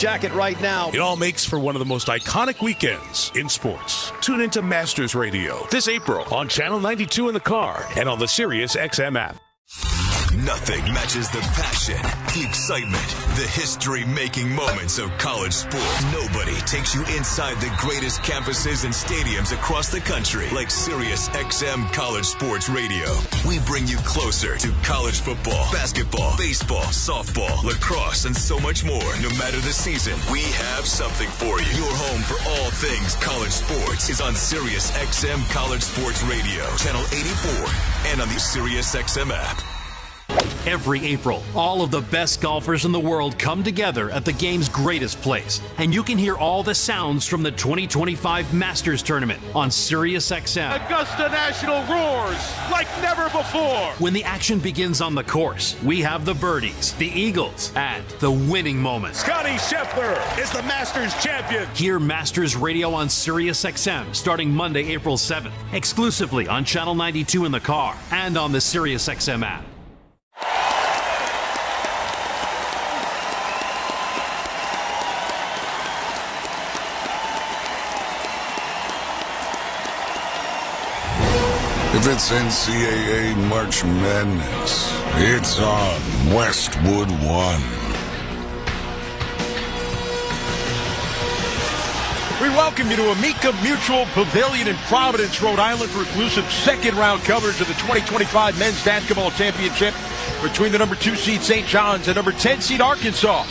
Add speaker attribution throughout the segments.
Speaker 1: jacket right now.
Speaker 2: It all makes for one of the most iconic weekends in sports. Tune into Masters Radio this April on Channel 92 in the car and on the Sirius XM app.
Speaker 3: Nothing matches the passion, the excitement, the history-making moments of college sports. Nobody takes you inside the greatest campuses and stadiums across the country like Sirius XM College Sports Radio. We bring you closer to college football, basketball, baseball, softball, lacrosse, and so much more. No matter the season, we have something for you. Your home for all things college sports is on Sirius XM College Sports Radio, Channel 84, and on the Sirius XM app.
Speaker 4: Every April, all of the best golfers in the world come together at the game's greatest place, and you can hear all the sounds from the 2025 Masters Tournament on SiriusXM.
Speaker 5: Augusta National roars like never before.
Speaker 4: When the action begins on the course, we have the birdies, the eagles, and the winning moments.
Speaker 5: Scotty Scheffler is the Masters champion.
Speaker 4: Hear Masters Radio on SiriusXM starting Monday, April 7th, exclusively on Channel 92 in the car and on the SiriusXM app.
Speaker 6: If it's NCAA March Madness, it's on Westwood One.
Speaker 7: We welcome you to Amica Mutual Pavilion in Providence, Rhode Island for exclusive second-round coverage of the 2025 Men's Basketball Championship between the number 2 seed St. John's and number 10 seed Arkansas.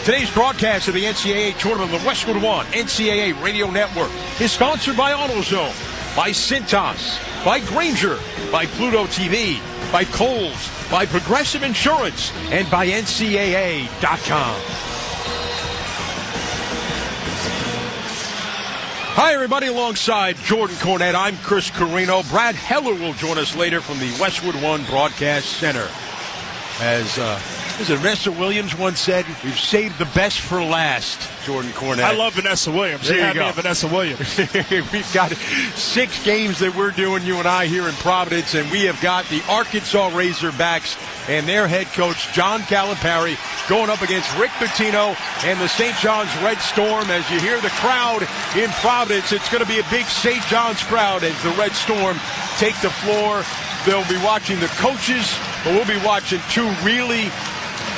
Speaker 7: Today's broadcast of the NCAA Tournament on the Westwood One NCAA Radio Network is sponsored by AutoZone, by Cintas, by Granger, by Pluto TV, by Kohl's, by Progressive Insurance, and by NCAA.com. Hi, everybody. Alongside Jordan Cornette, I'm Chris Carino. Brad Heller will join us later from the Westwood One Broadcast Center. As Vanessa Williams once said, we've saved the best for last, Jordan Cornette.
Speaker 5: I love Vanessa Williams.
Speaker 7: There you go.
Speaker 5: Vanessa Williams.
Speaker 7: We've got 6 games that we're doing, you and I, here in Providence, and we have got the Arkansas Razorbacks and their head coach, John Calipari, going up against Rick Pitino and the St. John's Red Storm. As you hear the crowd in Providence, it's going to be a big St. John's crowd as the Red Storm take the floor. They'll be watching the coaches, but we'll be watching 2 really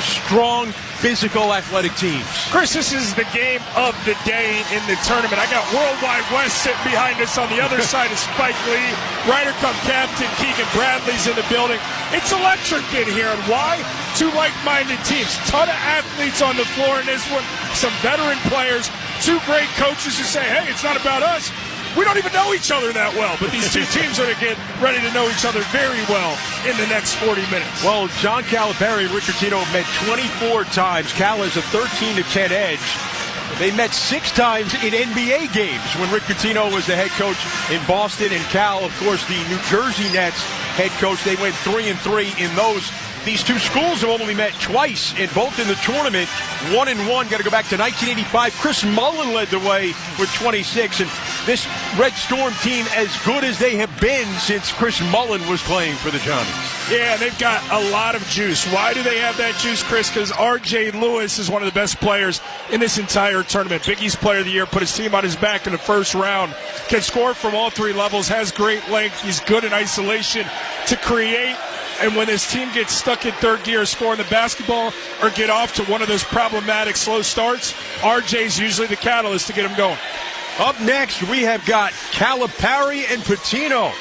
Speaker 7: strong, physical, athletic teams.
Speaker 5: Chris, this is the game of the day in the tournament. I got Worldwide West sitting behind us on the other side of Spike Lee. Ryder Cup captain Keegan Bradley's in the building. It's electric in here. And why? 2 like-minded teams. Ton of athletes on the floor in this one. Some veteran players. 2 great coaches who say, hey, it's not about us. We don't even know each other that well, but these 2 teams are going to get ready to know each other very well in the next 40 minutes.
Speaker 7: Well, John Calipari and Rick Pitino have met 24 times. Cal has a 13-10 edge. They met 6 times in NBA games when Rick Pitino was the head coach in Boston, and Cal, of course, the New Jersey Nets head coach. They went 3-3 in those. These 2 schools have only met twice, and both in the tournament. 1-1. Got to go back to 1985. Chris Mullen led the way with 26, and this Red Storm team as good as they have been since Chris Mullen was playing for the Johnnies.
Speaker 5: Yeah, they've got a lot of juice. Why do they have that juice, Chris? Because R.J. Lewis is one of the best players in this entire tournament. Big East Player of the Year, put his team on his back in the first round. Can score from all 3 levels, has great length. He's good in isolation to create. And when this team gets stuck in third gear scoring the basketball or get off to one of those problematic slow starts, RJ's usually the catalyst to get them going.
Speaker 7: Up next, we have got Calipari and Pitino.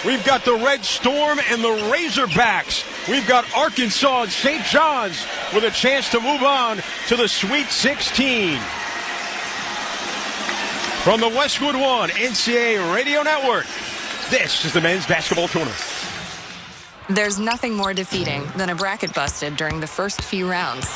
Speaker 7: We've got the Red Storm and the Razorbacks. We've got Arkansas and St. John's with a chance to move on to the Sweet 16. From the Westwood One NCAA Radio Network, this is the Men's Basketball Tournament.
Speaker 8: There's nothing more defeating than a bracket busted during the first few rounds.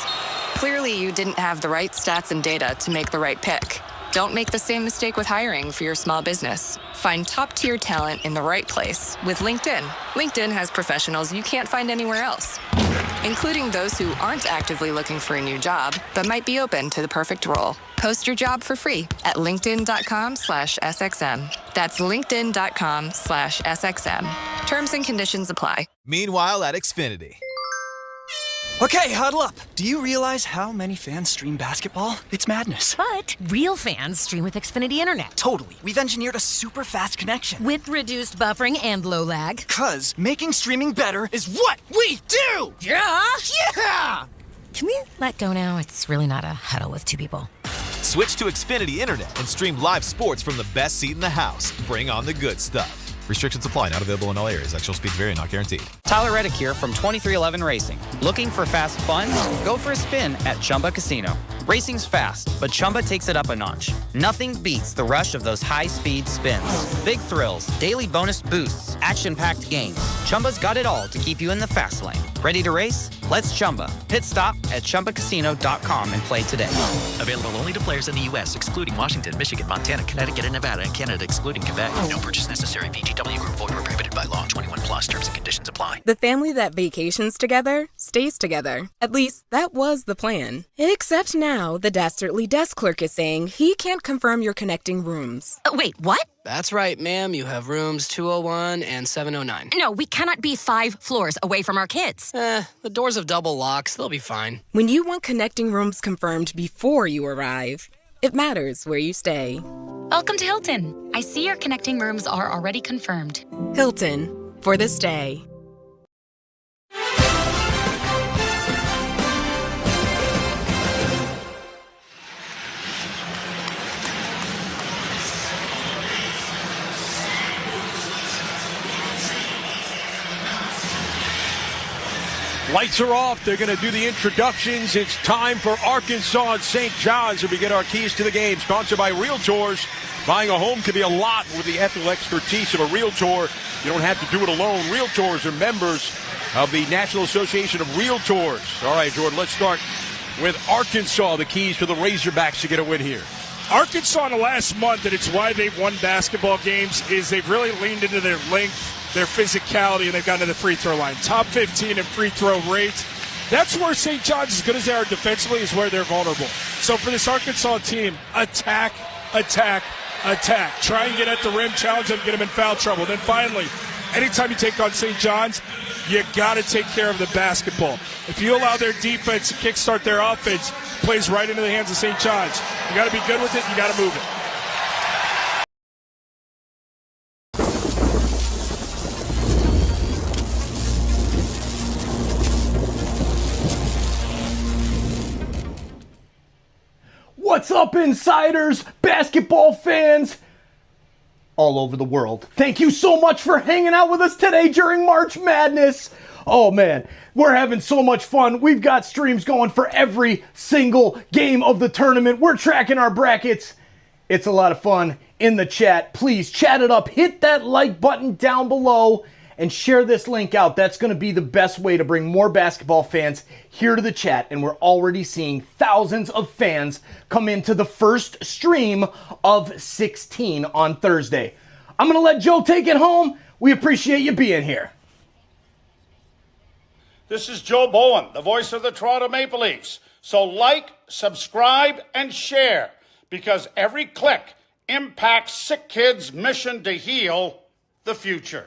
Speaker 8: Clearly, you didn't have the right stats and data to make the right pick. Don't make the same mistake with hiring for your small business. Find top-tier talent in the right place with LinkedIn. LinkedIn has professionals you can't find anywhere else, including those who aren't actively looking for a new job, but might be open to the perfect role. Post your job for free at linkedin.com/SXM. That's linkedin.com/SXM. Terms and conditions apply.
Speaker 9: Meanwhile at Xfinity.
Speaker 1: Okay, huddle up. Do you realize how many fans stream basketball? It's madness.
Speaker 9: But real fans stream with Xfinity Internet.
Speaker 1: Totally. We've engineered a super fast connection.
Speaker 9: With reduced buffering and low lag.
Speaker 1: 'Cause making streaming better is what we do!
Speaker 9: Yeah!
Speaker 1: Yeah!
Speaker 9: Can we let go now? It's really not a huddle with two people.
Speaker 10: Switch to Xfinity Internet and stream live sports from the best seat in the house. Bring on the good stuff. Restrictions apply. Not available in all areas. Actual speeds vary. Not guaranteed.
Speaker 11: Tyler Reddick here from 2311 Racing. Looking for fast fun? Go for a spin at Chumba Casino. Racing's fast, but Chumba takes it up a notch. Nothing beats the rush of those high-speed spins. Big thrills, daily bonus boosts, action-packed games. Chumba's got it all to keep you in the fast lane. Ready to race? Let's Chumba. Pit stop at ChumbaCasino.com and play today.
Speaker 12: Available only to players in the U.S., excluding Washington, Michigan, Montana, Connecticut, and Nevada, and Canada, excluding Quebec. No purchase necessary. VGW Group. Void or prohibited by law. 21 plus. Terms and conditions apply.
Speaker 13: The family that vacations together stays together. At least, that was the plan. Except now, the Dastardly desk clerk is saying he can't confirm your connecting rooms.
Speaker 9: Wait, what?
Speaker 14: That's right, ma'am. You have rooms 201 and 709.
Speaker 9: No, we cannot be 5 floors away from our kids.
Speaker 14: The doors have double locks. They'll be fine.
Speaker 13: When you want connecting rooms confirmed before you arrive, it matters where you stay.
Speaker 15: Welcome to Hilton. I see your connecting rooms are already confirmed.
Speaker 13: Hilton, for the stay.
Speaker 7: Lights are off. They're going to do the introductions. It's time for Arkansas and St. John's as we get our keys to the game. Sponsored by Realtors. Buying a home can be a lot with the ethical expertise of a Realtor. You don't have to do it alone. Realtors are members of the National Association of Realtors. All right, Jordan, let's start with Arkansas. The keys for the Razorbacks to get a win here.
Speaker 5: Arkansas in the last month, and it's why they've won basketball games, is they've really leaned into their length, their physicality, and they've gotten to the free throw line. Top 15 in free throw rates. That's where St. John's, as good as they are defensively, is where they're vulnerable. So for this Arkansas team, attack, attack, attack. Try and get at the rim, challenge them, get them in foul trouble. Then finally, anytime you take on St. John's, you got to take care of the basketball. If you allow their defense to kickstart their offense, plays right into the hands of St. John's. You got to be good with it. You got to move it.
Speaker 16: What's up, insiders, basketball fans all over the world? Thank you so much for hanging out with us today during March Madness. Oh man, we're having so much fun. We've got streams going for every single game of the tournament. We're tracking our brackets. It's a lot of fun in the chat. Please chat it up. Hit that like button down below and share this link out. That's going to be the best way to bring more basketball fans here to the chat. And we're already seeing thousands of fans come into the first stream of 16 on Thursday. I'm going to let Joe take it home. We appreciate you being here.
Speaker 17: This is Joe Bowen, the voice of the Toronto Maple Leafs. So like, subscribe, and share, because every click impacts SickKids' mission to heal the future.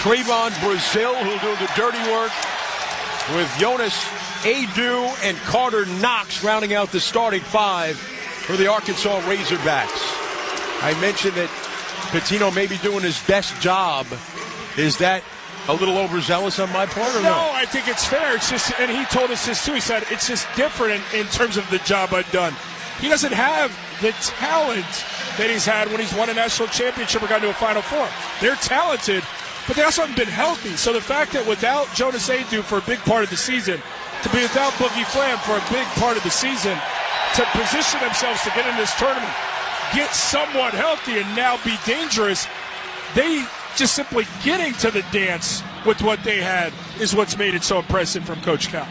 Speaker 7: Trayvon Brazil, who'll do the dirty work, with Jonas Adu and Carter Knox rounding out the starting five for the Arkansas Razorbacks. I mentioned that Patino may be doing his best job. Is that a little overzealous on my part or no?
Speaker 5: No, I think it's fair. It's just, and he told us this too. He said it's just different in terms of the job I've done. He doesn't have the talent that he's had when he's won a national championship or got to a Final Four. They're talented, but they also haven't been healthy. So the fact that without Jonas Adu for a big part of the season, to be without Boogie Flam for a big part of the season, to position themselves to get in this tournament, get somewhat healthy, and now be dangerous, they just simply getting to the dance with what they had is what's made it so impressive from Coach Cal.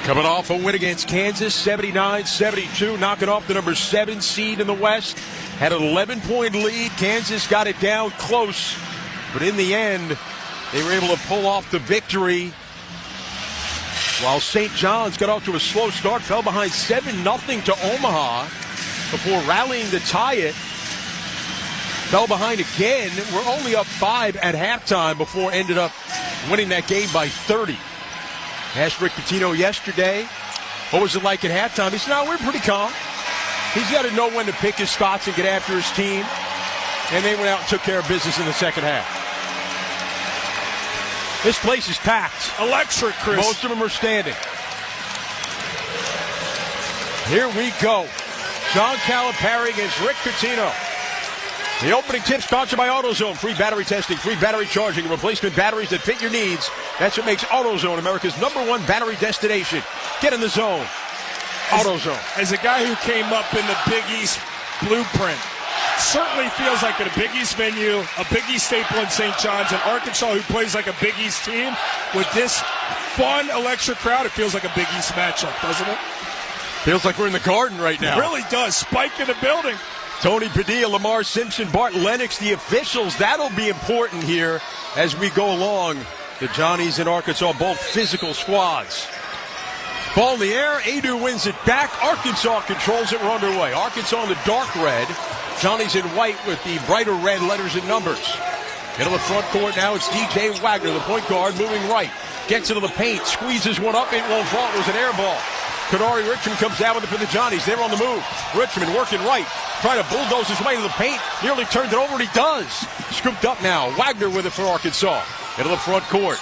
Speaker 7: Coming off a win against Kansas, 79-72, knocking off the number 7 seed in the West. Had an 11-point lead. Kansas got it down close, but in the end, they were able to pull off the victory. While St. John's got off to a slow start, fell behind 7-0 to Omaha before rallying to tie it. Fell behind again. We're only up 5 at halftime before ended up winning that game by 30. Asked Rick Pitino yesterday, what was it like at halftime? He said, no, we're pretty calm. He's got to know when to pick his spots and get after his team. And they went out and took care of business in the second half. This place is packed.
Speaker 5: Electric, Chris.
Speaker 7: Most of them are standing. Here we go. John Calipari against Rick Pitino. The opening tip sponsored by AutoZone. Free battery testing, free battery charging, replacement batteries that fit your needs. That's what makes AutoZone America's #1 battery destination. Get in the zone. AutoZone.
Speaker 5: As a guy who came up in the Big East blueprint, certainly feels like a Big East venue, a Big East staple in St. John's, and Arkansas who plays like a Big East team. With this fun, electric crowd, it feels like a Big East matchup, doesn't it?
Speaker 7: Feels like we're in the Garden right now.
Speaker 5: It really does. Spike in the building.
Speaker 7: Tony Padilla, Lamar Simpson, Bart Lennox, the officials. That'll be important here as we go along. The Johnnies and Arkansas, both physical squads. Ball in the air. Adu wins it back. Arkansas controls it. We're underway. Arkansas in the dark red. Johnnies in white with the brighter red letters and numbers. Into the front court now. It's DJ Wagner, the point guard, moving right. Gets into the paint. Squeezes one up. It won't fall. It was an air ball. Kadari Richmond comes down with it for the Johnnies. They're on the move. Richmond working right. Trying to bulldoze his way to the paint. Nearly turned it over, and he does. Scooped up now. Wagner with it for Arkansas. Into the front court.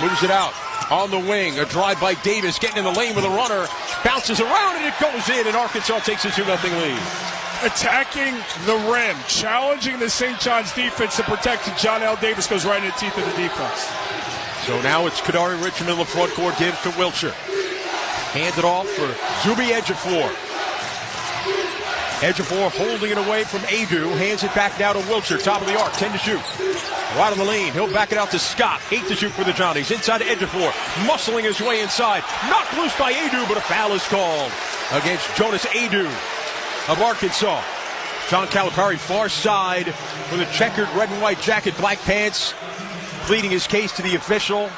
Speaker 7: Moves it out. On the wing. A drive by Davis. Getting in the lane with a runner. Bounces around, and it goes in, and Arkansas takes a 2-0 lead.
Speaker 5: Attacking the rim. Challenging the St. John's defense to protect it. John L. Davis goes right in the teeth of the defense.
Speaker 7: So now it's Kadari Richmond in the front court. Gives to Wiltshire. Hands it off for Zuby Ejiofor. Ejiofor holding it away from Adu. Hands it back now to Wiltshire. Top of the arc. 10 to shoot. Right on the lane. He'll back it out to Scott. 8 to shoot for the Johnnies. Inside to Ejiofor. Muscling his way inside. Knocked loose by Adu, but a foul is called against Jonas Adu of Arkansas. John Calipari, far side with a checkered red and white jacket, black pants, pleading his case to the official.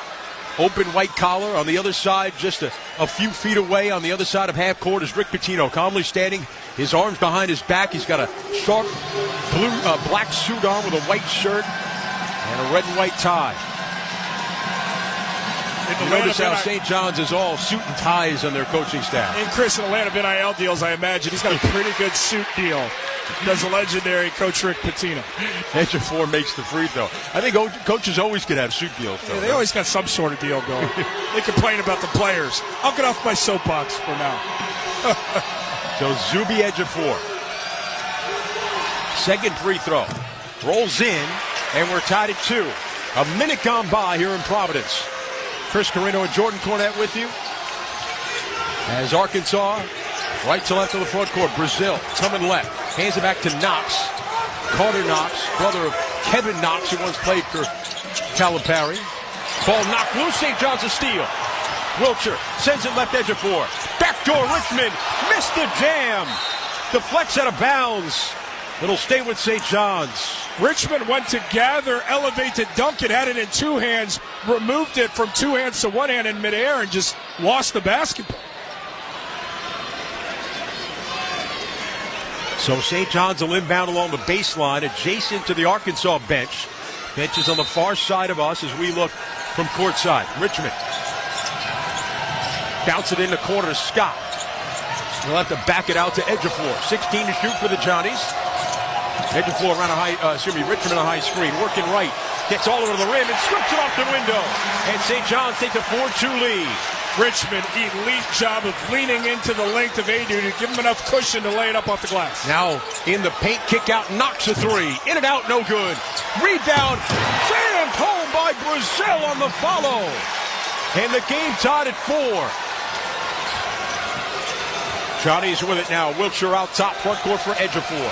Speaker 7: Open white collar. On the other side, just a few feet away on the other side of half court is Rick Pitino, calmly standing, his arms behind his back. He's got a sharp black suit on with a white shirt and a red and white tie. You notice how St. John's is all suit and ties on their coaching staff.
Speaker 5: And Chris, in Atlanta NIL deals, I imagine he's got a pretty good suit deal. Does the legendary Coach Rick Pitino.
Speaker 7: Ejiofor makes the free throw. I think coaches always could have suit deals.
Speaker 5: Yeah, they always got some sort of deal going. They complain about the players. I'll get off my soapbox for now.
Speaker 7: So Zuby Ejiofor. Second free throw. Rolls in, and we're tied at 2. A minute gone by here in Providence. Chris Carino and Jordan Cornette with you. As Arkansas, right to left of the front court. Brazil coming left. Hands it back to Knox. Carter Knox, brother of Kevin Knox, who once played for Calipari. Ball knocked loose. St. John's a steal. Wiltshire sends it left Ejiofor. Backdoor Richmond. Missed the jam. Deflects out of bounds. It'll stay with St. John's.
Speaker 5: Richmond went to gather, elevate to dunk it, had it in two hands, removed it from two hands to one hand in midair, and just lost the basketball.
Speaker 7: So St. John's will inbound along the baseline, adjacent to the Arkansas bench. Bench is on the far side of us as we look from courtside. Richmond. Bounce it in the corner to Scott. He'll have to back it out to Ejiofor. 16 to shoot for the Johnnies. Ejiofor around Richmond on a high screen. Working right. Gets all over the rim and slips it off the window. And St. John's take a 4-2 lead.
Speaker 5: Richmond, elite job of leaning into the length of Adu to give him enough cushion to lay it up off the glass.
Speaker 7: Now in the paint, kick out, knocks a three. In and out, no good. Rebound, jammed home by Brazil on the follow. And the game tied at 4. Johnny's with it now. Wiltshire out top, front court for Ejiofor.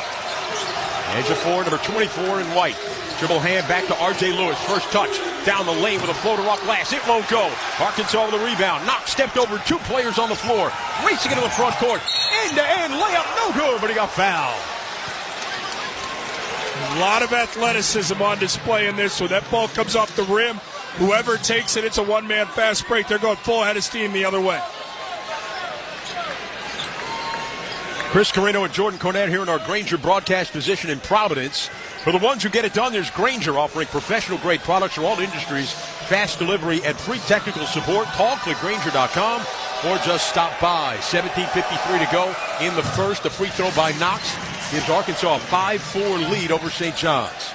Speaker 7: Ejiofor, number 24 in white. Dribble hand back to R.J. Lewis. First touch down the lane with a floater off glass. It won't go. Arkansas with a rebound. Knox stepped over 2 players on the floor. Racing into the front court. End-to-end layup. No good, but he got fouled.
Speaker 5: A lot of athleticism on display in this one. That ball comes off the rim. Whoever takes it, it's a one-man fast break. They're going full head of steam the other way.
Speaker 7: Chris Carino and Jordan Cornette here in our Granger broadcast position in Providence. For the ones who get it done, there's Grainger, offering professional-grade products for all industries, fast delivery, and free technical support. Call, click Grainger.com, or just stop by. 17:53 to go in the first. The free throw by Knox gives Arkansas a 5-4 lead over St. John's.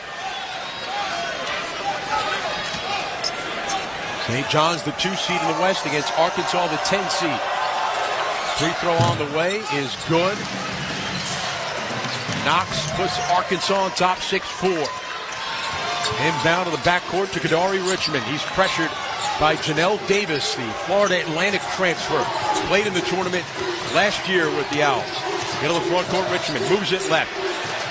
Speaker 7: St. John's, the 2 seed in the West, against Arkansas, the 10 seed. Free throw on the way is good. Knox puts Arkansas on top 6-4. Inbound to the backcourt to Kadari Richmond. He's pressured by Janelle Davis, the Florida Atlantic transfer. Played in the tournament last year with the Owls. Middle of the front court, Richmond moves it left.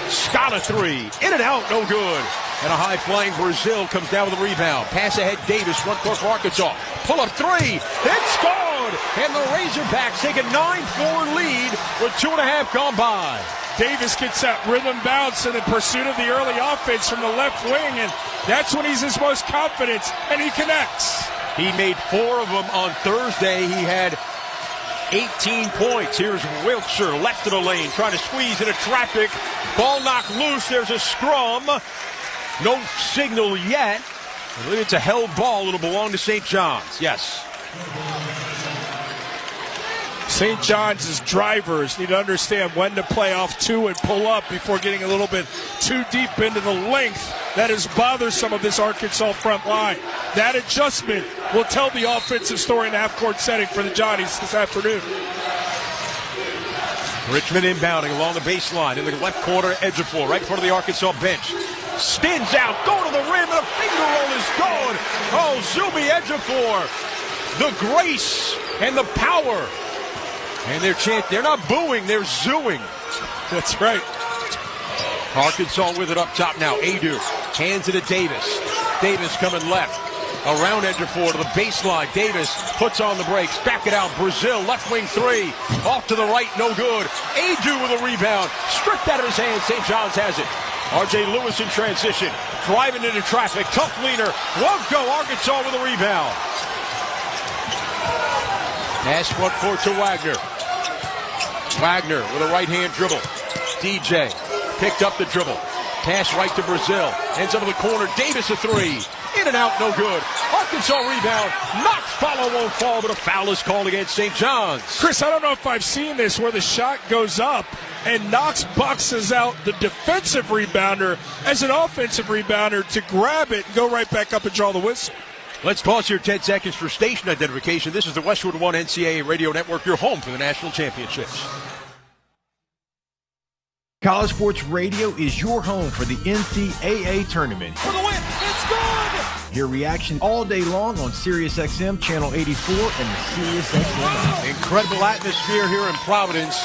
Speaker 7: Scott a 3. In and out, no good. And a high-flying Brazil comes down with a rebound. Pass ahead, Davis, front court for Arkansas. Pull-up 3. It's scored! And the Razorbacks take a 9-4 lead with 2.5 gone by.
Speaker 5: Davis gets that rhythm bounce in the pursuit of the early offense from the left wing, and that's when he's his most confident, and he connects.
Speaker 7: He made 4 of them on Thursday. He had 18 points. Here's Wiltshire, left of the lane, trying to squeeze into traffic. Ball knocked loose. There's a scrum. No signal yet. I believe it's a held ball. It'll belong to St. John's. Yes.
Speaker 5: St. John's drivers need to understand when to play off 2 and pull up before getting a little bit too deep into the length that is bothersome of this Arkansas front line. That adjustment will tell the offensive story in the half-court setting for the Johnnies this afternoon.
Speaker 7: Richmond inbounding along the baseline in the left corner, Ejiofor, right in front of the Arkansas bench. Spins out, going to the rim, and a finger roll is gone. Oh, Zuby Ejiofor, the grace and the power. And they're not booing, they're zooing.
Speaker 5: That's right.
Speaker 7: Arkansas with it up top now. Adu hands it to Davis. Davis coming left. Around Ejiofor to the baseline. Davis puts on the brakes. Back it out. Brazil, left wing 3. Off to the right, no good. Adu with a rebound. Stripped out of his hand. St. John's has it. R.J. Lewis in transition. Driving into traffic. Tough leaner. Won't go. Arkansas with a rebound. Pass front court to Wagner. Wagner with a right-hand dribble. DJ picked up the dribble. Pass right to Brazil. Ends up in the corner. Davis a 3. In and out, no good. Arkansas rebound. Knox follow won't fall, but a foul is called against St. John's.
Speaker 5: Chris, I don't know if I've seen this where the shot goes up and Knox boxes out the defensive rebounder as an offensive rebounder to grab it and go right back up and draw the whistle.
Speaker 7: Let's pause here 10 seconds for station identification. This is the Westwood One NCAA Radio Network, your home for the national championships.
Speaker 18: College Sports Radio is your home for the NCAA tournament.
Speaker 7: For the win, it's good!
Speaker 18: Hear reaction all day long on SiriusXM Channel 84 and the SiriusXM app.
Speaker 7: Incredible atmosphere here in Providence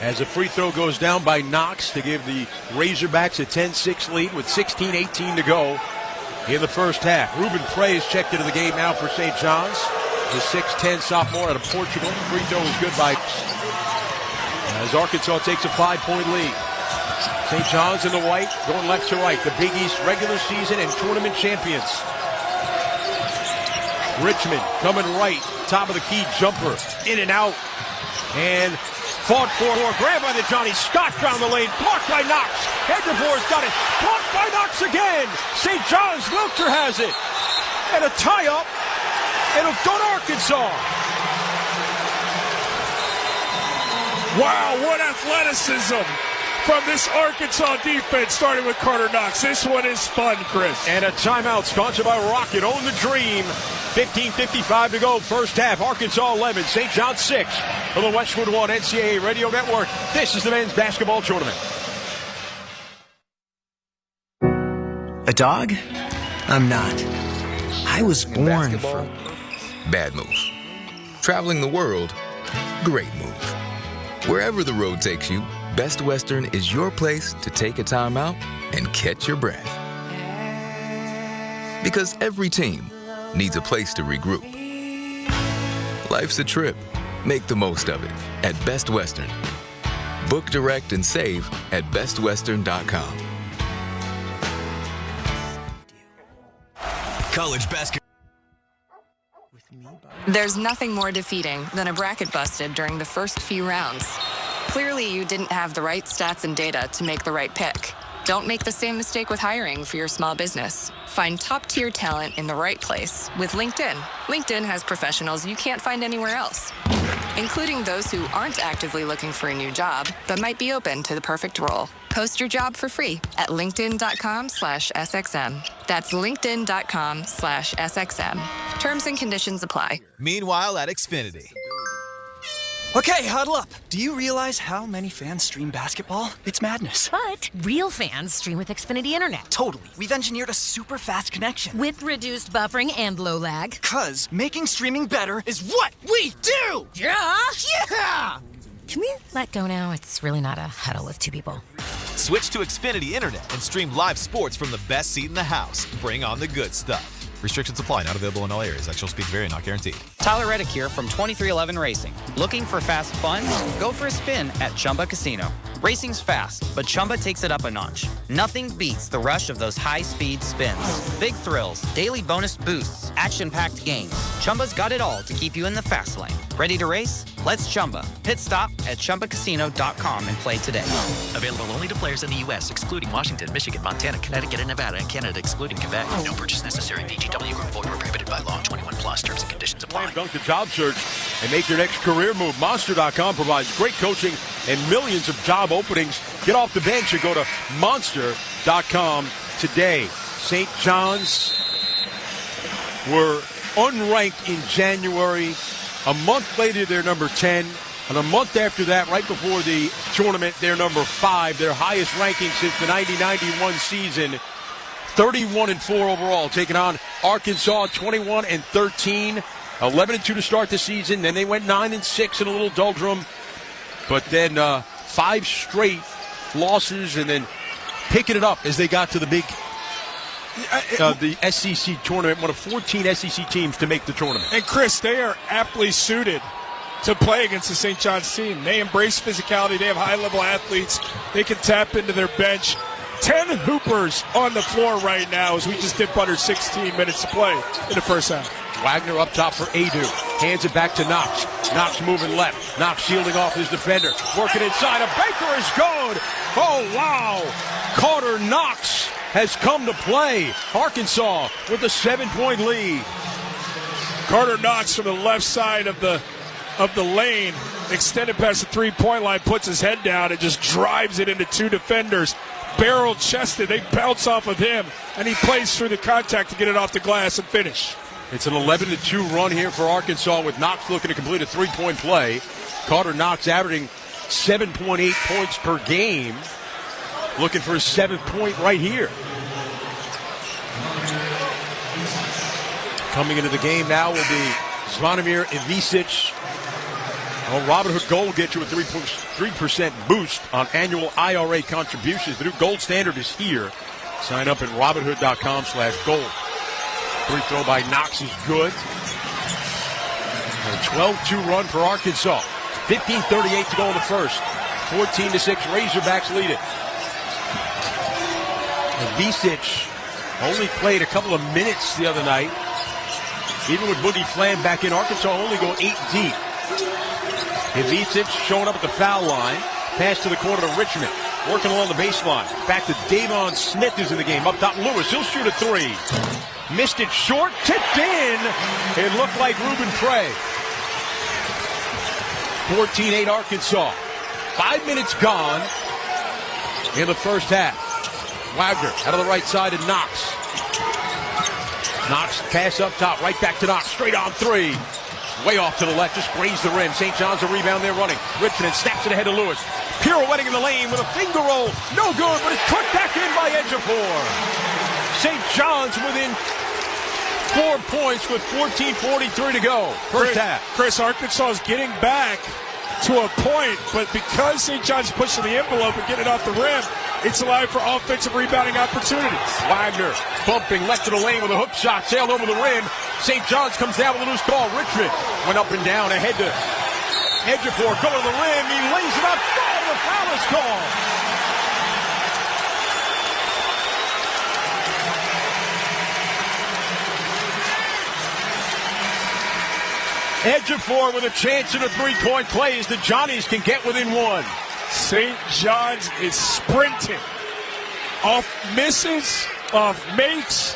Speaker 7: as a free throw goes down by Knox to give the Razorbacks a 10-6 lead with 16-18 to go in the first half. Ruben Prey's checked into the game now for St. John's. The 6'10 sophomore out of Portugal. Free throw is good by as Arkansas takes a 5-point lead. St. John's in the white, going left to right. The Big East regular season and tournament champions. Richmond coming right, top of the key jumper, in and out. And fought for, grabbed by the Johnny Scott down the lane, blocked by Knox. Ejiofor's got it, blocked by Knox again. St. John's, Wiltshire has it. And a tie-up, it'll go to Arkansas.
Speaker 5: Wow, what athleticism from this Arkansas defense, starting with Carter Knox. This one is fun, Chris.
Speaker 7: And a timeout sponsored by Rocket. Own the dream. 15:55 to go. First half. Arkansas 11, St. John's 6. For the Westwood One NCAA Radio Network, this is the men's basketball tournament.
Speaker 1: A dog? I'm not. I was born for...
Speaker 19: Bad move. Traveling the world? Great move. Wherever the road takes you, Best Western is your place to take a time out and catch your breath. Because every team needs a place to regroup. Life's a trip. Make the most of it at Best Western. Book direct and save at bestwestern.com.
Speaker 3: College basketball.
Speaker 8: There's nothing more defeating than a bracket busted during the first few rounds. Clearly, you didn't have the right stats and data to make the right pick. Don't make the same mistake with hiring for your small business. Find top-tier talent in the right place with LinkedIn. LinkedIn has professionals you can't find anywhere else, including those who aren't actively looking for a new job, but might be open to the perfect role. Post your job for free at linkedin.com/SXM. That's linkedin.com/SXM. Terms and conditions apply.
Speaker 10: Meanwhile at Xfinity.
Speaker 1: Okay, huddle up. Do you realize how many fans stream basketball? It's madness.
Speaker 9: But real fans stream with Xfinity Internet.
Speaker 1: Totally. We've engineered a super fast connection.
Speaker 9: With reduced buffering and low lag.
Speaker 1: 'Cause making streaming better is what we do!
Speaker 9: Yeah!
Speaker 1: Yeah!
Speaker 9: Can we let go now? It's really not a huddle with two people.
Speaker 10: Switch to Xfinity Internet and stream live sports from the best seat in the house. Bring on the good stuff. Restrictions apply. Not available in all areas. Actual speeds vary. Not guaranteed.
Speaker 11: Tyler Reddick here from 2311 Racing. Looking for fast fun? Go for a spin at Chumba Casino. Racing's fast, but Chumba takes it up a notch. Nothing beats the rush of those high-speed spins. Big thrills, daily bonus boosts, action-packed games. Chumba's got it all to keep you in the fast lane. Ready to race? Let's Chumba. Pit stop at ChumbaCasino.com and play today.
Speaker 12: Available only to players in the U.S., excluding Washington, Michigan, Montana, Connecticut, and Nevada, and Canada, excluding Quebec. No purchase necessary. VGW Group. Void where prohibited by law. 21 plus. Terms and conditions apply.
Speaker 7: Slam dunk the job search and make your next career move. Monster.com provides great coaching and millions of job openings. Get off the bench and go to Monster.com today. St. John's were unranked in January. A month later, they're number 10. And a month after that, right before the tournament, they're number 5. Their highest ranking since the 90-91 season. 31-4 overall, taking on Arkansas 21-13. 11-2 to start the season. Then they went 9-6 in a little doldrum. But then 5 straight losses and then picking it up as they got to the big the SEC tournament, one of 14 SEC teams to make the tournament.
Speaker 5: And Chris, they are aptly suited to play against the St. John's team. They embrace physicality. They have high-level athletes. They can tap into their bench. 10 hoopers on the floor right now as we just dip under 16 minutes to play in the first half.
Speaker 7: Wagner up top for Adu. Hands it back to Knox. Knox moving left. Knox shielding off his defender. Working inside. A Baker is good. Oh, wow. Carter Knox has come to play. Arkansas with a 7-point lead.
Speaker 5: Carter Knox from the left side of the lane, extended past the three-point line, puts his head down and just drives it into 2 defenders. Barrel-chested, they bounce off of him, and he plays through the contact to get it off the glass and finish.
Speaker 7: It's an 11-2 run here for Arkansas with Knox looking to complete a 3-point play. Carter Knox averaging 7.8 points per game. Looking for his 7th point right here. Coming into the game now will be Zvonimir Ivicic. Well, Robinhood Gold will get you a 3% boost on annual IRA contributions. The new gold standard is here. Sign up at Robinhood.com/gold. Free throw by Knox is good. A 12-2 run for Arkansas. 15:38 to go in the first. 14-6, Razorbacks lead it. Ivicic only played a couple of minutes the other night. Even with Boogie Flam back in, Arkansas only go 8 deep. Ivicic showing up at the foul line. Pass to the corner to Richmond. Working along the baseline. Back to Davon Smith is in the game. Up top, Lewis. He'll shoot a 3. Missed it short. Tipped in. It looked like Ruben Prey. 14-8 Arkansas. 5 minutes gone in the first half. Wagner out of the right side to Knox. Knox pass up top. Right back to Knox. Straight on 3. Way off to the left, just grazed the rim. St. John's a rebound there running. Richmond snaps it ahead to Lewis. Pirouetting in the lane with a finger roll. No good, but it's put back in by Ejiofor. St. John's within 4 points with 14:43 to go. First half.
Speaker 5: Chris, Arkansas is getting back to a point, but because St. John's pushing the envelope and getting it off the rim, it's allowing for offensive rebounding opportunities.
Speaker 7: Wagner bumping left to the lane with a hook shot, sailed over the rim. St. John's comes down with a loose ball. Richmond went up and down ahead to Ejiofor. Go to the rim. He lays it up. Oh, the foul is called. Ejiofor with a chance in a 3-point play as the Johnnies can get within 1.
Speaker 5: St. John's is sprinting off misses, off makes,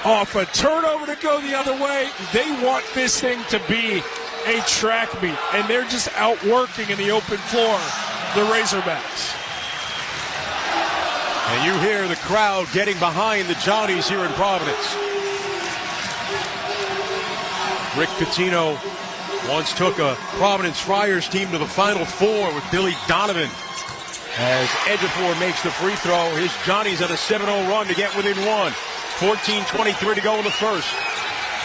Speaker 5: off a turnover to go the other way. They want this thing to be a track meet, and they're just outworking in the open floor the Razorbacks.
Speaker 7: And you hear the crowd getting behind the Johnnies here in Providence. Rick Pitino once took a Providence Friars team to the Final Four with Billy Donovan. As Ejiofor makes the free throw, his Johnnies on a 7-0 run to get within one. 14:23 to go in the first.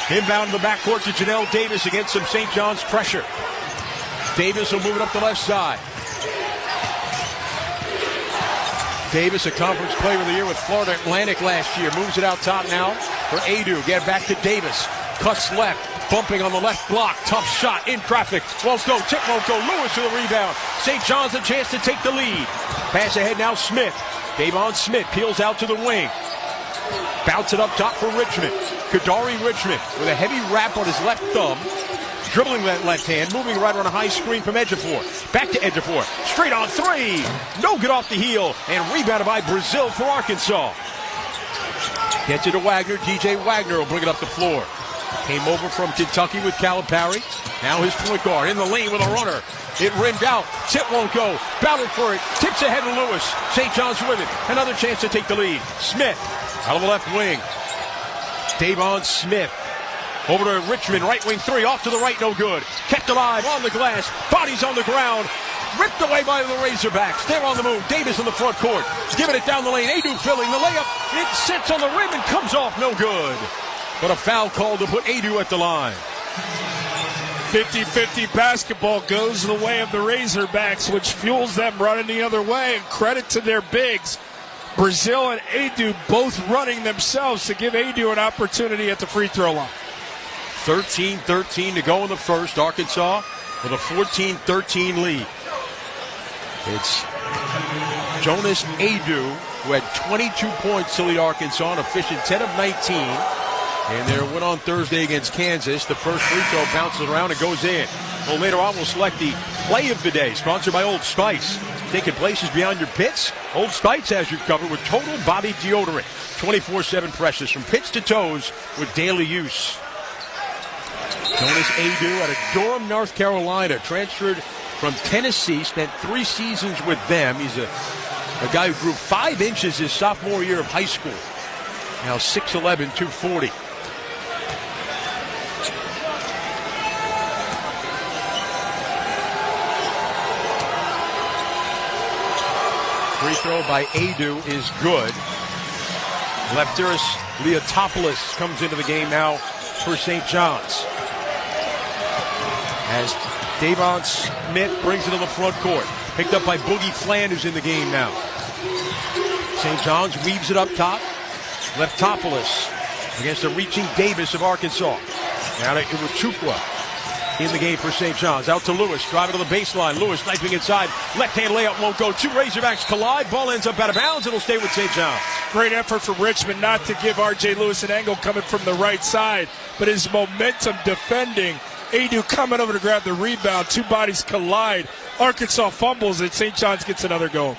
Speaker 7: Inbound to the backcourt to Janelle Davis against some St. John's pressure. Davis will move it up the left side. Davis, a conference player of the year with Florida Atlantic last year, moves it out top now for Adu. Get back to Davis. Cuts left. Bumping on the left block. Tough shot in traffic. Won't go. Tip won't go. Lewis to the rebound. St. John's a chance to take the lead. Pass ahead now. Smith. Davon Smith peels out to the wing. Bounce it up top for Richmond. Kadari Richmond with a heavy wrap on his left thumb. Dribbling that left hand. Moving right on a high screen from Ejiofor. Back to Ejiofor. Straight on three. No good off the heel. And rebounded by Brazil for Arkansas. Gets it to Wagner. DJ Wagner will bring it up the floor. Came over from Kentucky with Calipari. Now his point guard in the lane with a runner. It rimmed out. Tip won't go. Battled for it. Tips ahead to Lewis. St. John's with it. Another chance to take the lead. Smith out of the left wing. Davon Smith. Over to Richmond. Right wing three. Off to the right. No good. Kept alive on the glass. Bodies on the ground. Ripped away by the Razorbacks. They're on the move. Davis in the front court. Giving it down the lane. Adu filling the layup. It sits on the rim and comes off. No good. But a foul call to put Adu at the line.
Speaker 5: 50-50 basketball goes the way of the Razorbacks, which fuels them running the other way. And credit to their bigs. Brazil and Adu both running themselves to give Adu an opportunity at the free throw line.
Speaker 7: 13-13 to go in the first. Arkansas with a 14-13 lead. It's Jonas Adu, who had 22 points to lead Arkansas, an efficient 10 of 19. And their win on Thursday against Kansas. The first free throw bounces around and goes in. Well, later on, we'll select the play of the day, sponsored by Old Spice. Taking places beyond your pits, Old Spice has you covered with total body deodorant. 24/7 freshness from pits to toes with daily use. Jonas Adu out of Durham, North Carolina, transferred from Tennessee, spent 3 seasons with them. He's a guy who grew 5 inches his sophomore year of high school. Now 6'11", 240. Free throw by Adu is good. Lefteris Leotopoulos comes into the game now for St. John's. As Davon Smith brings it to the front court. Picked up by Boogie Fland, who's in the game now. St. John's weaves it up top. Leftopoulos against the reaching Davis of Arkansas. Now to Iwachukwu in the game for St. John's. Out to Lewis, driving to the baseline. Lewis sniping inside. Left-hand layup won't go. 2 Razorbacks collide. Ball ends up out of bounds. It'll stay with St. John's.
Speaker 5: Great effort from Richmond not to give R.J. Lewis an angle coming from the right side, but his momentum defending. Adu coming over to grab the rebound. 2 bodies collide. Arkansas fumbles and St. John's gets another goal.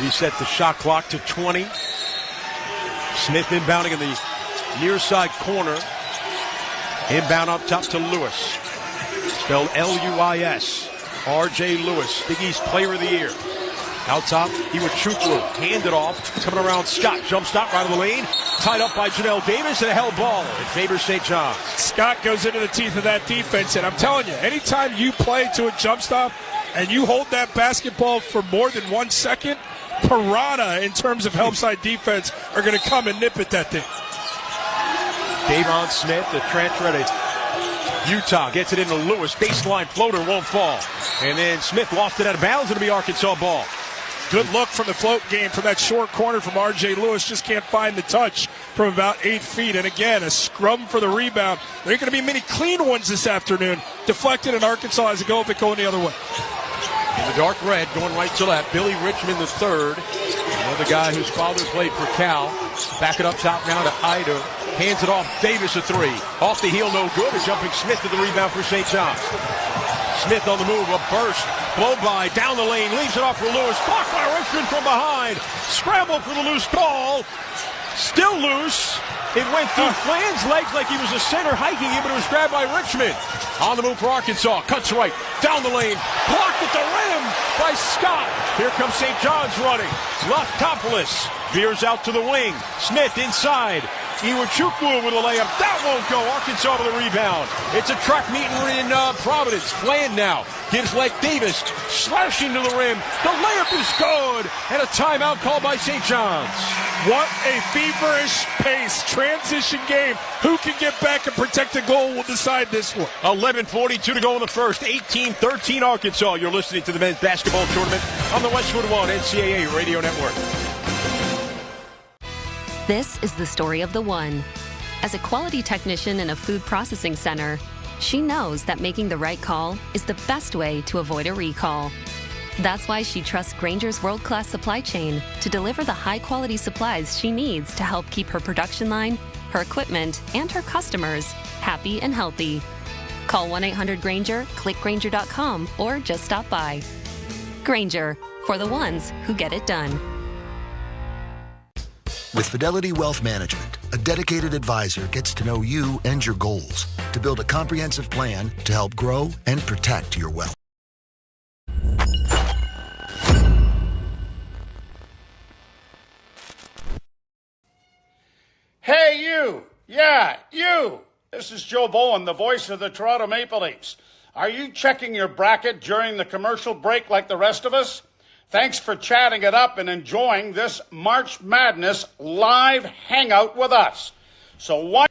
Speaker 7: Reset the shot clock to 20. Smith inbounding in the near side corner. Inbound up top to Lewis. Spelled L-U-I-S. R.J. Lewis, Big East Player of the Year. Out top, Iwachukwu, handed off, coming around Scott, jump stop right in the lane, tied up by Janelle Davis, and a held ball. It favors St. John's.
Speaker 5: Scott goes into the teeth of that defense, and I'm telling you, anytime you play to a jump stop and you hold that basketball for more than 1 second, piranha in terms of help side defense are going to come and nip at that thing.
Speaker 7: Davon Smith, the transfer to Utah, gets it into Lewis. Baseline floater won't fall. And then Smith lost it out of bounds. It'll be Arkansas ball.
Speaker 5: Good look from the float game from that short corner from R.J. Lewis. Just can't find the touch from about 8 feet. And again, a scrum for the rebound. There are going to be many clean ones this afternoon. Deflected, and Arkansas has a go if it going the other way.
Speaker 7: In the dark red, going right to left, Billy Richmond the third. Another guy whose father played for Cal. Back it up top now to Ida. Hands it off. Davis a 3. Off the heel, no good. A jumping Smith to the rebound for St. John's. Smith on the move, a burst Blow by, down the lane, leaves it off for Lewis. Blocked by Richmond from behind. Scramble for the loose ball. Still loose. It went through Flan's legs like he was a center hiking it, but it was grabbed by Richmond. On the move for Arkansas. Cuts right, down the lane. Blocked at the rim by Scott. Here comes St. John's running. Loftopoulos veers out to the wing. Smith inside. Iwachukwu with a layup. That won't go. Arkansas with a rebound. It's a track meet in Providence. Flan now gives Lake Davis. Slashing to the rim. The layup is good. And a timeout called by St. John's.
Speaker 5: What a feverish pace. Transition game. Who can get back and protect the goal will decide this one.
Speaker 7: 11:42 to go in the first. 18-13 Arkansas. You're listening to the men's basketball tournament on the Westwood One NCAA Radio Network.
Speaker 20: This is the story of the one. As a quality technician in a food processing center, she knows that making the right call is the best way to avoid a recall. That's why she trusts Grainger's world-class supply chain to deliver the high-quality supplies she needs to help keep her production line, her equipment, and her customers happy and healthy. Call 1-800-GRAINGER, click Grainger.com, or just stop by. Grainger, for the ones who get it done.
Speaker 21: With Fidelity Wealth Management, a dedicated advisor gets to know you and your goals to build a comprehensive plan to help grow and protect your wealth.
Speaker 17: Hey, you! Yeah, you! This is Joe Bowen, the voice of the Toronto Maple Leafs. Are you checking your bracket during the commercial break like the rest of us? Thanks for chatting it up and enjoying this March Madness live hangout with us. So why...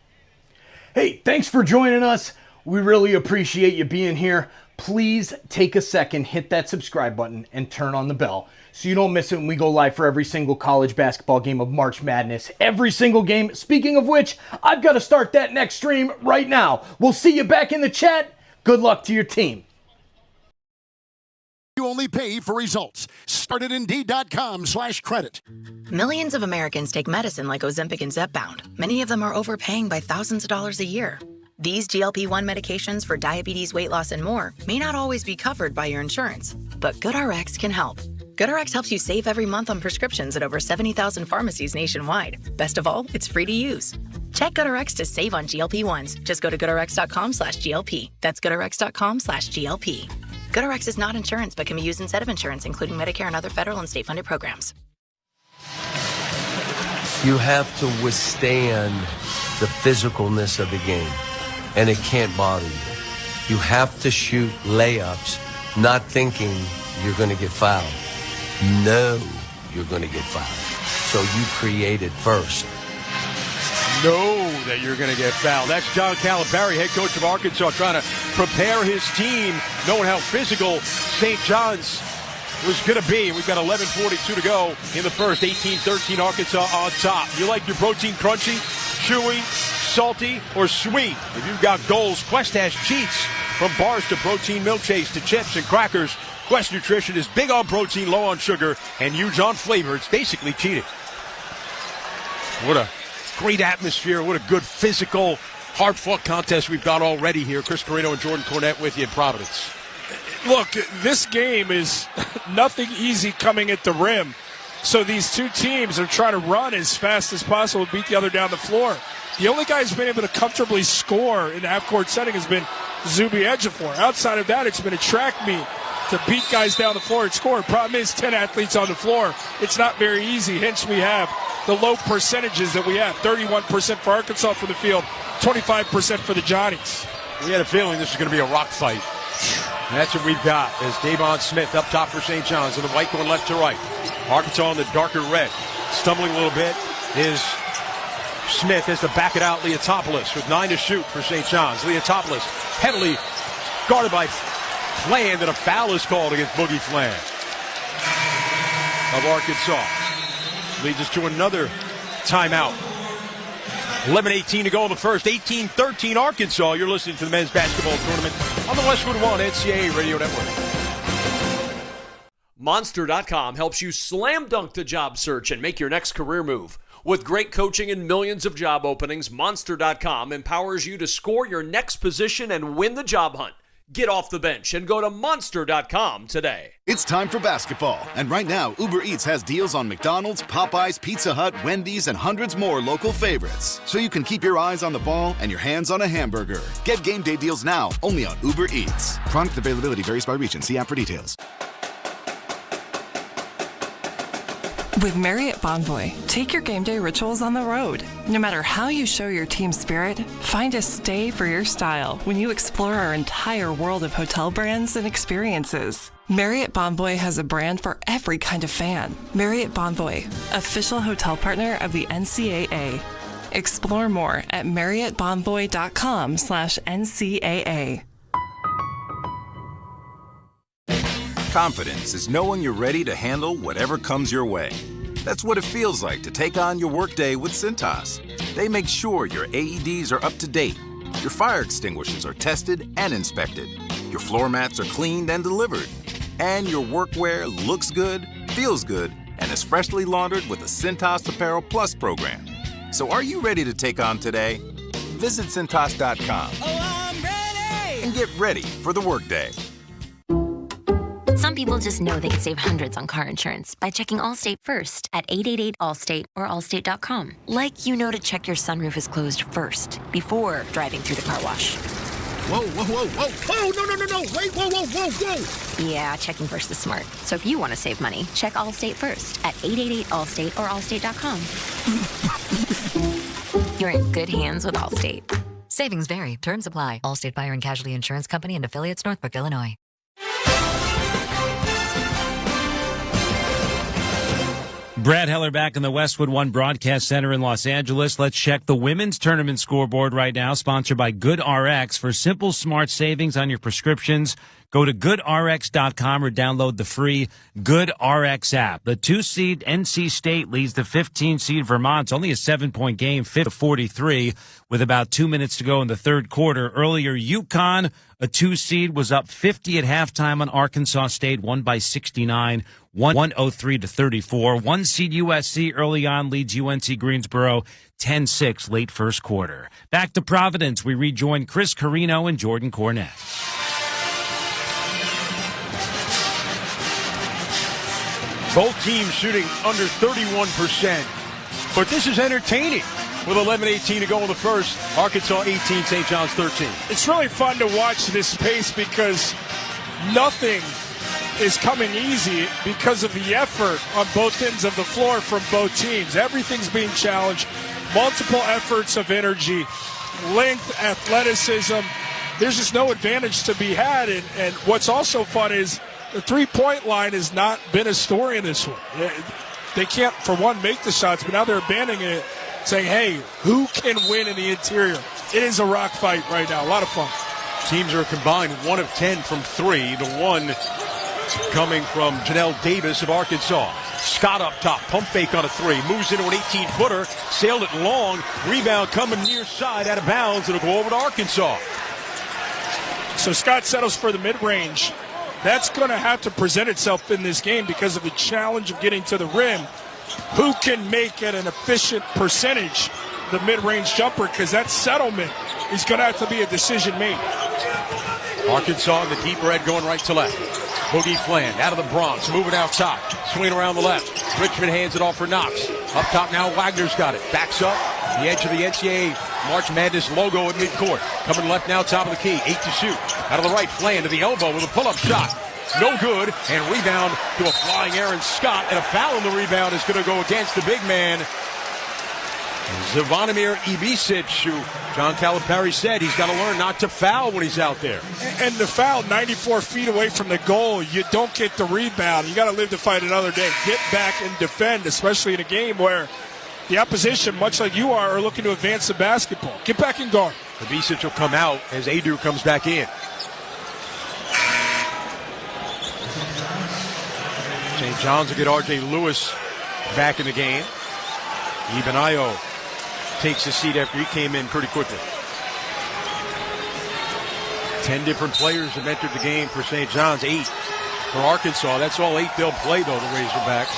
Speaker 16: Hey, thanks for joining us. We really appreciate you being here. Please take a second, hit that subscribe button, and turn on the bell so you don't miss it when we go live for every single college basketball game of March Madness. Every single game. Speaking of which, I've got to start that next stream right now. We'll see you back in the chat. Good luck to your team.
Speaker 22: You only pay for results. Start at Indeed.com/credit.
Speaker 23: Millions of Americans take medicine like Ozempic and Zepbound. Many of them are overpaying by thousands of dollars a year. These GLP-1 medications for diabetes, weight loss, and more may not always be covered by your insurance, but GoodRx can help. GoodRx helps you save every month on prescriptions at over 70,000 pharmacies nationwide. Best of all, it's free to use. Check GoodRx to save on GLP-1s. Just go to GoodRx.com/GLP. That's GoodRx.com/GLP. GoodRx is not insurance, but can be used instead of insurance, including Medicare and other federal and state-funded programs.
Speaker 24: You have to withstand the physicalness of the game, and it can't bother you. You have to shoot layups, not thinking you're going to get fouled. No, you're going to get fouled. So you create it first.
Speaker 7: Know that you're going to get fouled. That's John Calipari, head coach of Arkansas, trying to prepare his team, knowing how physical St. John's was going to be. We've got 11:42 to go in the first. 18-13 Arkansas on top. You like your protein crunchy, chewy, salty, or sweet? If you've got goals, Quest has cheats. From bars to protein milkshakes to chips and crackers, Quest Nutrition is big on protein, low on sugar, and huge on flavor. It's basically cheating. What a great atmosphere. What a good physical, hard-fought contest we've got already here. Chris Carino and Jordan Cornette with you in Providence.
Speaker 5: Look, this game is nothing easy coming at the rim. So these two teams are trying to run as fast as possible, beat the other down the floor. The only guy who's been able to comfortably score in the half-court setting has been Zuby Ejiofor. Outside of that, it's been a track meet to beat guys down the floor and score. Problem is, 10 athletes on the floor. It's not very easy. Hence, we have the low percentages that we have. 31% for Arkansas for the field, 25% for the Johnnies.
Speaker 7: We had a feeling this was going to be a rock fight. And that's what we've got as Davon Smith up top for St. John's in the white going left to right. Arkansas in the darker red. Stumbling a little bit is Smith has to back it out. Leotopoulos with 9 to shoot for St. John's. Leotopoulos heavily guarded by Flan, that a foul is called against Boogie Flan of Arkansas. Leads us to another timeout. 11:18 to go in the first. 18-13 Arkansas. You're listening to the men's basketball tournament on the Westwood One NCAA Radio Network.
Speaker 25: Monster.com helps you slam dunk the job search and make your next career move. With great coaching and millions of job openings, Monster.com empowers you to score your next position and win the job hunt. Get off the bench and go to Monster.com today.
Speaker 2: It's time for basketball, and right now, Uber Eats has deals on McDonald's, Popeyes, Pizza Hut, Wendy's, and hundreds more local favorites. So you can keep your eyes on the ball and your hands on a hamburger. Get game day deals now, only on Uber Eats. Product availability varies by region. See app for details.
Speaker 4: With Marriott Bonvoy, take your game day rituals on the road. No matter how you show your team spirit, find a stay for your style when you explore our entire world of hotel brands and experiences. Marriott Bonvoy has a brand for every kind of fan. Marriott Bonvoy, official hotel partner of the NCAA. Explore more at marriottbonvoy.com/NCAA.
Speaker 6: Confidence is knowing you're ready to handle whatever comes your way. That's what it feels like to take on your workday with Cintas. They make sure your AEDs are up to date, your fire extinguishers are tested and inspected, your floor mats are cleaned and delivered, and your workwear looks good, feels good, and is freshly laundered with a Cintas Apparel Plus program. So are you ready to take on today? Visit Cintas.com and get ready for the workday.
Speaker 9: Some people just know they can save hundreds on car insurance by checking Allstate first at 888-ALLSTATE or Allstate.com. Like you know to check your sunroof is closed first before driving through the car wash.
Speaker 22: Whoa, whoa, whoa, whoa. Oh, no. Wait, whoa.
Speaker 9: Yeah, checking first is smart. So if you want to save money, check Allstate first at 888-ALLSTATE or Allstate.com. You're in good hands with Allstate.
Speaker 14: Savings vary. Terms apply. Allstate Fire and Casualty Insurance Company and affiliates, Northbrook, Illinois.
Speaker 15: Brad Heller back in the Westwood One Broadcast Center in Los Angeles. Let's check the women's tournament scoreboard right now, sponsored by GoodRx. For simple, smart savings on your prescriptions, go to goodrx.com or download the free GoodRx app. The 2-seed NC State leads the 15-seed Vermont. It's only a 7-point game, 50-43, with about 2 minutes to go in the third quarter. Earlier, UConn, a 2-seed, was up 50 at halftime on Arkansas State, won by 69, 103-34. 1-seed USC early on leads UNC Greensboro 10-6 late first quarter. Back to Providence, we rejoin Chris Carino and Jordan Cornette.
Speaker 7: Both teams shooting under 31%. But this is entertaining. With 11:18 to go in the first, Arkansas 18, St. John's 13.
Speaker 5: It's really fun to watch this pace because nothing is coming easy because of the effort on both ends of the floor from both teams. Everything's being challenged. Multiple efforts of energy, length, athleticism. There's just no advantage to be had. And what's also fun is the three-point line has not been a story in this one. They can't, for one, make the shots, but now they're abandoning it, saying, hey, who can win in the interior? It is a rock fight right now. A lot of fun.
Speaker 7: Teams are combined 1 of 10 from 3. The one coming from Janelle Davis of Arkansas. Scott up top, pump fake on a 3, moves into an 18-footer, sailed it long, rebound coming near side, out of bounds, it'll go over to Arkansas.
Speaker 5: So Scott settles for the mid-range. That's going to have to present itself in this game because of the challenge of getting to the rim. Who can make at an efficient percentage the mid-range jumper, because that settlement is going to have to be a decision made.
Speaker 7: Arkansas in the deep red going right to left. Boogie Fland out of the Bronx, moving outside, swing around the left. Richmond hands it off for Knox. Up top now, Wagner's got it. Backs up, the edge of the NCAA March Madness logo at midcourt. Coming left now, top of the key, 8 to shoot. Out of the right, Fland to the elbow with a pull-up shot. No good, and rebound to a flying Aaron Scott, and a foul on the rebound is going to go against the big man, Zvonimir Ibicic, who John Calipari said he's got to learn not to foul when he's out there.
Speaker 5: And the foul 94 feet away from the goal, you don't get the rebound. You got to live to fight another day. Get back and defend, especially in a game where the opposition, much like you are looking to advance the basketball. Get back and guard.
Speaker 7: Ibicic will come out as Adu comes back in. St. John's will get R.J. Lewis back in the game. Ibanayo takes a seat after he came in pretty quickly. 10 different players have entered the game for St. John's, 8 for Arkansas. That's all 8 they'll play, though, the Razorbacks.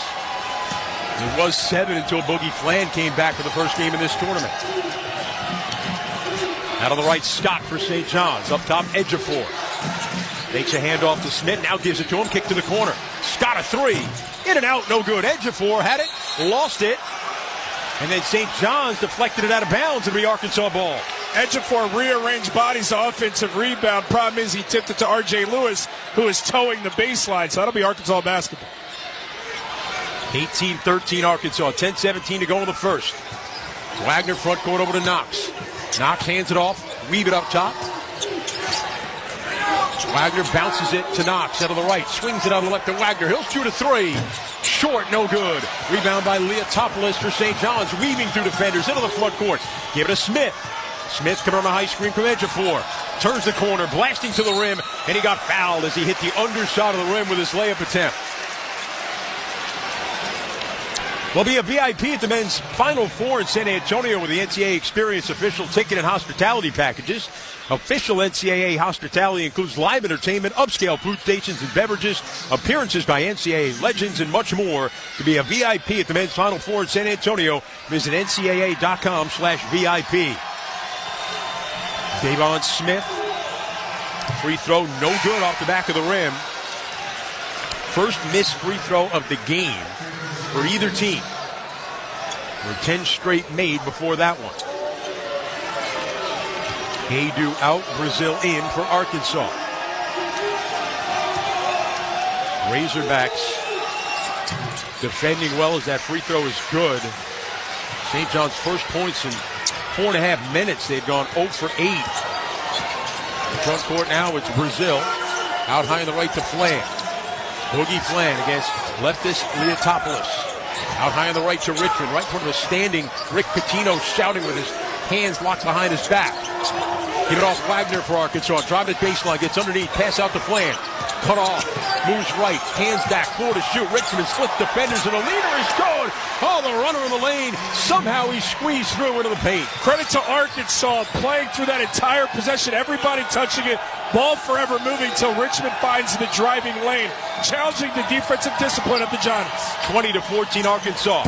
Speaker 7: It was 7 until Boogie Fland came back for the first game in this tournament. Out of the right, Scott for St. John's. Up top, Ejiofor. Makes a handoff to Smith, now gives it to him, kick to the corner. Scott a three, in and out, no good. Ejiofor had it, lost it, and then St. John's deflected it out of bounds. It'll be Arkansas ball.
Speaker 5: Ejiofor rearranged bodies, offensive rebound. Problem is he tipped it to R.J. Lewis, who is towing the baseline, so that'll be Arkansas basketball.
Speaker 7: 18-13 Arkansas, 10-17 to go in the first. Wagner front court over to Knox. Knox hands it off, weave it up top. Wagner bounces it to Knox out of the right, swings it on the left to Wagner. He'll shoot a three. Short, no good. Rebound by Leotopoulos for St. John's, weaving through defenders into the front court. Give it to Smith. Smith coming on a high screen from Ejiofor. Turns the corner, blasting to the rim, and he got fouled as he hit the undershot of the rim with his layup attempt. Will be a VIP at the men's Final Four in San Antonio with the NCAA Experience official ticket and hospitality packages. Official NCAA hospitality includes live entertainment, upscale food stations and beverages, appearances by NCAA legends, and much more. To be a VIP at the men's Final Four in San Antonio, visit ncaa.com/VIP. Davon Smith, free throw, no good off the back of the rim. First missed free throw of the game for either team. Were 10 straight made before that one. Haydu out, Brazil in for Arkansas. Razorbacks defending well as that free throw is good. St. John's first points in 4.5 minutes. They've gone 0 for 8. The front court now, it's Brazil. Out high on the right to Flan. Boogie Flan against leftist Leotopoulos. Out high on the right to Richmond. Right in front of a standing Rick Pitino, shouting with his hands locked behind his back. Give it off Wagner for Arkansas. Drive it baseline, gets underneath, pass out to Flan. Cut off, moves right, hands back, floor to shoot. Richmond splits defenders, and the leader is good. Oh, the runner in the lane. Somehow he squeezed through into the paint.
Speaker 5: Credit to Arkansas playing through that entire possession. Everybody touching it. Ball forever moving until Richmond finds the driving lane. Challenging the defensive discipline of the Johnnies.
Speaker 7: 20-14 Arkansas.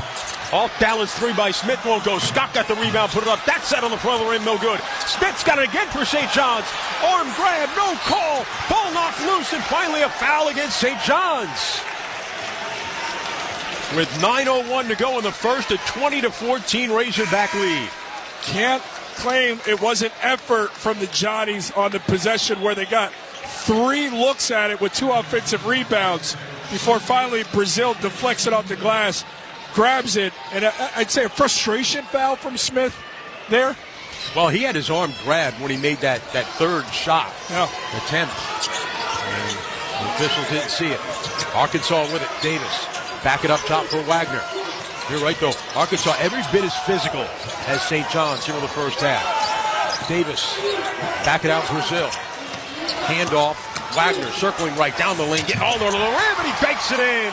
Speaker 7: Off Dallas three by Smith, won't go. Scott got the rebound, put it up. That set on the front of the rim, no good. Smith's got it again for St. John's. Arm grab, no call. Ball knocked loose, and finally a foul against St. John's. With 9:01 to go in the first, a 20-14 Razorback lead.
Speaker 5: Can't claim it wasn't effort from the Johnnies on the possession where they got 3 looks at it with 2 offensive rebounds before finally Brazil deflects it off the glass. Grabs it, and I'd say a frustration foul from Smith there.
Speaker 7: Well, he had his arm grabbed when he made that third shot attempt. And the officials didn't see it. Arkansas with it. Davis. Back it up top for Wagner. You're right, though. Arkansas every bit as physical as St. John's here in the first half. Davis. Back it out Brazil. Handoff. Wagner circling right down the lane. Getting all the way to the rim, and he banks it in.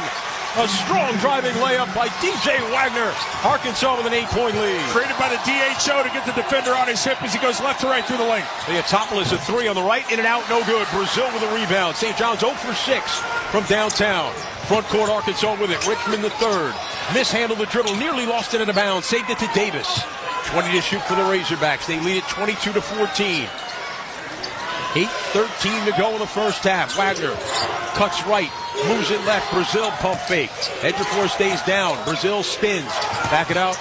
Speaker 7: A strong driving layup by DJ Wagner. Arkansas with an 8-point lead.
Speaker 5: Created by the DHO to get the defender on his hip as he goes left to right through the lane.
Speaker 7: Leotopoulos a 3 on the right, in and out, no good. Brazil with a rebound. St. John's 0 for 6 from downtown. Front court Arkansas with it. Richmond the third. Mishandled the dribble, nearly lost it out of bounds. Saved it to Davis. 20 to shoot for the Razorbacks. They lead it 22-14. 8:13 to go in the first half. Wagner cuts right, moves it left. Brazil pump fake. Ejiofor stays down. Brazil spins. Back it out.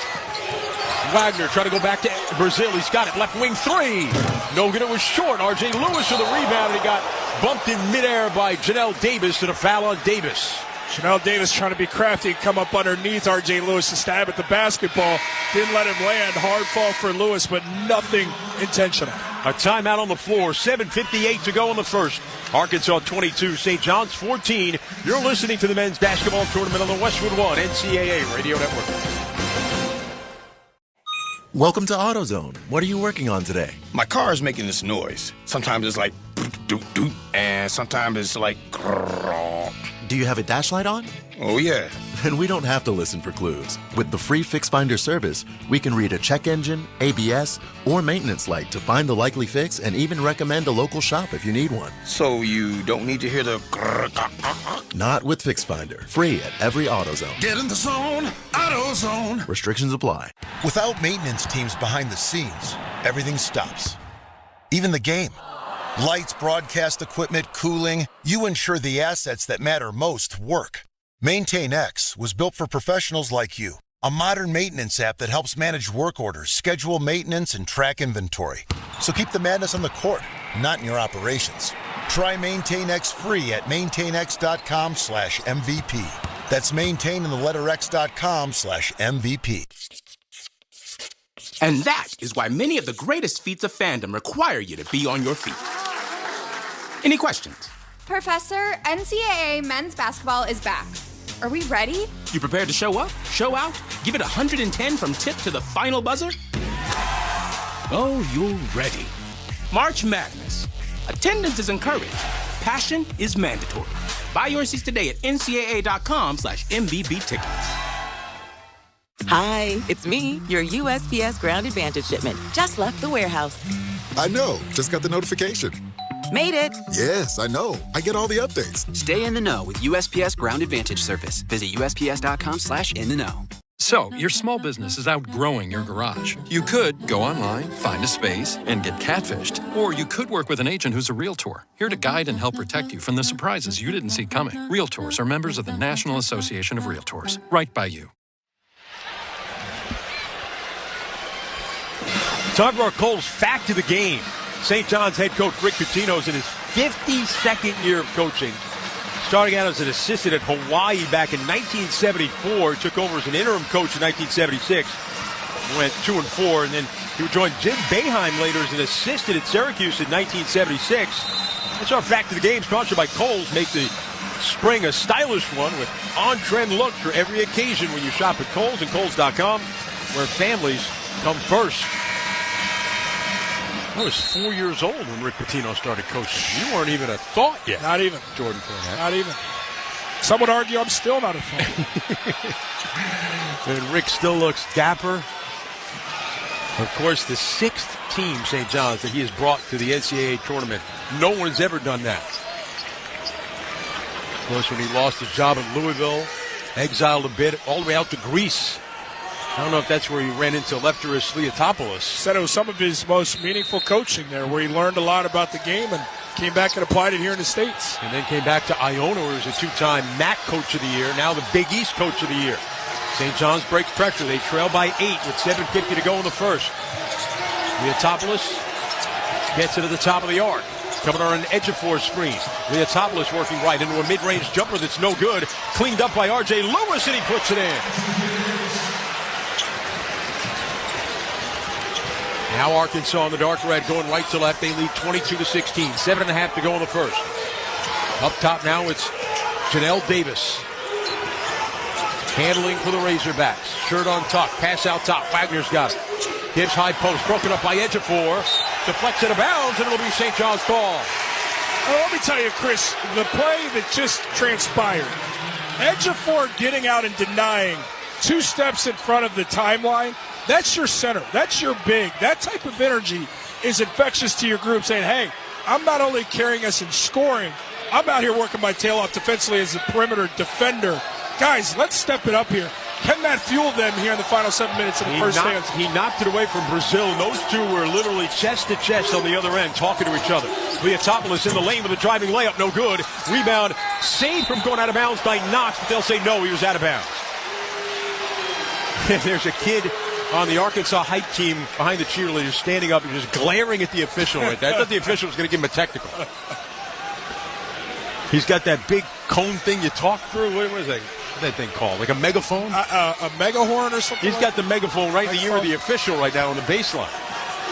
Speaker 7: Wagner trying to go back to Brazil. He's got it. Left wing 3. No good. It was short. R.J. Lewis with the rebound. And he got bumped in midair by Janelle Davis, and a foul on Davis.
Speaker 5: Janelle Davis trying to be crafty and come up underneath R.J. Lewis to stab at the basketball. Didn't let him land. Hard fall for Lewis, but nothing intentional.
Speaker 7: A timeout on the floor. 7:58 to go in the first. Arkansas 22, St. John's 14. You're listening to the men's basketball tournament on the Westwood One NCAA Radio Network.
Speaker 3: Welcome to AutoZone. What are you working on today?
Speaker 8: My car is making this noise. Sometimes it's like doot doot, and sometimes it's like grrr.
Speaker 3: Do you have a dash light on?
Speaker 8: Oh yeah.
Speaker 3: Then we don't have to listen for clues. With the free Fix Finder service, we can read a check engine, ABS, or maintenance light to find the likely fix and even recommend a local shop if you need one.
Speaker 8: So you don't need to hear the grrr.
Speaker 3: Not with Fix Finder. Free at every AutoZone.
Speaker 22: Get in the zone, AutoZone.
Speaker 3: Restrictions apply.
Speaker 13: Without maintenance teams behind the scenes, everything stops. Even the game.
Speaker 1: Lights, broadcast equipment, cooling. You ensure the assets that matter most work. MaintainX was built for professionals like you. A modern maintenance app that helps manage work orders, schedule maintenance, and track inventory. So keep the madness on the court, not in your operations. Try MaintainX free at maintainx.com/MVP. That's maintain in the letter X.com/MVP.
Speaker 10: And that is why many of the greatest feats of fandom require you to be on your feet. Any questions?
Speaker 13: Professor, NCAA men's basketball is back. Are we ready?
Speaker 10: You prepared to show up, show out, give it 110 from tip to the final buzzer? Oh, you're ready. March Madness. Attendance is encouraged. Passion is mandatory. Buy your seats today at ncaa.com/MVP tickets.
Speaker 18: Hi, it's me, your USPS Ground Advantage shipment. Just left the warehouse.
Speaker 19: I know. Just got the notification.
Speaker 18: Made it.
Speaker 19: Yes, I know. I get all the updates.
Speaker 26: Stay in the know with USPS Ground Advantage service. Visit USPS.com/in-the-know.
Speaker 27: So, your small business is outgrowing your garage. You could go online, find a space, and get catfished. Or you could work with an agent who's a realtor, here to guide and help protect you from the surprises you didn't see coming. Realtors are members of the National Association of Realtors. Right by you.
Speaker 7: Talk about Cole's fact of the game. St. John's head coach Rick Pitino's in his 52nd year of coaching. Starting out as an assistant at Hawaii back in 1974. Took over as an interim coach in 1976. Went 2-4, and then he would join Jim Boeheim later as an assistant at Syracuse in 1976. That's our fact of the game, sponsored by Kohl's. Make the spring a stylish one with on-trend looks for every occasion when you shop at Kohl's and Kohl's.com, where families come first. I was 4 years old when Rick Pitino started coaching. You weren't even a thought yet.
Speaker 5: Not even.
Speaker 7: Jordan Fournette.
Speaker 5: Not even. Some would argue I'm still not a thought.
Speaker 7: And Rick still looks dapper. Of course, the 6th team, St. John's, that he has brought to the NCAA tournament. No one's ever done that. Of course, when he lost his job in Louisville, exiled a bit all the way out to Greece. I don't know if that's where he ran into Lefteris Liatopoulos.
Speaker 5: Said it was some of his most meaningful coaching there, where he learned a lot about the game and came back and applied it here in the States.
Speaker 7: And then came back to Iona, where he was a 2-time MAC Coach of the Year, now the Big East Coach of the Year. St. John's breaks pressure. They trail by 8 with 7:50 to go in the first. Liatopoulos gets it to the top of the arc. Coming on an Ejiofor screen. Liatopoulos working right into a mid-range jumper that's no good. Cleaned up by R.J. Lewis, and he puts it in. Now Arkansas in the dark red going right to left. They lead 22-16. 7.5 to go in the first. Up top now it's Janelle Davis. Handling for the Razorbacks. Shirt on tuck. Pass out top. Wagner's got it. Gibbs high post. Broken up by Ejiofor. Deflects it out of bounds, and it'll be St. John's ball.
Speaker 5: Oh, let me tell you, Chris, the play that just transpired. Ejiofor getting out and denying 2 steps in front of the timeline. That's your center. That's your big. That type of energy is infectious to your group, saying, hey, I'm not only carrying us in scoring, I'm out here working my tail off defensively as a perimeter defender. Guys, let's step it up here. Can that fuel them here in the final 7 minutes of the first half?
Speaker 7: He knocked it away from Brazil. Those two were literally chest to chest on the other end, talking to each other. Liatopoulos in the lane with a driving layup, no good. Rebound saved from going out of bounds by Knox, but they'll say no, he was out of bounds. There's a kid on the Arkansas hype team behind the cheerleaders standing up and just glaring at the official right there. I thought the official was going to give him a technical. He's got that big cone thing you talk through. What is that? That thing called? Like a megaphone?
Speaker 5: A megahorn or something?
Speaker 7: He's got the megaphone right in the ear of the official right now on the baseline.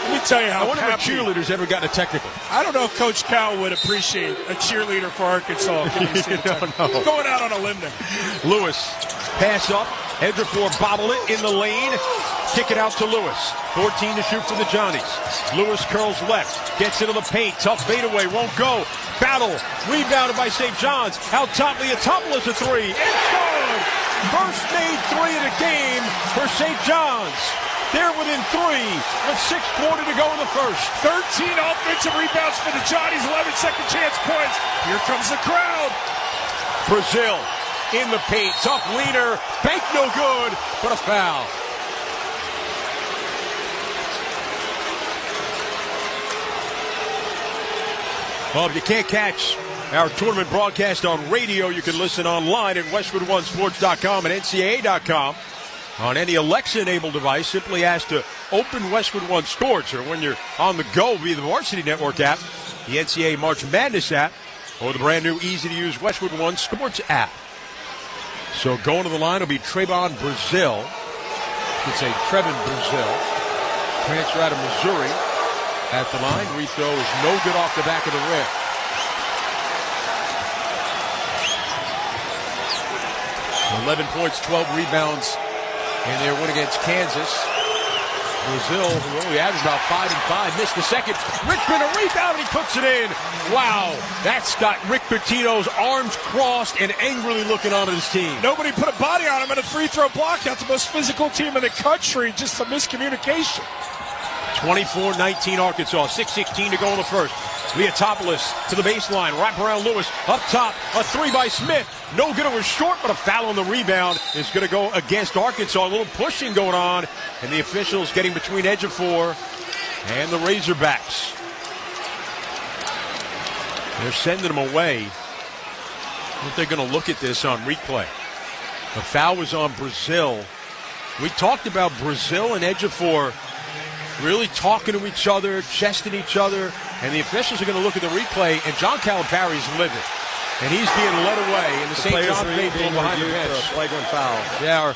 Speaker 5: Let me tell you how
Speaker 7: I wonder if cheerleaders ever gotten a technical.
Speaker 5: I don't know if Coach Cal would appreciate a cheerleader for Arkansas. Going out on a limb there.
Speaker 7: Lewis, pass up. Ejiofor bobble it in the lane. Kick it out to Lewis. 14 to shoot for the Johnnies. Lewis curls left. Gets into the paint. Tough fadeaway. Won't go. Battle. Rebounded by St. John's. Out top. Liatopoulos a 3. It's good. First made 3 of the game for St. John's. They're within 3 with 6:40 to go in the first.
Speaker 5: 13 offensive rebounds for the Johnnies. 11 second chance points. Here comes the crowd.
Speaker 7: Brazil in the paint. Tough leaner. Bank no good, but a foul. Well, if you can't catch our tournament broadcast on radio, you can listen online at westwood1sports.com and ncaa.com. On any Alexa-enabled device, simply ask to open Westwood One Sports, or when you're on the go via the Varsity Network app, the NCAA March Madness app, or the brand-new easy-to-use Westwood One Sports app. So going to the line will be Trevon Brazil. I should say Trevon Brazil. Transfer out of Missouri. At the line, free throw is no good off the back of the rim. So 11 points, 12 rebounds in their win against Kansas. Brazil, who only averaged about 5 and 5, missed the second. Richmond, a rebound, and he puts it in. Wow, that's got Rick Pitino's arms crossed and angrily looking on his team.
Speaker 5: Nobody put a body on him in a free throw block. That's the most physical team in the country. Just a miscommunication.
Speaker 7: 24-19 Arkansas, 6:16 to go in the first. Leotopoulos to the baseline, wrap around Lewis, up top, a three by Smith. No good, it was short, but a foul on the rebound is going to go against Arkansas. A little pushing going on, and the officials getting between Ejiofor and the Razorbacks. They're sending them away. I think they're going to look at this on replay. The foul was on Brazil. We talked about Brazil and Ejiofor really talking to each other, chesting each other, and the officials are going to look at the replay, and John Calipari's livid. And he's being led away, and the St. John faithful behind the bench.
Speaker 11: Flagrant foul.
Speaker 7: Yeah,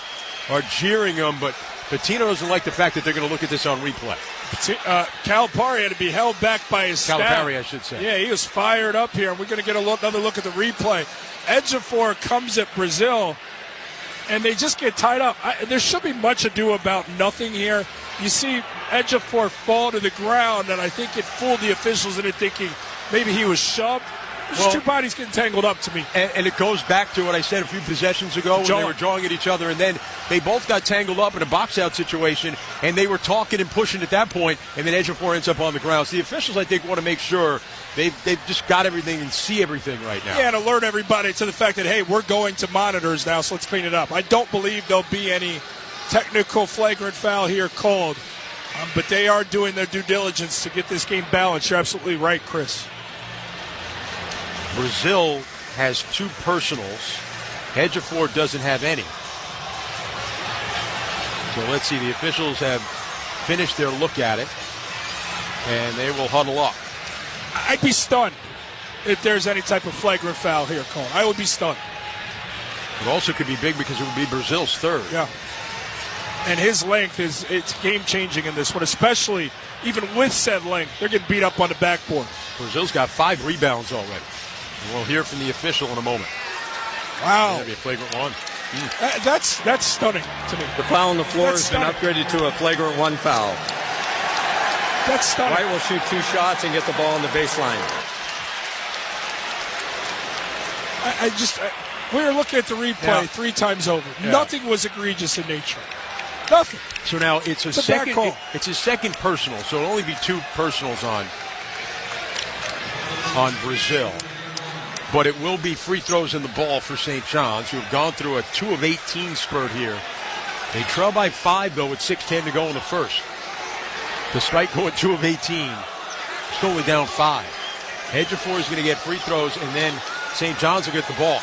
Speaker 7: are jeering him, but Pitino doesn't like the fact that they're going to look at this on replay.
Speaker 5: Calipari had to be held back by his staff.
Speaker 7: Calipari, I should say.
Speaker 5: Yeah, he was fired up here, and we're going to get another look at the replay. Ejiofor comes at Brazil, and they just get tied up. There should be much ado about nothing here. You see Ejiofor fall to the ground, and I think it fooled the officials into thinking maybe he was shoved. There's two bodies getting tangled up to me.
Speaker 7: And it goes back to what I said a few possessions ago when they were drawing at each other, and then they both got tangled up in a box-out situation, and they were talking and pushing at that point, and then Ejiofor ends up on the ground. So the officials, I think, want to make sure they've just got everything and see everything right now.
Speaker 5: Yeah, and alert everybody to the fact that, hey, we're going to monitors now, so let's clean it up. I don't believe there'll be any technical flagrant foul here called, but they are doing their due diligence to get this game balanced. You're absolutely right, Chris.
Speaker 7: Brazil has 2 personals. Ejiofor doesn't have any. So let's see. The officials have finished their look at it, and they will huddle up.
Speaker 5: I'd be stunned if there's any type of flagrant foul here, Cole. I would be stunned.
Speaker 7: It also could be big because it would be Brazil's third.
Speaker 5: Yeah. And his length it's game-changing in this one, especially even with said length. They're getting beat up on the backboard.
Speaker 7: Brazil's got 5 rebounds already. We'll hear from the official in a moment.
Speaker 5: Wow.
Speaker 7: That'd be a flagrant one.
Speaker 5: That's stunning to me.
Speaker 11: The foul on the floor has been upgraded to a flagrant 1 foul.
Speaker 5: That's stunning.
Speaker 11: White will shoot 2 shots and get the ball on the baseline.
Speaker 5: We were looking at the replay 3 times over. Yeah. Nothing was egregious in nature. Nothing.
Speaker 7: So now it's a second personal, so it'll only be 2 personals on Brazil. But it will be free throws in the ball for St. John's, who have gone through a 2 of 18 spurt here. They trail by 5, though, with 6:10 to go in the first. Despite going 2 of 18, still only down 5. Ejiofor is going to get free throws, and then St. John's will get the ball.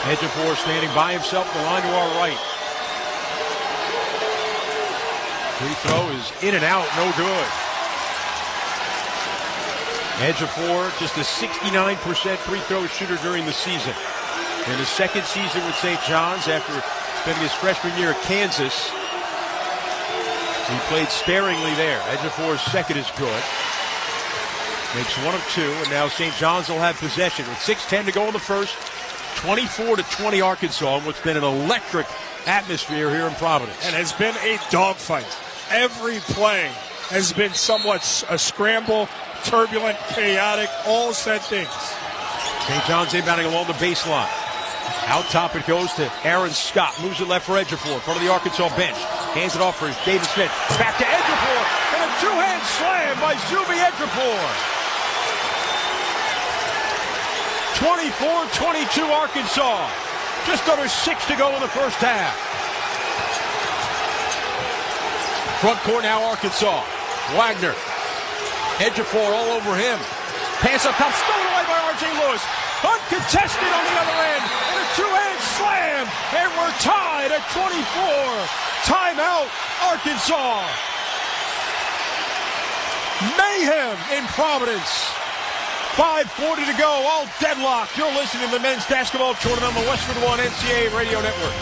Speaker 7: Ejiofor standing by himself, the line to our right. Free throw is in and out, no good. Ejiofor, just a 69% free throw shooter during the season. In his second season with St. John's, after spending his freshman year at Kansas, he played sparingly there. Ejiofor's second is good. Makes 1 of 2, and now St. John's will have possession with 6:10 to go in the first. 24-20 Arkansas, in what's been an electric atmosphere here in Providence.
Speaker 5: And has been a dogfight. Every play has been somewhat a scramble, turbulent, chaotic, all said things.
Speaker 7: St. John's inbounding along the baseline. Out top it goes to Aaron Scott. Moves it left for Ejiofor, in front of the Arkansas bench. Hands it off for David Smith. Back to Ejiofor, and a 2-hand slam by Zuby Ejiofor. 24-22 Arkansas. Just under 6 to go in the first half. Front court now, Arkansas. Wagner. Ejiofor all over him. Pass up top, stolen away by R.J. Lewis. Uncontested on the other end. And a two-hand slam. And we're tied at 24. Timeout, Arkansas. Mayhem in Providence. 5:40 to go, all deadlocked. You're listening to the men's basketball tournament on the Westwood One NCAA Radio Network.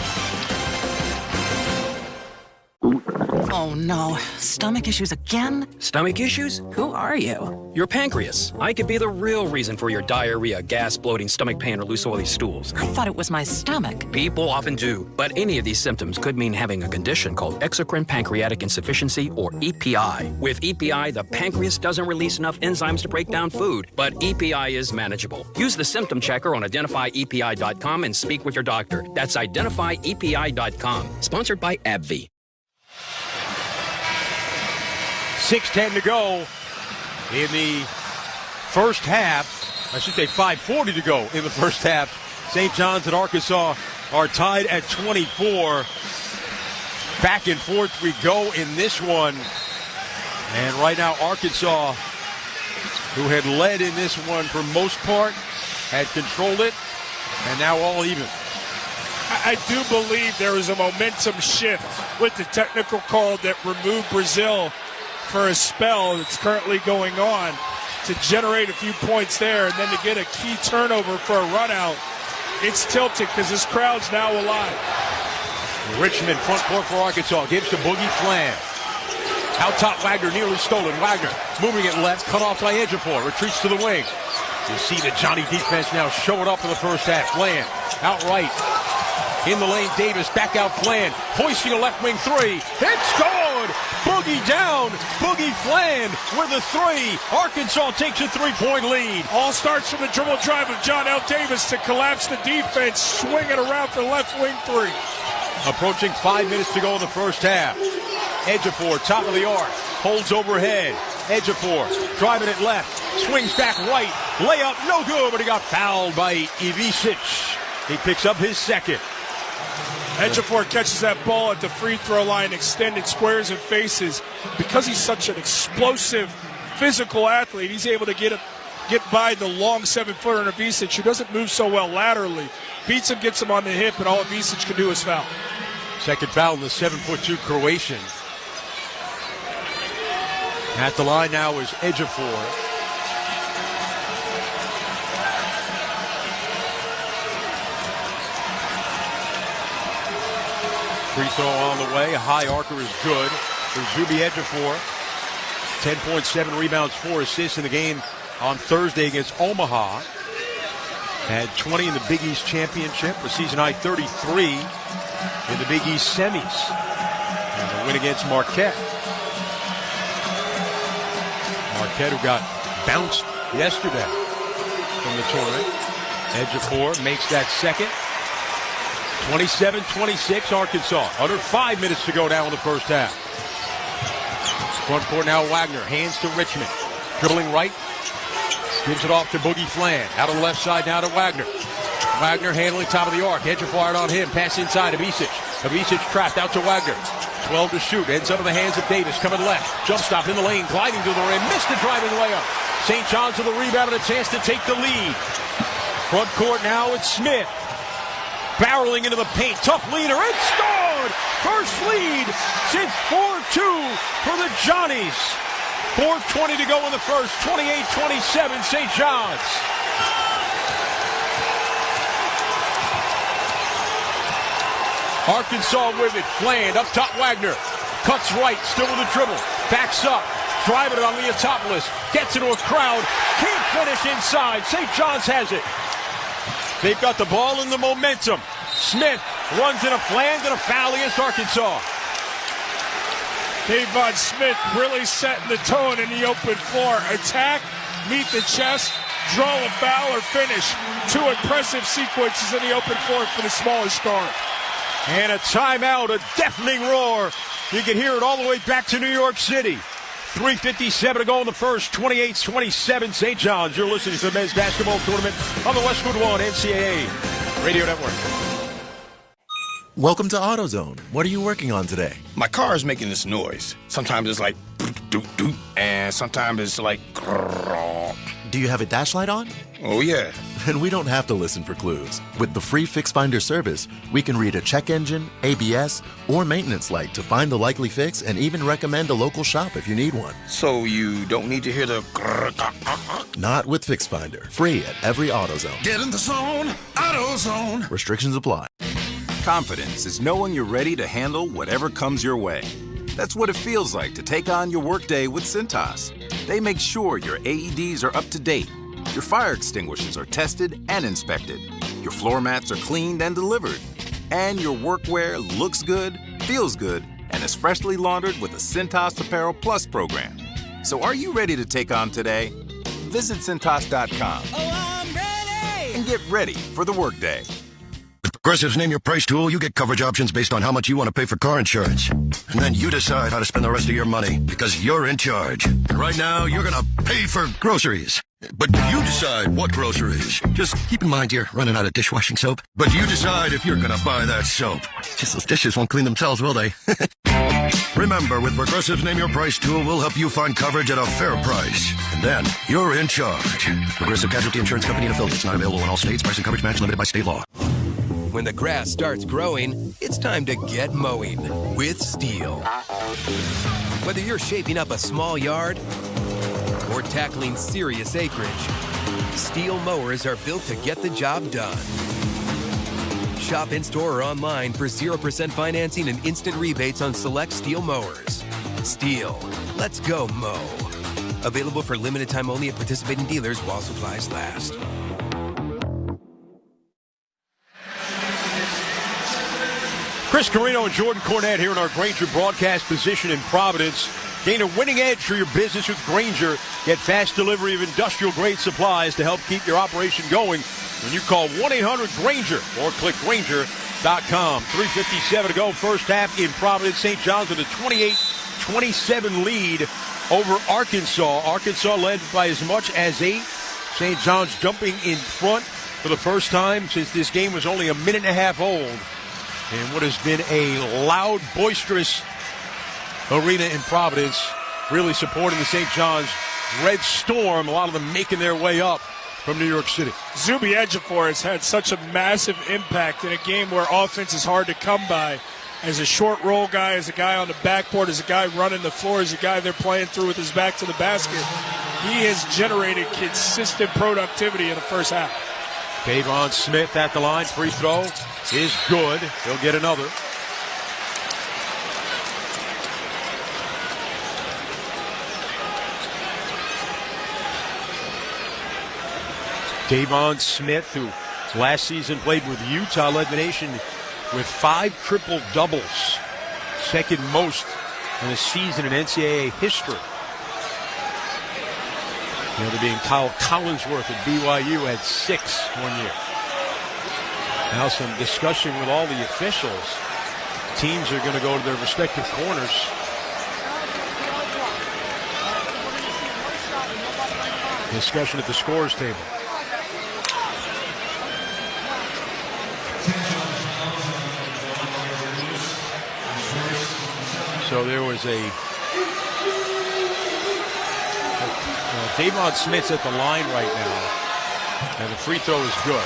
Speaker 12: Oh no, stomach issues again?
Speaker 26: Stomach issues?
Speaker 12: Who are you?
Speaker 26: Your pancreas. I could be the real reason for your diarrhea, gas, bloating, stomach pain, or loose oily stools.
Speaker 12: I thought it was my stomach.
Speaker 26: People often do, but any of these symptoms could mean having a condition called exocrine pancreatic insufficiency, or EPI. With EPI, the pancreas doesn't release enough enzymes to break down food, but EPI is manageable. Use the symptom checker on identifyepi.com and speak with your doctor. That's identifyepi.com. Sponsored by AbbVie.
Speaker 7: 6:10 to go in the first half. I should say 5:40 to go in the first half. St. John's and Arkansas are tied at 24. Back and forth we go in this one. And right now Arkansas, who had led in this one for most part, had controlled it, and now all even.
Speaker 5: I do believe there was a momentum shift with the technical call that removed Brazil for a spell that's currently going on to generate a few points there and then to get a key turnover for a run out. It's tilted because this crowd's now alive.
Speaker 7: Richmond front court for Arkansas. Gives to Boogie Flan. Out top, Wagner nearly stolen. Wagner moving it left, cut off by Ejiofor. Retreats to the wing. You see the Johnny defense now showing up in the first half. Flan out right. In the lane, Davis back out Flan. Hoisting a left wing three. It's good! Boogie down. Boogie Flan with a three. Arkansas takes a 3-point lead.
Speaker 5: All starts from the dribble drive of John L. Davis to collapse the defense, swing it around for left wing three.
Speaker 7: Approaching 5 minutes to go in the first half. Ejiofor, top of the arc, holds overhead. Ejiofor driving it left, swings back right. Layup, no good, but he got fouled by Ivisic. He picks up his second.
Speaker 5: Ejiofor catches that ball at the free throw line, extended squares and faces. Because he's such an explosive, physical athlete, he's able to get by the long 7-footer in Ivisic, who doesn't move so well laterally. Beats him, gets him on the hip, and all Ivisic can do is foul.
Speaker 7: Second foul in the 7'2" Croatian. At the line now is Ejiofor. Free throw on the way. A high arcer is good for Zuby Ejiofor. 10.7 rebounds, 4 assists in the game on Thursday against Omaha. Had 20 in the Big East Championship, a season high 33 in the Big East semis. And a win against Marquette. Marquette, who got bounced yesterday from the tournament. Ejiofor makes that second. 27-26 Arkansas. Under 5 minutes to go now in the first half. Front court now Wagner. Hands to Richmond. Dribbling right. Gives it off to Boogie Flan. Out on the left side now to Wagner. Wagner handling top of the arc. Ejiofor on him. Pass inside Ivisic. Ivisic trapped out to Wagner. 12 to shoot. Ends up in the hands of Davis. Coming left. Jump stop in the lane. Gliding to the rim. Missed a driving layup. St. John's with a rebound and a chance to take the lead. Front court now it's Smith. Barreling into the paint. Tough leader. It's scored! First lead since 4-2 for the Johnnies. 4:20 to go in the first. 28-27 St. John's. Arkansas with it. Flan up top Wagner. Cuts right. Still with the dribble. Backs up. Driving it on Leotopoulos. Gets into a crowd. Can't finish inside. St. John's has it. They've got the ball and the momentum. Smith runs in a flange and a foul against Arkansas.
Speaker 5: Davon Smith really setting the tone in the open floor. Attack, meet the chest, draw a foul, or finish. 2 impressive sequences in the open floor for the smallest guard.
Speaker 7: And a timeout, a deafening roar. You can hear it all the way back to New York City. 3:57 to go in the first, 28-27 St. John's. You're listening to the men's basketball tournament on the Westwood One NCAA Radio Network.
Speaker 3: Welcome to AutoZone. What are you working on today?
Speaker 8: My car is making this noise. Sometimes it's like doot, and sometimes it's like grrr.
Speaker 3: Do you have a dash light on?
Speaker 8: Oh, yeah.
Speaker 3: Then we don't have to listen for clues. With the free Fix Finder service, we can read a check engine, ABS, or maintenance light to find the likely fix and even recommend a local shop if you need one.
Speaker 8: So you don't need to hear the grrr.
Speaker 3: Not with Fix Finder. Free at every AutoZone.
Speaker 16: Get in the zone, AutoZone.
Speaker 3: Restrictions apply.
Speaker 6: Confidence is knowing you're ready to handle whatever comes your way. That's what it feels like to take on your workday with Cintas. They make sure your AEDs are up to date, your fire extinguishers are tested and inspected, your floor mats are cleaned and delivered, and your workwear looks good, feels good, and is freshly laundered with the Cintas Apparel Plus program. So are you ready to take on today? Visit Cintas.com.
Speaker 16: Oh, I'm ready!
Speaker 6: And get ready for the workday.
Speaker 17: With Progressive's Name Your Price tool, you get coverage options based on how much you want to pay for car insurance. And then you decide how to spend the rest of your money, because you're in charge. And right now, you're going to pay for groceries. But you decide what groceries. Just keep in mind you're running out of dishwashing soap. But you decide if you're going to buy that soap. Just those dishes won't clean themselves, will they? Remember, with Progressive's Name Your Price tool, we'll help you find coverage at a fair price. And then you're in charge. Progressive Casualty Insurance Company and affiliates. Not available in all states. Price and coverage match limited by state law.
Speaker 20: When the grass starts growing, it's time to get mowing with Steel. Whether you're shaping up a small yard or tackling serious acreage, Steel mowers are built to get the job done. Shop in-store or online for 0% financing and instant rebates on select Steel mowers. Steel, let's go mow. Available for limited time only at participating dealers while supplies last.
Speaker 7: Chris Carino and Jordan Cornette here in our Grainger broadcast position in Providence. Gain a winning edge for your business with Grainger. Get fast delivery of industrial-grade supplies to help keep your operation going when you call 1-800-GRAINGER or click Grainger.com. 3:57 to go, first half in Providence. St. John's with a 28-27 lead over Arkansas. Arkansas led by as much as 8. St. John's jumping in front for the first time since this game was only a minute and a half old. In what has been a loud, boisterous arena in Providence, really supporting the St. John's Red Storm, a lot of them making their way up from New York City.
Speaker 5: Zuby Ejiofor has had such a massive impact in a game where offense is hard to come by. As a short roll guy, as a guy on the backboard, as a guy running the floor, as a guy they're playing through with his back to the basket, he has generated consistent productivity in the first half.
Speaker 7: Davon Smith at the line. Free throw is good. He'll get another. Davon Smith, who last season played with Utah, led the nation with 5 triple-doubles, second most in a season in NCAA history. The other being Kyle Collinsworth at BYU had 6 one year. Now some discussion with all the officials. Teams are going to go to their respective corners. Discussion at the scorers table. So there was Davon Smith's at the line right now, and the free throw is good.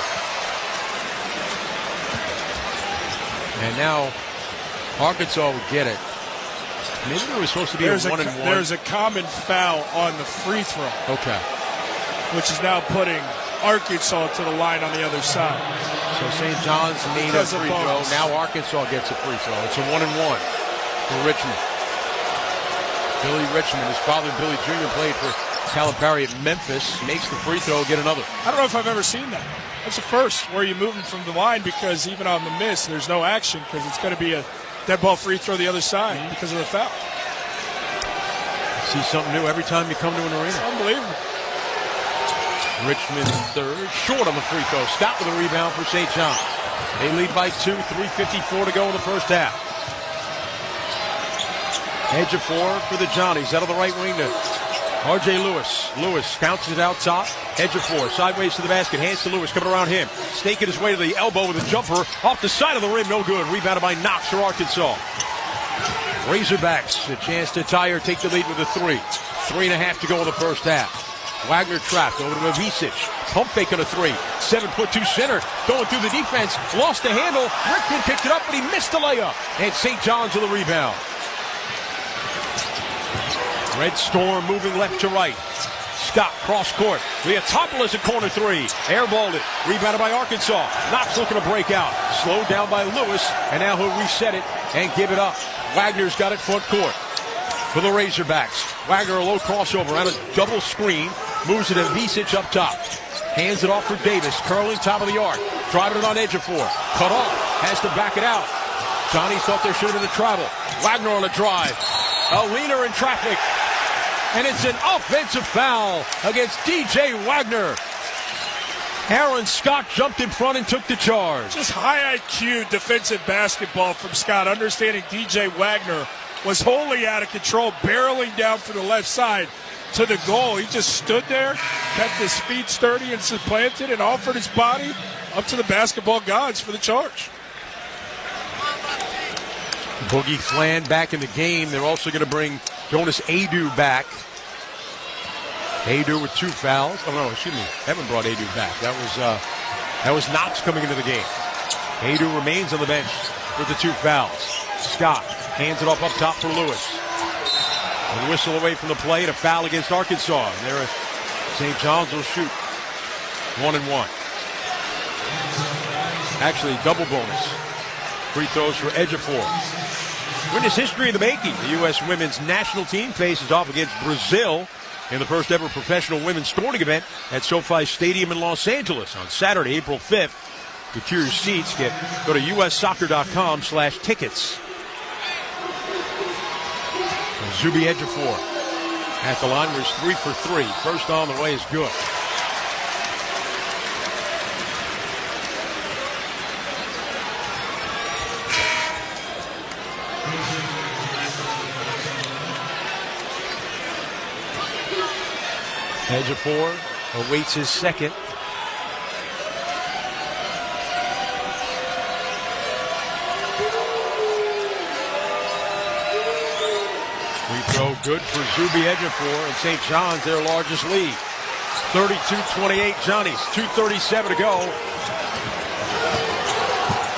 Speaker 7: And now Arkansas will get it. Maybe there was supposed to be a 1-and-1.
Speaker 5: There's a common foul on the free throw.
Speaker 7: Okay.
Speaker 5: Which is now putting Arkansas to the line on the other side.
Speaker 7: So St. John's made a free throw. Now Arkansas gets a free throw. It's a 1-and-1 for Richmond. Billy Richmond, his father Billy Jr. played for Calipari at Memphis, makes the free throw, get another.
Speaker 5: I don't know if I've ever seen that. That's the first where you move him from the line, because even on the miss, there's no action because it's going to be a dead ball free throw the other side because of the foul.
Speaker 7: See something new every time you come to an arena.
Speaker 5: It's unbelievable.
Speaker 7: Richmond third, short on the free throw. Stop with a rebound for St. John's. They lead by 2, 3:54 to go in the first half. Ejiofor for the Johnnies out of the right wing to R.J. Lewis. Lewis bounces it out top. Edge of 4. Sideways to the basket. Hands to Lewis. Coming around him. Snaking his way to the elbow with a jumper. Off the side of the rim. No good. Rebounded by Knox for Arkansas. Razorbacks. A chance to tie or take the lead with a 3. 3.5 to go in the first half. Wagner trapped over to Mavicic. Pump fake on a 3. 7'2" center. Going through the defense. Lost the handle. Rickman picked it up, but he missed the layup. And St. John's with the rebound. Red Storm moving left to right. Scott cross court. Leotopoulos at corner 3. Airballed it. Rebounded by Arkansas. Knox looking to break out. Slowed down by Lewis. And now he'll reset it and give it up. Wagner's got it front court for the Razorbacks. Wagner a low crossover on a double screen. Moves it to Visic up top. Hands it off for Davis. Curling top of the arc. Driving it on edge of 4. Cut off. Has to back it out. Johnny thought there should have been a travel. Wagner on a drive. A leaner in traffic. And it's an offensive foul against DJ Wagner. Aaron Scott jumped in front and took the charge.
Speaker 5: Just high IQ defensive basketball from Scott, understanding DJ Wagner was wholly out of control, barreling down for the left side to the goal. He just stood there, kept his feet sturdy and planted, and offered his body up to the basketball gods for the charge.
Speaker 7: Boogie Flan back in the game. They're also going to bring Jonas Adu back. Adu with 2 fouls. Oh, no, excuse me. Haven't brought Adu back. That was Knox coming into the game. Adu remains on the bench with the 2 fouls. Scott hands it off up top for Lewis. A whistle away from the play and a foul against Arkansas. And there, St. John's will shoot 1 and 1. Actually, double bonus. Free throws for edge of 4. Witness history in the making. The U.S. women's national team faces off against Brazil in the first ever professional women's sporting event at SoFi Stadium in Los Angeles on Saturday, April 5th. To secure your seats, go to ussoccer.com/tickets. Zuby edge of 4. At the line was 3 for 3. First on the way is good. Edge of 4 awaits his second. Free throw good for Zuby edge of 4, and St. John's their largest lead. 32-28 Johnnies, 2:37 to go.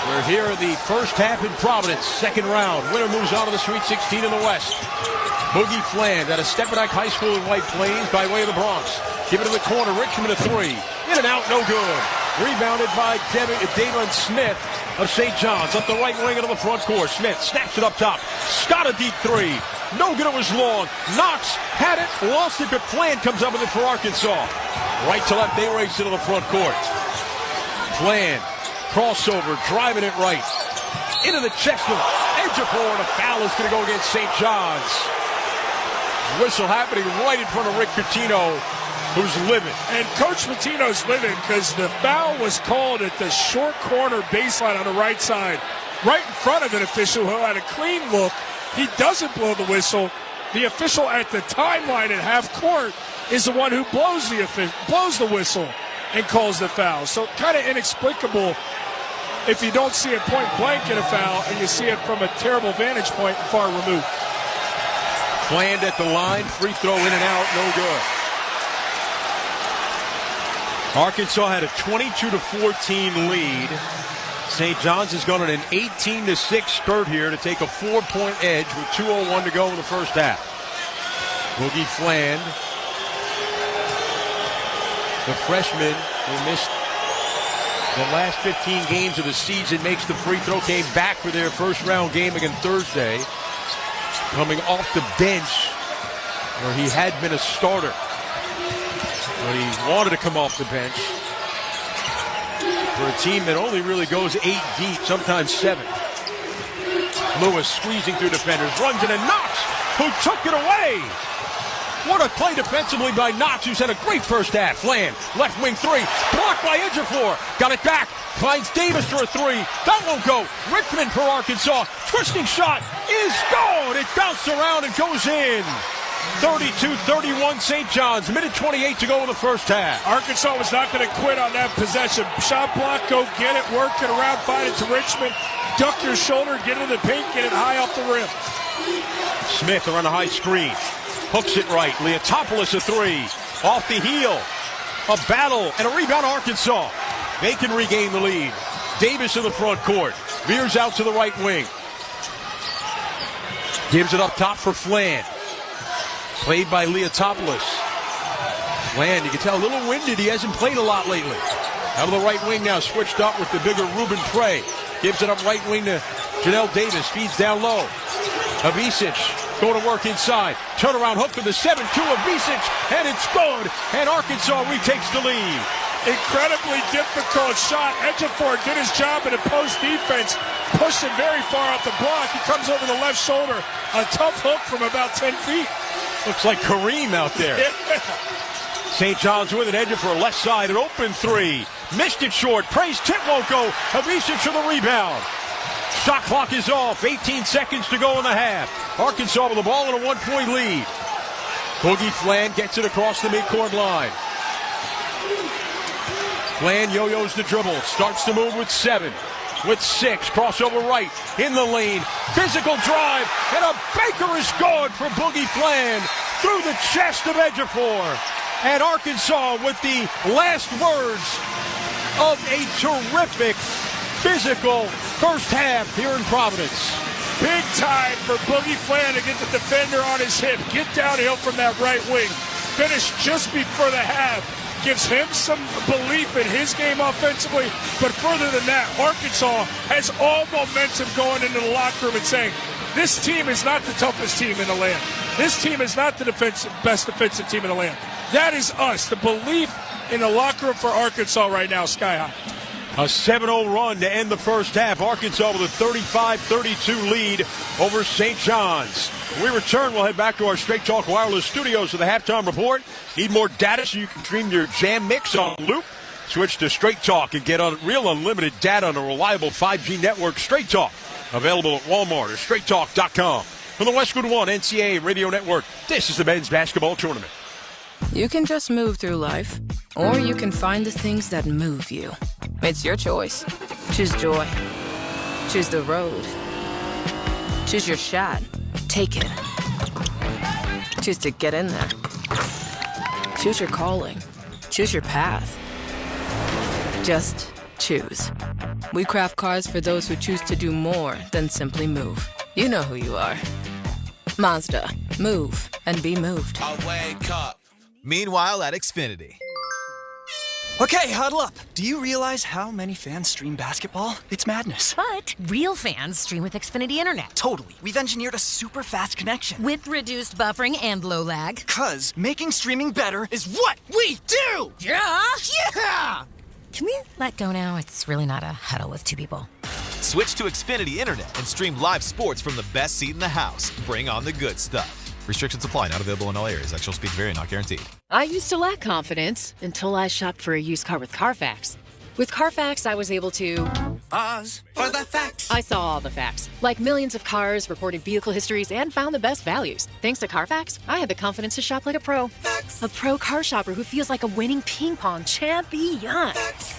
Speaker 7: We're here in the first half in Providence, second round. Winner moves on to the Sweet 16 in the West. Boogie Fland out of Steppendyke High School in White Plains by way of the Bronx. Give it to the corner. Richmond a 3. In and out, no good. Rebounded by Davon Smith of St. John's. Up the right wing into the front court. Smith snaps it up top. Scott a deep 3. No good, it was long. Knox had it, lost it, but Fland comes up with it for Arkansas. Right to left, they race into the front court. Fland, crossover, driving it right. Into the chest of edge of 4, and a foul is going to go against St. John's. Whistle happening right in front of Rick Pitino, who's livid.
Speaker 5: And Coach Pitino's livid because the foul was called at the short corner baseline on the right side, right in front of an official who had a clean look. He doesn't blow the whistle. The official at the timeline at half court is the one who blows the whistle and calls the foul. So kind of inexplicable if you don't see it point blank in a foul and you see it from a terrible vantage point far removed.
Speaker 7: Fland at the line, free throw in and out, no good. Arkansas had a 22-14 lead. St. John's has gone on an 18-6 spurt here to take a 4-point edge with 2:01 to go in the first half. Boogie Fland, the freshman who missed the last 15 games of the season, makes the free throw, came back for their first round game again Thursday. Coming off the bench where he had been a starter. But he wanted to come off the bench for a team that only really goes 8 deep, sometimes 7. Lewis squeezing through defenders, runs into Knox, who took it away. What a play defensively by Knox, who's had a great first half. Fland, left wing 3, blocked by Edgefor, got it back, finds Davis for a 3. That won't go. Richmond for Arkansas, twisting shot is gone. It bounced around and goes in. 32-31 St. John's. Minute 28 to go in the first half.
Speaker 5: Arkansas was not going to quit on that possession. Shot block, go get it, work it around, find it to Richmond. Duck your shoulder, get it in the paint, get it high off the rim.
Speaker 7: Smith around the high screen. Hooks it right. Leotopoulos a three. Off the heel. A battle and a rebound, Arkansas. They can regain the lead. Davis in the front court. Veers out to the right wing. Gives it up top for Flan. Played by Leotopoulos. Flan, you can tell, a little winded. He hasn't played a lot lately. Out of the right wing now, switched up with the bigger Ruben Prey. Gives it up right wing to Janelle Davis. Feeds down low. Avicic going to work inside. Turnaround hook to the 7-2 Avicic. And it's good. And Arkansas retakes the lead.
Speaker 5: Incredibly difficult shot. Ejiofor did his job in a post defense. Pushed him very far off the block. He comes over the left shoulder. A tough hook from about 10 feet.
Speaker 7: Looks like Kareem out there. St. John's with it. Ejiofor left side. An open three. Missed it short. Prey's tip won't go. Avicic for the rebound. Shot clock is off. 18 seconds to go in the half. Arkansas with the ball in a 1-point lead. Boogie Flan gets it across the midcourt line. Flan yo-yos the dribble. Starts to move with 7. With 6. Crossover right. In the lane. Physical drive. And a Baker is good for Boogie Flan. Through the chest of Ejiofor. And Arkansas with the last words of a terrific physical first half here in Providence.
Speaker 5: Big time for Boogie Flan to get the defender on his hip. Get downhill from that right wing. Finish just before the half. Gives him some belief in his game offensively. But further than that, Arkansas has all momentum going into the locker room and saying, this team is not the toughest team in the land. This team is not the best defensive team in the land. That is us. The belief in the locker room for Arkansas right now, sky high.
Speaker 7: A 7-0 run to end the first half. Arkansas with a 35-32 lead over St. John's. When we return, we'll head back to our Straight Talk Wireless studios for the halftime report. Need more data so you can stream your Jam Mix on loop? Switch to Straight Talk and get real unlimited data on a reliable 5G network. Straight Talk, available at Walmart or straighttalk.com. From the Westwood One NCAA Radio Network, this is the men's basketball tournament.
Speaker 2: You can just move through life, or you can find the things that move you. It's your choice. Choose joy. Choose the road. Choose your shot. Take it. Choose to get in there. Choose your calling. Choose your path. Just choose. We craft cars for those who choose to do more than simply move. You know who you are. Mazda. Move and be moved.
Speaker 4: I'll wake up. Meanwhile at Xfinity. Okay, huddle up. Do you realize how many fans stream basketball? It's madness.
Speaker 9: But real fans stream with Xfinity Internet.
Speaker 4: Totally. We've engineered a super fast connection.
Speaker 9: With reduced buffering and low lag.
Speaker 4: 'Cause making streaming better is what we do!
Speaker 9: Yeah!
Speaker 4: Yeah!
Speaker 9: Can we let go now? It's really not a huddle with two people.
Speaker 4: Switch to Xfinity Internet and stream live sports from the best seat in the house. Bring on the good stuff. Restrictions apply. Not available in all areas. Actual speeds vary. Not guaranteed.
Speaker 2: I used to lack confidence until I shopped for a used car with Carfax. With Carfax, I was able to
Speaker 16: pause for the facts.
Speaker 2: I saw all the facts, like millions of cars, reported vehicle histories, and found the best values. Thanks to Carfax, I had the confidence to shop like a pro. Facts. A pro car shopper who feels like a winning ping pong champion. Facts.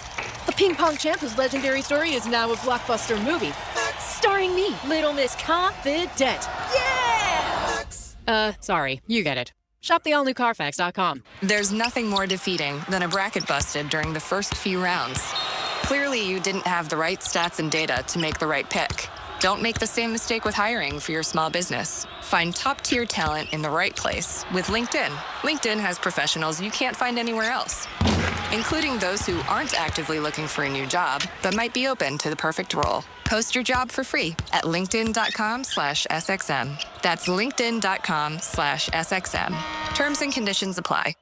Speaker 2: A ping pong champ whose legendary story is now a blockbuster movie. Facts. Starring me, Little Miss Confident. Yeah! Facts. Sorry, you get it. Shop the allnewcarfax.com.
Speaker 21: There's nothing more defeating than a bracket busted during the first few rounds. Clearly, you didn't have the right stats and data to make the right pick. Don't make the same mistake with hiring for your small business. Find top-tier talent in the right place with LinkedIn. LinkedIn has professionals you can't find anywhere else, including those who aren't actively looking for a new job, but might be open to the perfect role. Post your job for free at linkedin.com/SXM. That's linkedin.com/SXM. Terms and conditions apply.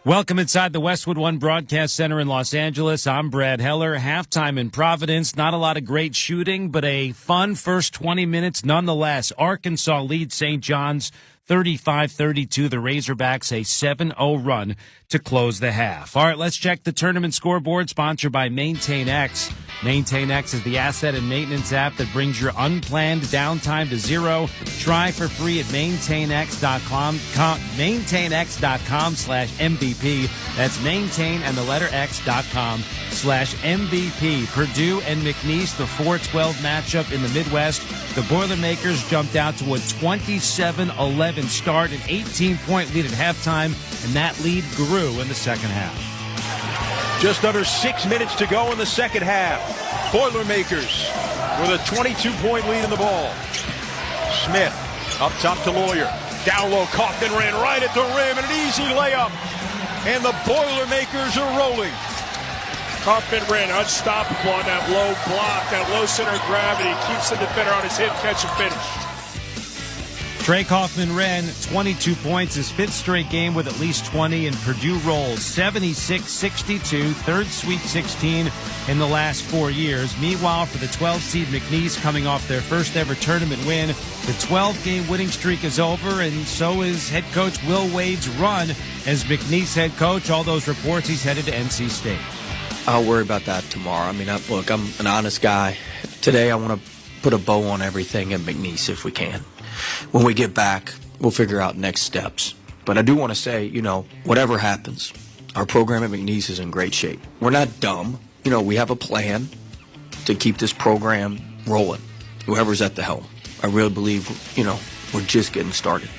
Speaker 15: Welcome inside the Westwood One Broadcast Center in Los Angeles. I'm Brad Heller. Halftime in Providence. Not a lot of great shooting, but a fun first 20 minutes nonetheless. Arkansas leads St. John's 35-32. The Razorbacks a 7-0 run to close the half. All right, let's check the tournament scoreboard, sponsored by Maintain X. MaintainX is the asset and maintenance app that brings your unplanned downtime to zero. Try for free at maintainx.com/MVP. That's maintain and the letter x.com/MVP. Purdue and McNeese, the 4-12 matchup in the Midwest. The Boilermakers jumped out to a 27-11 start, an 18-point lead at halftime, and that lead grew in the second half.
Speaker 7: Just under 6 minutes to go in the second half. Boilermakers with a 22-point lead in the ball. Smith up top to Lawyer. Down low, Kaufman ran right at the rim, and an easy layup. And the Boilermakers are rolling.
Speaker 5: Kaufman ran unstoppable on that low block, that low center of gravity. Keeps the defender on his hip, catch and finish.
Speaker 15: Trey Kaufman-Renn, 22 points, his fifth straight game with at least 20, and Purdue rolls 76-62, third Sweet 16 in the last 4 years. Meanwhile, for the 12-seed McNeese coming off their first ever tournament win, the 12-game winning streak is over, and so is head coach Will Wade's run as McNeese head coach. All those reports, he's headed to NC State.
Speaker 26: I'll worry about that tomorrow. I mean, look, I'm an honest guy. Today I want to put a bow on everything at McNeese if we can. When we get back, we'll figure out next steps. But I do want to say, whatever happens, our program at McNeese is in great shape. We're not dumb. We have a plan to keep this program rolling, whoever's at the helm. I really believe, we're just getting started.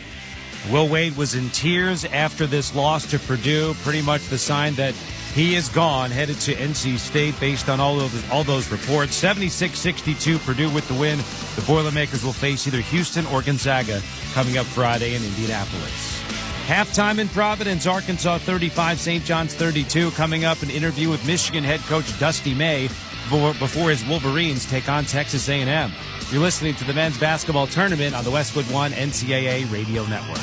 Speaker 15: Will Wade was in tears after this loss to Purdue, pretty much the sign that he is gone, headed to NC State based on all those reports. 76-62, Purdue with the win. The Boilermakers will face either Houston or Gonzaga coming up Friday in Indianapolis. Halftime in Providence, Arkansas 35, St. John's 32. Coming up, an interview with Michigan head coach Dusty May before his Wolverines take on Texas A&M. You're listening to the men's basketball tournament on the Westwood One NCAA Radio Network.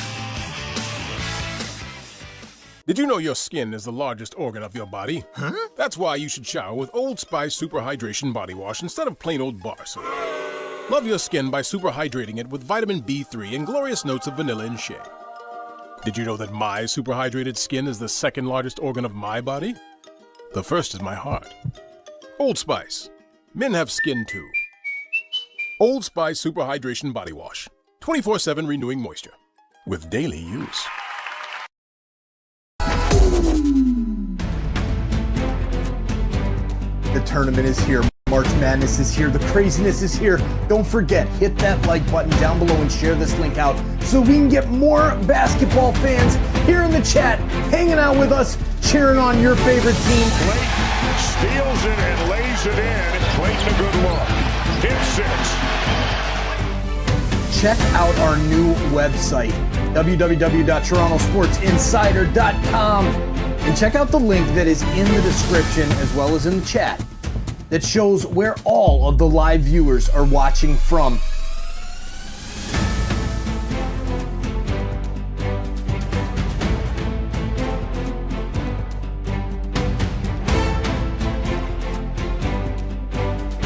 Speaker 1: Did you know your skin is the largest organ of your body? Huh? That's why you should shower with Old Spice Super Hydration Body Wash instead of plain old bar soap. Love your skin by super hydrating it with vitamin B3 and glorious notes of vanilla and shea. Did you know that my super hydrated skin is the second largest organ of my body? The first is my heart. Old Spice. Men have skin too. Old Spice Super Hydration Body Wash. 24/7 renewing moisture. With daily use.
Speaker 13: The tournament is here. March Madness is here. The craziness is here. Don't forget, hit that like button down below and share this link out so we can get more basketball fans here in the chat, hanging out with us, cheering on your favorite team.
Speaker 5: Clayton steals it and lays it in. Clayton a good look. Hit 6.
Speaker 13: Check out our new website, www.torontosportsinsider.com, and check out the link that is in the description as well as in the chat that shows where all of the live viewers are watching from.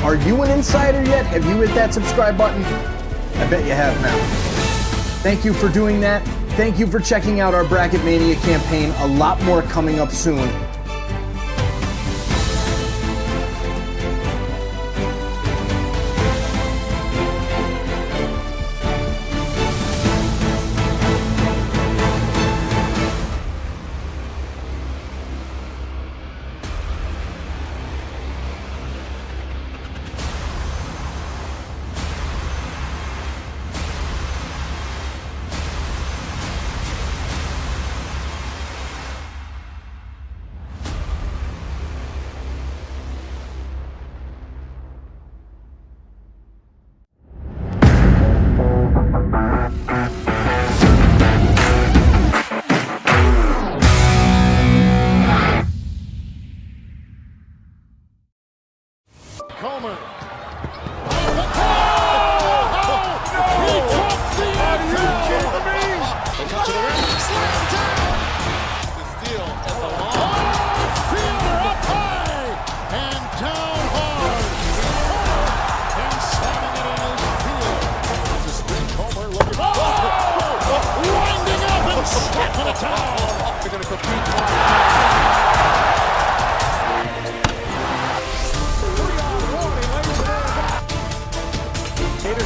Speaker 13: Are you an insider yet? Have you hit that subscribe button? I bet you have now. Thank you for doing that. Thank you for checking out our Bracket Mania campaign. A lot more coming up soon.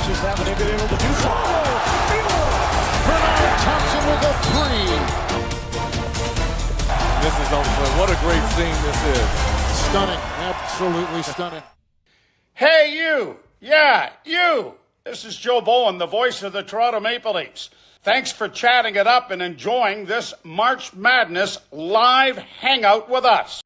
Speaker 10: Coaches haven't been able to do so. Bernard Thompson with a three. This is what a great scene this is. Stunning, absolutely stunning.
Speaker 14: Hey, you! Yeah, you! This is Joe Bowen, the voice of the Toronto Maple Leafs. Thanks for chatting it up and enjoying this March Madness live hangout with us.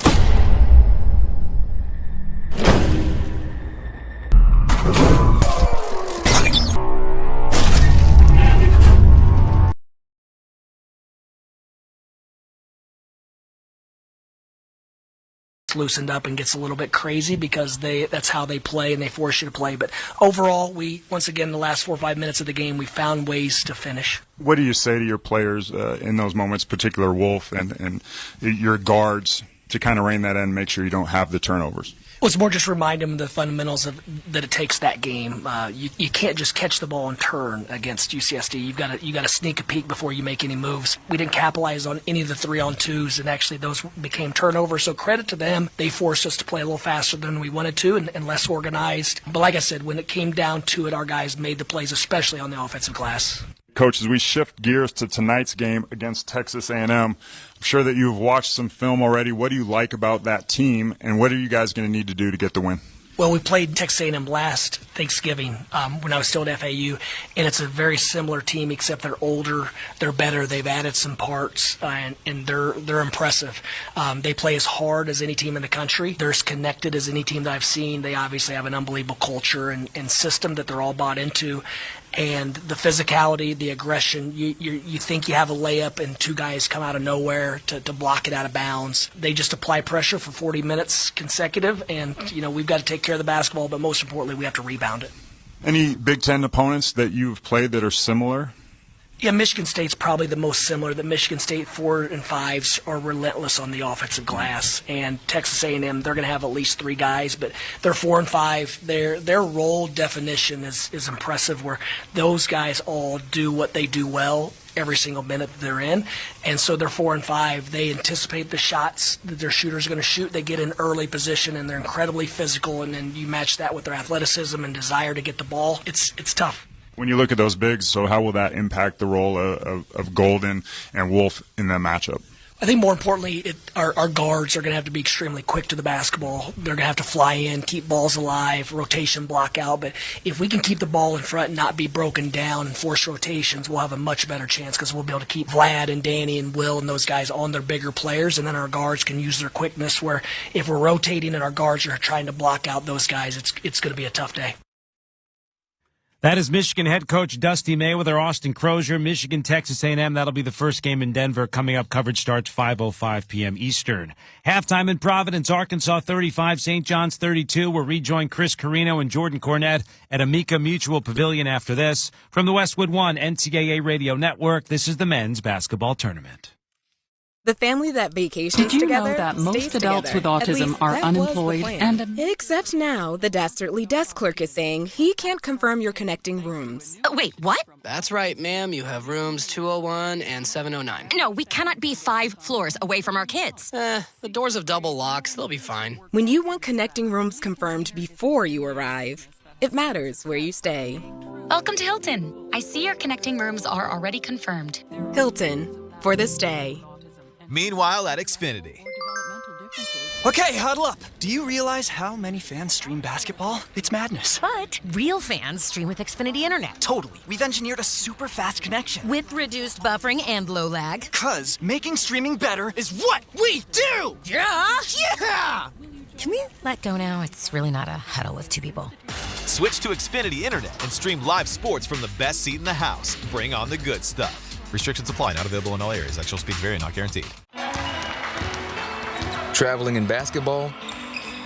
Speaker 18: Loosened up and gets a little bit crazy because that's how they play and they force you to play. But overall, we once again the last 4 or 5 minutes of the game we found ways to finish.
Speaker 22: What do you say to your players in those moments, particular Wolf and your guards, to kind of rein that in and make sure you don't have the turnovers?
Speaker 18: Well, it's more just remind them of the fundamentals that it takes that game. You can't just catch the ball and turn against UCSD. You've got to sneak a peek before you make any moves. We didn't capitalize on any of the 3-on-2s, and actually those became turnovers. So credit to them. They forced us to play a little faster than we wanted to and less organized. But like I said, when it came down to it, our guys made the plays, especially on the offensive glass.
Speaker 22: Coach, as we shift gears to tonight's game against Texas A&M, I'm sure that you've watched some film already. What do you like about that team, and what are you guys going to need to do to get the win?
Speaker 18: Well, we played Texas A&M last Thanksgiving when I was still at FAU, and it's a very similar team except they're older, they're better, they've added some parts, and they're impressive. They play as hard as any team in the country. They're as connected as any team that I've seen. They obviously have an unbelievable culture and system that they're all bought into. And the physicality, the aggression, you think you have a layup and two guys come out of nowhere to block it out of bounds. They just apply pressure for 40 minutes consecutive, and we've got to take care of the basketball, but most importantly, we have to rebound it.
Speaker 22: Any Big Ten opponents that you've played that are similar?
Speaker 18: Yeah, Michigan State's probably the most similar. The Michigan State 4 and 5s are relentless on the offensive glass, and Texas A&M, they're going to have at least 3 guys, but they're 4 and 5. Their role definition is impressive, where those guys all do what they do well every single minute they're in, and so they're 4 and 5. They anticipate the shots that their shooters are going to shoot. They get in early position, and they're incredibly physical, and then you match that with their athleticism and desire to get the ball. It's tough.
Speaker 22: When you look at those bigs, so how will that impact the role of Golden and Wolf in that matchup?
Speaker 18: I think more importantly, our guards are going to have to be extremely quick to the basketball. They're going to have to fly in, keep balls alive, rotation block out. But if we can keep the ball in front and not be broken down and force rotations, we'll have a much better chance because we'll be able to keep Vlad and Danny and Will and those guys on their bigger players, and then our guards can use their quickness, where if we're rotating and our guards are trying to block out those guys, it's going to be a tough day.
Speaker 15: That is Michigan head coach Dusty May with our Austin Crozier. Michigan, Texas A&M, that'll be the first game in Denver. Coming up, coverage starts 5:05 p.m. Eastern. Halftime in Providence, Arkansas 35, St. John's 32. We'll rejoin Chris Carino and Jordan Cornette at Amica Mutual Pavilion after this. From the Westwood One NCAA Radio Network, this is the men's basketball tournament.
Speaker 23: The family that vacations together
Speaker 12: know that most adults
Speaker 23: together.
Speaker 12: with autism are unemployed
Speaker 23: Except now, the Dastardly desk clerk is saying he can't confirm your connecting rooms.
Speaker 9: Wait, what?
Speaker 24: That's right, ma'am. You have rooms 201 and 709.
Speaker 9: No, we cannot be 5 floors away from our kids.
Speaker 24: The doors have double locks. They'll be fine.
Speaker 23: When you want connecting rooms confirmed before you arrive, it matters where you stay.
Speaker 9: Welcome to Hilton. I see your connecting rooms are already confirmed.
Speaker 23: Hilton, for the stay.
Speaker 4: Meanwhile at Xfinity. Okay, huddle up. Do you realize how many fans stream basketball? It's madness.
Speaker 9: But real fans stream with Xfinity Internet.
Speaker 4: Totally. We've engineered a super fast connection.
Speaker 9: With reduced buffering and low lag.
Speaker 4: 'Cause making streaming better is what we do!
Speaker 9: Yeah!
Speaker 4: Yeah!
Speaker 9: Can we let go now? It's really not a huddle with 2 people.
Speaker 25: Switch to Xfinity Internet and stream live sports from the best seat in the house. Bring on the good stuff. Restrictions apply. Not available in all areas. Actual speeds vary. Not guaranteed.
Speaker 28: Traveling in basketball?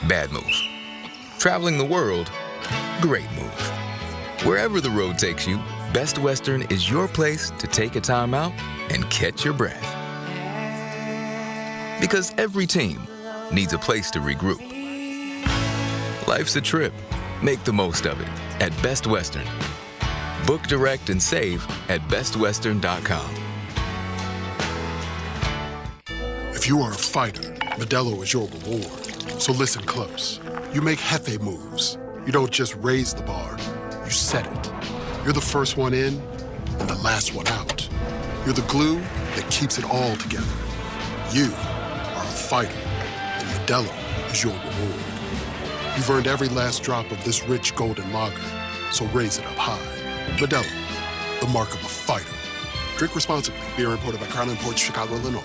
Speaker 28: Bad move. Traveling the world? Great move. Wherever the road takes you, Best Western is your place to take a time out and catch your breath. Because every team needs a place to regroup. Life's a trip. Make the most of it at Best Western. Book direct and save at bestwestern.com.
Speaker 29: If you are a fighter, Modelo is your reward. So listen close. You make Hefe moves. You don't just raise the bar, you set it. You're the first one in and the last one out. You're the glue that keeps it all together. You are a fighter, and Modelo is your reward. You've earned every last drop of this rich golden lager, so raise it up high. Modelo, the mark of a fighter. Drink responsibly. Beer imported by Crown Imports, Chicago, Illinois.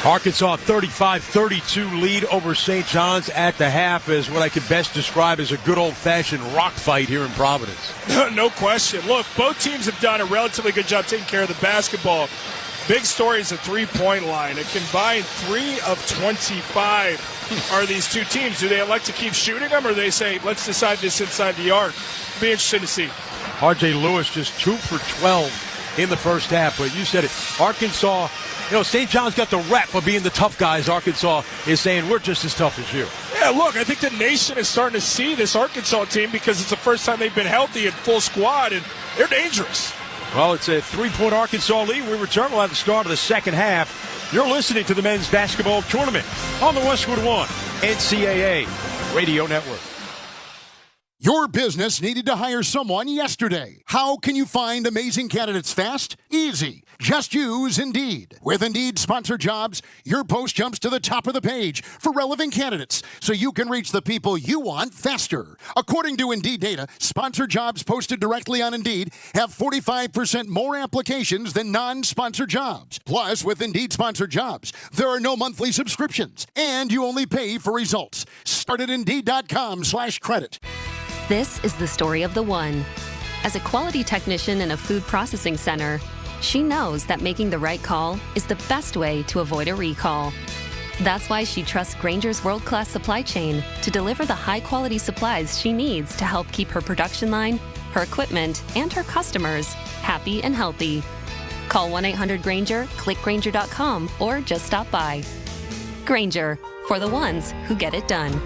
Speaker 7: Arkansas 35-32 lead over St. John's at the half is what I could best describe as a good old-fashioned rock fight here in Providence.
Speaker 5: No question. Look, both teams have done a relatively good job taking care of the basketball. Big story is the three-point line. A combined 3 of 25 are these two teams. Do they elect to keep shooting them, or do they say, let's decide this inside the arc? Be interesting to see.
Speaker 7: R.J. Lewis just 2 for 12 in the first half. But you said it, Arkansas, St. John's got the rep of being the tough guys. Arkansas is saying, we're just as tough as you.
Speaker 5: Yeah, look, I think the nation is starting to see this Arkansas team because it's the first time they've been healthy and full squad, and they're dangerous.
Speaker 7: Well, it's a 3-point Arkansas lead. We return at the start of the second half. You're listening to the men's basketball tournament on the Westwood One NCAA Radio Network.
Speaker 3: Your business needed to hire someone yesterday. How can you find amazing candidates fast? Easy. Just use Indeed. With Indeed Sponsored Jobs, your post jumps to the top of the page for relevant candidates so you can reach the people you want faster. According to Indeed data, sponsored jobs posted directly on Indeed have 45% more applications than non-sponsored jobs. Plus, with Indeed Sponsored Jobs, there are no monthly subscriptions, and you only pay for results. Start at Indeed.com/credit.
Speaker 6: This is the story of the one. As a quality technician in a food processing center, she knows that making the right call is the best way to avoid a recall. That's why she trusts Grainger's world-class supply chain to deliver the high-quality supplies she needs to help keep her production line, her equipment, and her customers happy and healthy. Call 1-800-GRAINGER, click Grainger.com, or just stop by. Grainger, for the ones who get it done.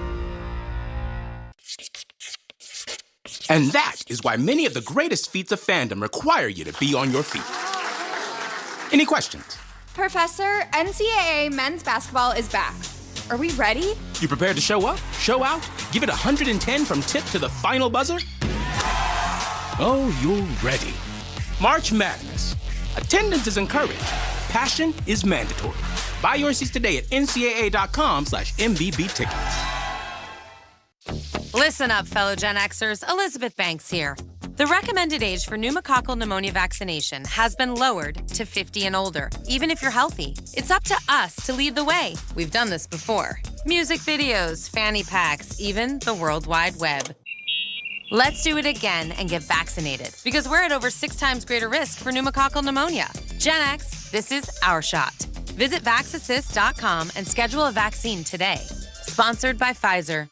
Speaker 8: And that is why many of the greatest feats of fandom require you to be on your feet. Any questions?
Speaker 11: Professor, NCAA men's basketball is back. Are we ready?
Speaker 8: You prepared to show up, show out, give it 110 from tip to the final buzzer? Oh, you're ready. March Madness. Attendance is encouraged. Passion is mandatory. Buy your seats today at ncaa.com/MVB tickets.
Speaker 16: Listen up, fellow Gen Xers. Elizabeth Banks here. The recommended age for pneumococcal pneumonia vaccination has been lowered to 50 and older, even if you're healthy. It's up to us to lead the way. We've done this before. Music videos, fanny packs, even the World Wide Web. Let's do it again and get vaccinated, because we're at over 6 times greater risk for pneumococcal pneumonia. Gen X, this is our shot. Visit VaxAssist.com and schedule a vaccine today. Sponsored by Pfizer.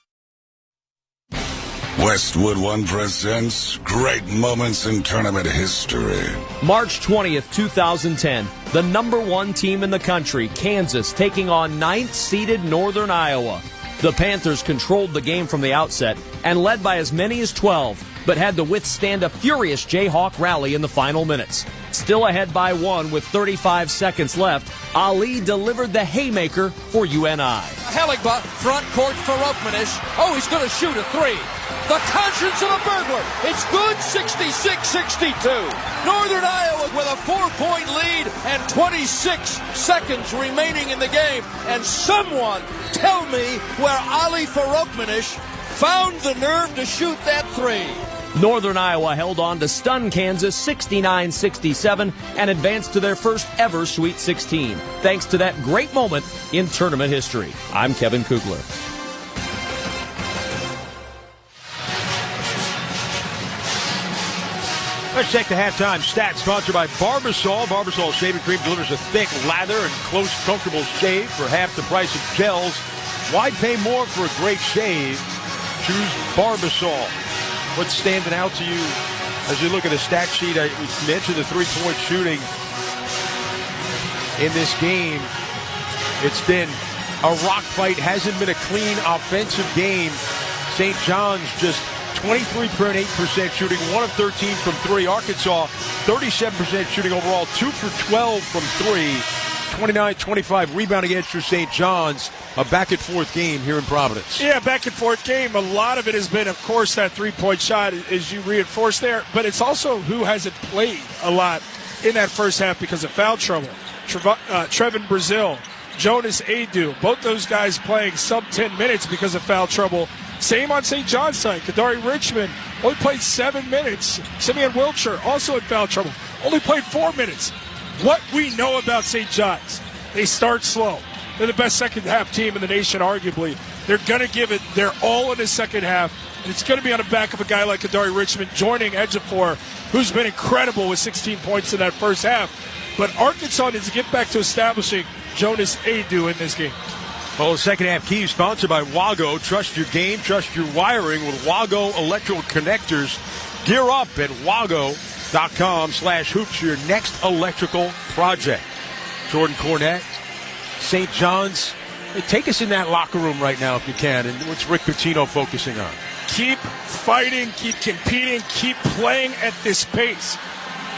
Speaker 17: Westwood One presents Great Moments in Tournament History.
Speaker 19: March 20th, 2010. The #1 team in the country, Kansas, taking on 9th-seeded Northern Iowa. The Panthers controlled the game from the outset and led by as many as 12, but had to withstand a furious Jayhawk rally in the final minutes. Still ahead by 1 with 35 seconds left, Ali delivered the haymaker for UNI.
Speaker 20: Helligbutt, front court for Oakmanish. Oh, he's going to shoot a 3. The conscience of a burglar. It's good, 66-62. Northern Iowa with a 4-point lead and 26 seconds remaining in the game. And someone tell me where Ali Oakmanish found the nerve to shoot that 3.
Speaker 19: Northern Iowa held on to stun Kansas 69-67 and advanced to their first ever Sweet 16, thanks to that great moment in tournament history. I'm Kevin Kugler.
Speaker 7: Let's check the halftime stats, sponsored by Barbasol. Barbasol shaving cream delivers a thick lather and close, comfortable shave for half the price of gels. Why pay more for a great shave? Choose Barbasol. What's standing out to you as you look at the stat sheet? We mentioned the three-point shooting in this game. It's been a rock fight. Hasn't been a clean offensive game. St. John's just 23.8% shooting, 1 of 13 from 3. Arkansas, 37% shooting overall, 2 for 12 from 3. 29-25 rebounding edge for St. John's. A back-and-forth game here in Providence.
Speaker 5: Yeah, back-and-forth game. A lot of it has been, of course, that three-point shot, as you reinforced there. But it's also who hasn't played a lot in that first half because of foul trouble. Trevin Brazil, Jonas Adu, both those guys playing sub-10 minutes because of foul trouble. Same on St. John's side. Kadari Richmond only played 7 minutes. Simeon Wiltshire also in foul trouble. Only played 4 minutes. What we know about St. John's, they start slow. They're the best second-half team in the nation, arguably. They're going to give it their all in the second half, and it's going to be on the back of a guy like Kadari Richmond joining Ejiofor, who's been incredible with 16 points in that first half. But Arkansas needs to get back to establishing Jonas Adu in this game.
Speaker 7: Well, the second half key is sponsored by Wago. Trust your game, trust your wiring with Wago electrical connectors. Gear up at wago.com/hoops for your next electrical project. Jordan Cornette, St. John's. Hey, take us in that locker room right now if you can. And what's Rick Pitino focusing on?
Speaker 5: Keep fighting, keep competing, keep playing at this pace.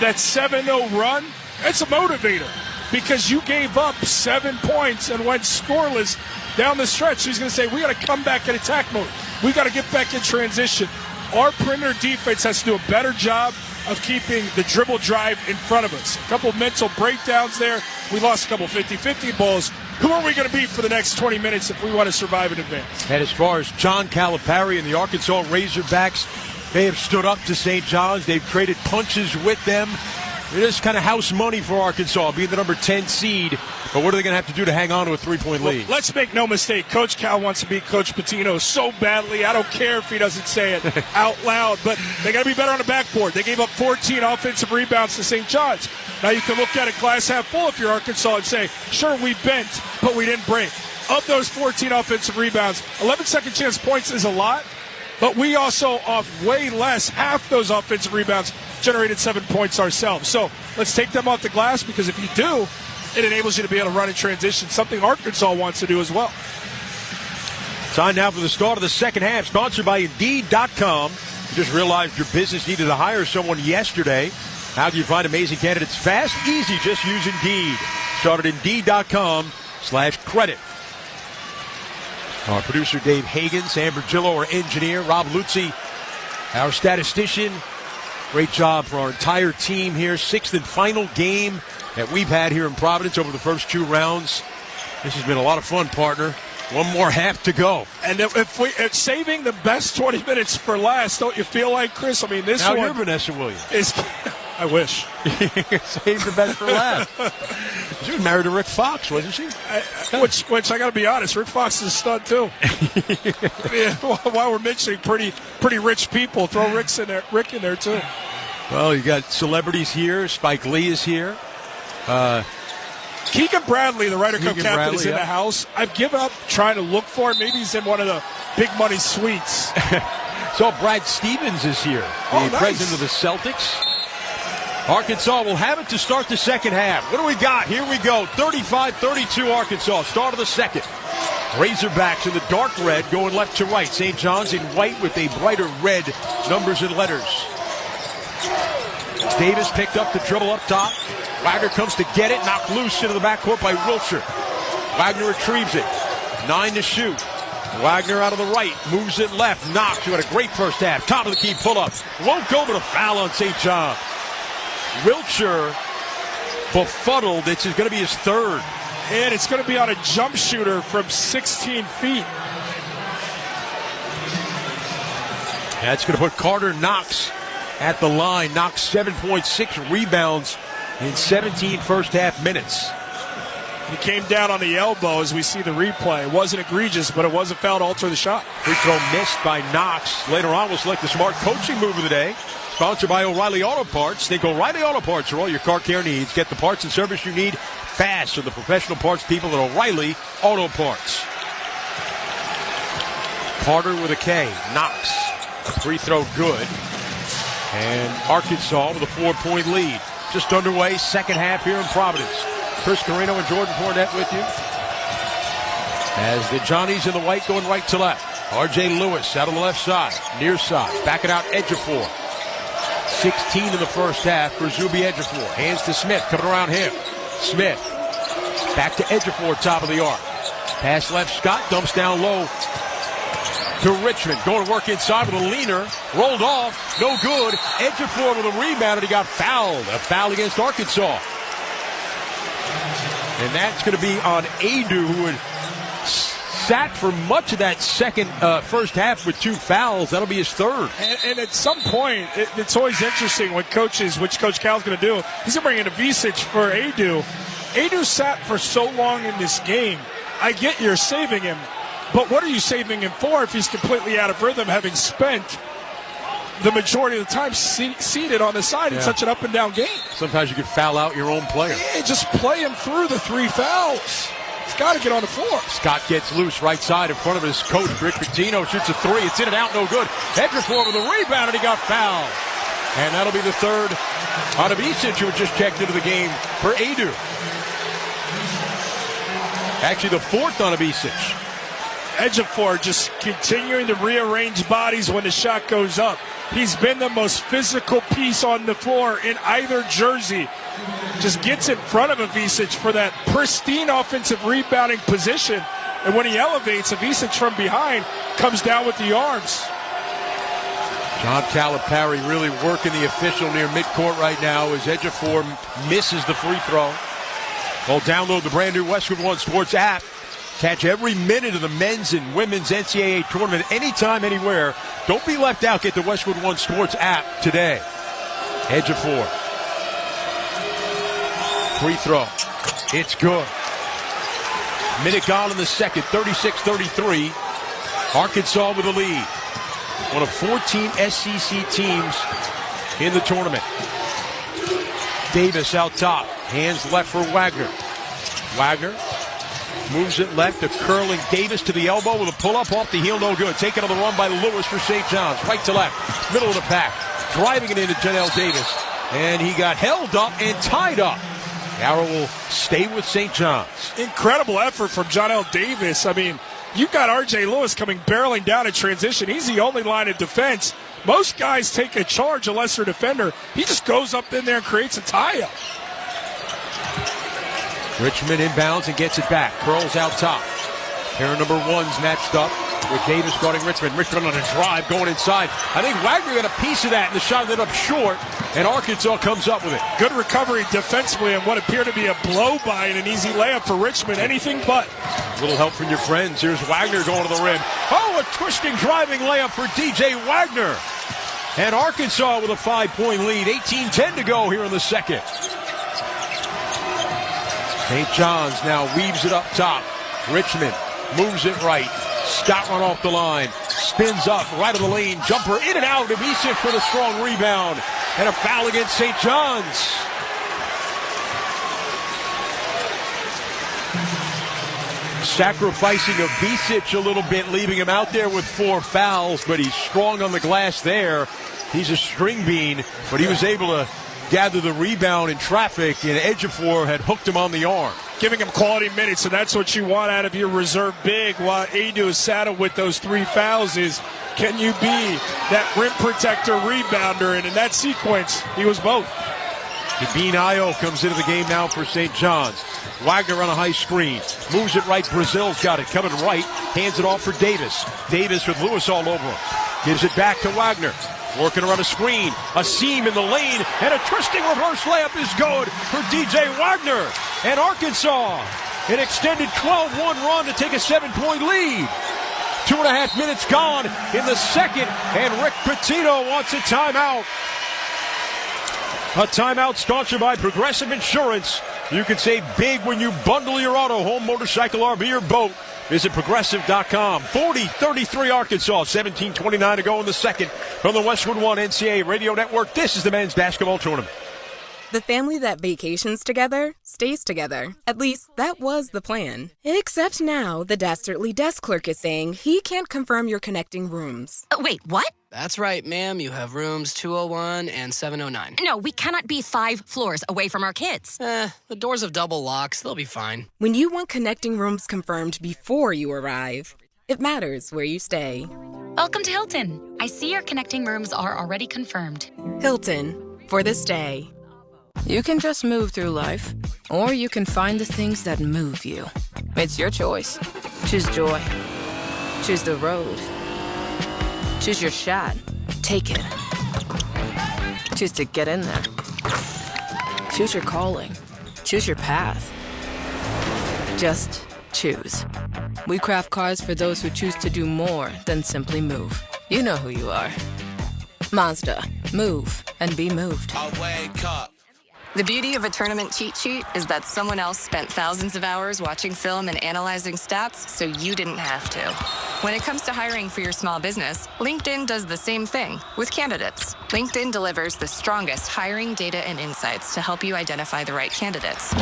Speaker 5: That 7-0 run, that's a motivator because you gave up 7 points and went scoreless down the stretch. So he's going to say, we got to come back in attack mode. We got to get back in transition. Our perimeter defense has to do a better job of keeping the dribble drive in front of us. A couple mental breakdowns there. We lost a couple 50-50 balls. Who are we going to be for the next 20 minutes if we want to survive in advance?
Speaker 7: And as far as John Calipari and the Arkansas Razorbacks, they have stood up to St. John's. They've traded punches with them. It is kind of house money for Arkansas, being the number 10 seed. But what are they going to have to do to hang on to a three-point lead?
Speaker 5: Well, let's make no mistake. Coach Cal wants to beat Coach Pitino so badly. I don't care if he doesn't say it out loud. But they got to be better on the backboard. They gave up 14 offensive rebounds to St. John's. Now you can look at it glass half full if you're Arkansas and say, sure, we bent, but we didn't break. Of those 14 offensive rebounds, 11 second chance points is a lot. But we also, off way less, half those offensive rebounds, generated 7 points ourselves. So let's take them off the glass, because if you do, it enables you to be able to run in transition, something Arkansas wants to do as well.
Speaker 7: Time now for the start of the second half, sponsored by Indeed.com. You just realized your business needed to hire someone yesterday. How do you find amazing candidates fast? Easy, just use Indeed. Start at Indeed.com/credit. Our producer, Dave Hagan, Sam Virgillo, our engineer, Rob Luzzi, our statistician. Great job for our entire team here. Sixth and final game that we've had here in Providence over the first 2 rounds. This has been a lot of fun, partner. One more half to go.
Speaker 5: And if saving the best 20 minutes for last, don't you feel like, Chris? I mean, this
Speaker 7: now
Speaker 5: one
Speaker 7: you're Vanessa Williams.
Speaker 5: I wish.
Speaker 7: Save the best for last. She was married to Rick Fox, wasn't she?
Speaker 5: Which I got to be honest, Rick Fox is a stud too. Yeah, while we're mentioning pretty rich people, throw Rick in there too.
Speaker 7: Well, you got celebrities here. Spike Lee is here.
Speaker 5: Keegan Bradley, the Ryder Cup captain, is in the house. I've given up trying to look for him. Maybe he's in one of the big money suites.
Speaker 7: So Brad Stevens is here, the president of the Celtics. Arkansas will have it to start the second half. What do we got? Here we go. 35-32 Arkansas. Start of the second. Razorbacks in the dark red going left to right. St. John's in white with a brighter red numbers and letters. Davis picked up the dribble up top. Wagner comes to get it. Knocked loose into the backcourt by Wiltshire. Wagner retrieves it. 9 to shoot. Wagner out of the right. Moves it left. Knocked. Who had a great first half. Top of the key pull-up. Won't go, but a foul on St. John. Wiltshire befuddled. It's going to be his third.
Speaker 5: And it's going to be on a jump shooter from 16 feet.
Speaker 7: That's going to put Carter Knox at the line. Knox 7.6 rebounds in 17 first half minutes.
Speaker 5: He came down on the elbow as we see the replay. It wasn't egregious, but it was a foul to alter the shot.
Speaker 7: Free throw missed by Knox. Later on, we'll select the smart coaching move of the day. Sponsored by O'Reilly Auto Parts. Think O'Reilly Auto Parts for all your car care needs. Get the parts and service you need fast from the professional parts people at O'Reilly Auto Parts. Carter with a K. Knox. Free throw good. And Arkansas with a 4-point lead. Just underway, second half here in Providence. Chris Carino and Jordan Cornette with you. As the Johnnies in the white going right to left. R.J. Lewis out on the left side, near side. Backing out Ejiofor. 16 in the first half for Zuby Ejiofor. Hands to Smith, coming around him. Smith Back to Ejiofor, top of the arc. Pass left, Scott dumps down low to Richmond. Going to work inside with a leaner. Rolled off, no good. Ejiofor with a rebound, and he got fouled. A foul against Arkansas. And that's going to be on Adu, who had sat for much of that first half with 2 fouls. That'll be his third.
Speaker 5: And at some point, it's always interesting when which Coach Cal's going to do. He's going to bring in a Visic for Adu. Adu sat for so long in this game. I get you're saving him, but what are you saving him for if he's completely out of rhythm, having spent the majority of the time seated on the side in such an up-and-down game?
Speaker 7: Sometimes you can foul out your own player.
Speaker 5: Yeah, just play him through the 3 fouls. He's got to get on the floor.
Speaker 7: Scott gets loose right side in front of his coach. Rick Pitino shoots a 3. It's in and out, no good. Ejiofor with a rebound, and he got fouled. And that'll be the third on Visic, who just checked into the game for Adu. Actually, the fourth on Visic.
Speaker 5: Ejiofor just continuing to rearrange bodies when the shot goes up. He's been the most physical piece on the floor in either jersey. Just gets in front of Visic for that pristine offensive rebounding position. And when he elevates, Visic from behind comes down with the arms.
Speaker 7: John Calipari really working the official near midcourt right now as Ejiofor misses the free throw. Well, download the brand new Westwood One Sports app. Catch every minute of the men's and women's NCAA tournament anytime, anywhere. Don't be left out. Get the Westwood One Sports app today. Ejiofor. Free throw. It's good. Minute gone in the second. 36-33. Arkansas with the lead. One of 14 SEC teams in the tournament. Davis out top. Hands left for Wagner. Wagner moves it left to curling Davis to the elbow with a pull-up off the heel, no good. Taken on the run by Lewis for St. John's. Right to left. Middle of the pack. Driving it into Janelle Davis. And he got held up and tied up. Arrow will stay with St. John's.
Speaker 5: Incredible effort from Janelle Davis. I mean, you've got R.J. Lewis coming barreling down in transition. He's the only line of defense. Most guys take a charge, a lesser defender. He just goes up in there and creates a tie-up.
Speaker 7: Richmond inbounds and gets it back. Curls out top. Pair of number 1s matched up with Davis guarding Richmond. Richmond on a drive going inside. I think Wagner got a piece of that, and the shot ended up short, and Arkansas comes up with it.
Speaker 5: Good recovery defensively on what appeared to be a blow-by and an easy layup for Richmond. Anything but.
Speaker 7: A little help from your friends. Here's Wagner going to the rim. Oh, a twisting driving layup for DJ Wagner. And Arkansas with a 5-point lead. 18-10 to go here in the second. St. John's now weaves it up top. Richmond moves it right. Scott run off the line. Spins up right of the lane. Jumper in and out. Visic with a strong rebound. And a foul against St. John's. Sacrificing of Visic a little bit, leaving him out there with 4 fouls, but he's strong on the glass there. He's a string bean, but he was able to gather the rebound in traffic, and Ejiofor had hooked him on the arm.
Speaker 5: Giving him quality minutes, and that's what you want out of your reserve big while Adu is saddled with those 3 fouls is, can you be that rim protector rebounder? And in that sequence, he was both.
Speaker 7: Bean Ayo comes into the game now for St. John's. Wagner on a high screen. Moves it right. Brazil's got it. Coming right. Hands it off for Davis. Davis with Lewis all over him. Gives it back to Wagner. Working around a screen. A seam in the lane. And a twisting reverse layup is good for DJ Wagner. And Arkansas, an extended 12-1 run to take a 7-point lead. 2.5 minutes gone in the second. And Rick Pitino wants a timeout. A timeout sponsored by Progressive Insurance. You can save big when you bundle your auto, home, motorcycle, RV, or boat. Visit Progressive.com. 40-33 Arkansas. 17:29 to go in the second. From the Westwood One NCAA Radio Network, this is the men's basketball tournament.
Speaker 23: The family that vacations together stays together. At least, that was the plan. Except now, the Dastardly desk clerk is saying he can't confirm your connecting rooms.
Speaker 24: Wait, what? That's right, ma'am. You have rooms 201 and 709.
Speaker 9: No, we cannot be 5 floors away from our kids.
Speaker 24: The doors have double locks. They'll be fine.
Speaker 23: When you want connecting rooms confirmed before you arrive, it matters where you stay.
Speaker 9: Welcome to Hilton. I see your connecting rooms are already confirmed.
Speaker 23: Hilton, for the stay.
Speaker 1: You can just move through life, or you can find the things that move you. It's your choice. Choose joy. Choose the road. Choose your shot. Take it. Choose to get in there. Choose your calling. Choose your path. Just choose. We craft cars for those who choose to do more than simply move. You know who you are. Mazda. Move and be moved.
Speaker 2: I wake up.
Speaker 10: The beauty of a tournament cheat sheet is that someone else spent thousands of hours watching film and analyzing stats, so you didn't have to. When it comes to hiring for your small business, LinkedIn does the same thing with candidates. LinkedIn delivers the strongest hiring data and insights to help you identify the right candidates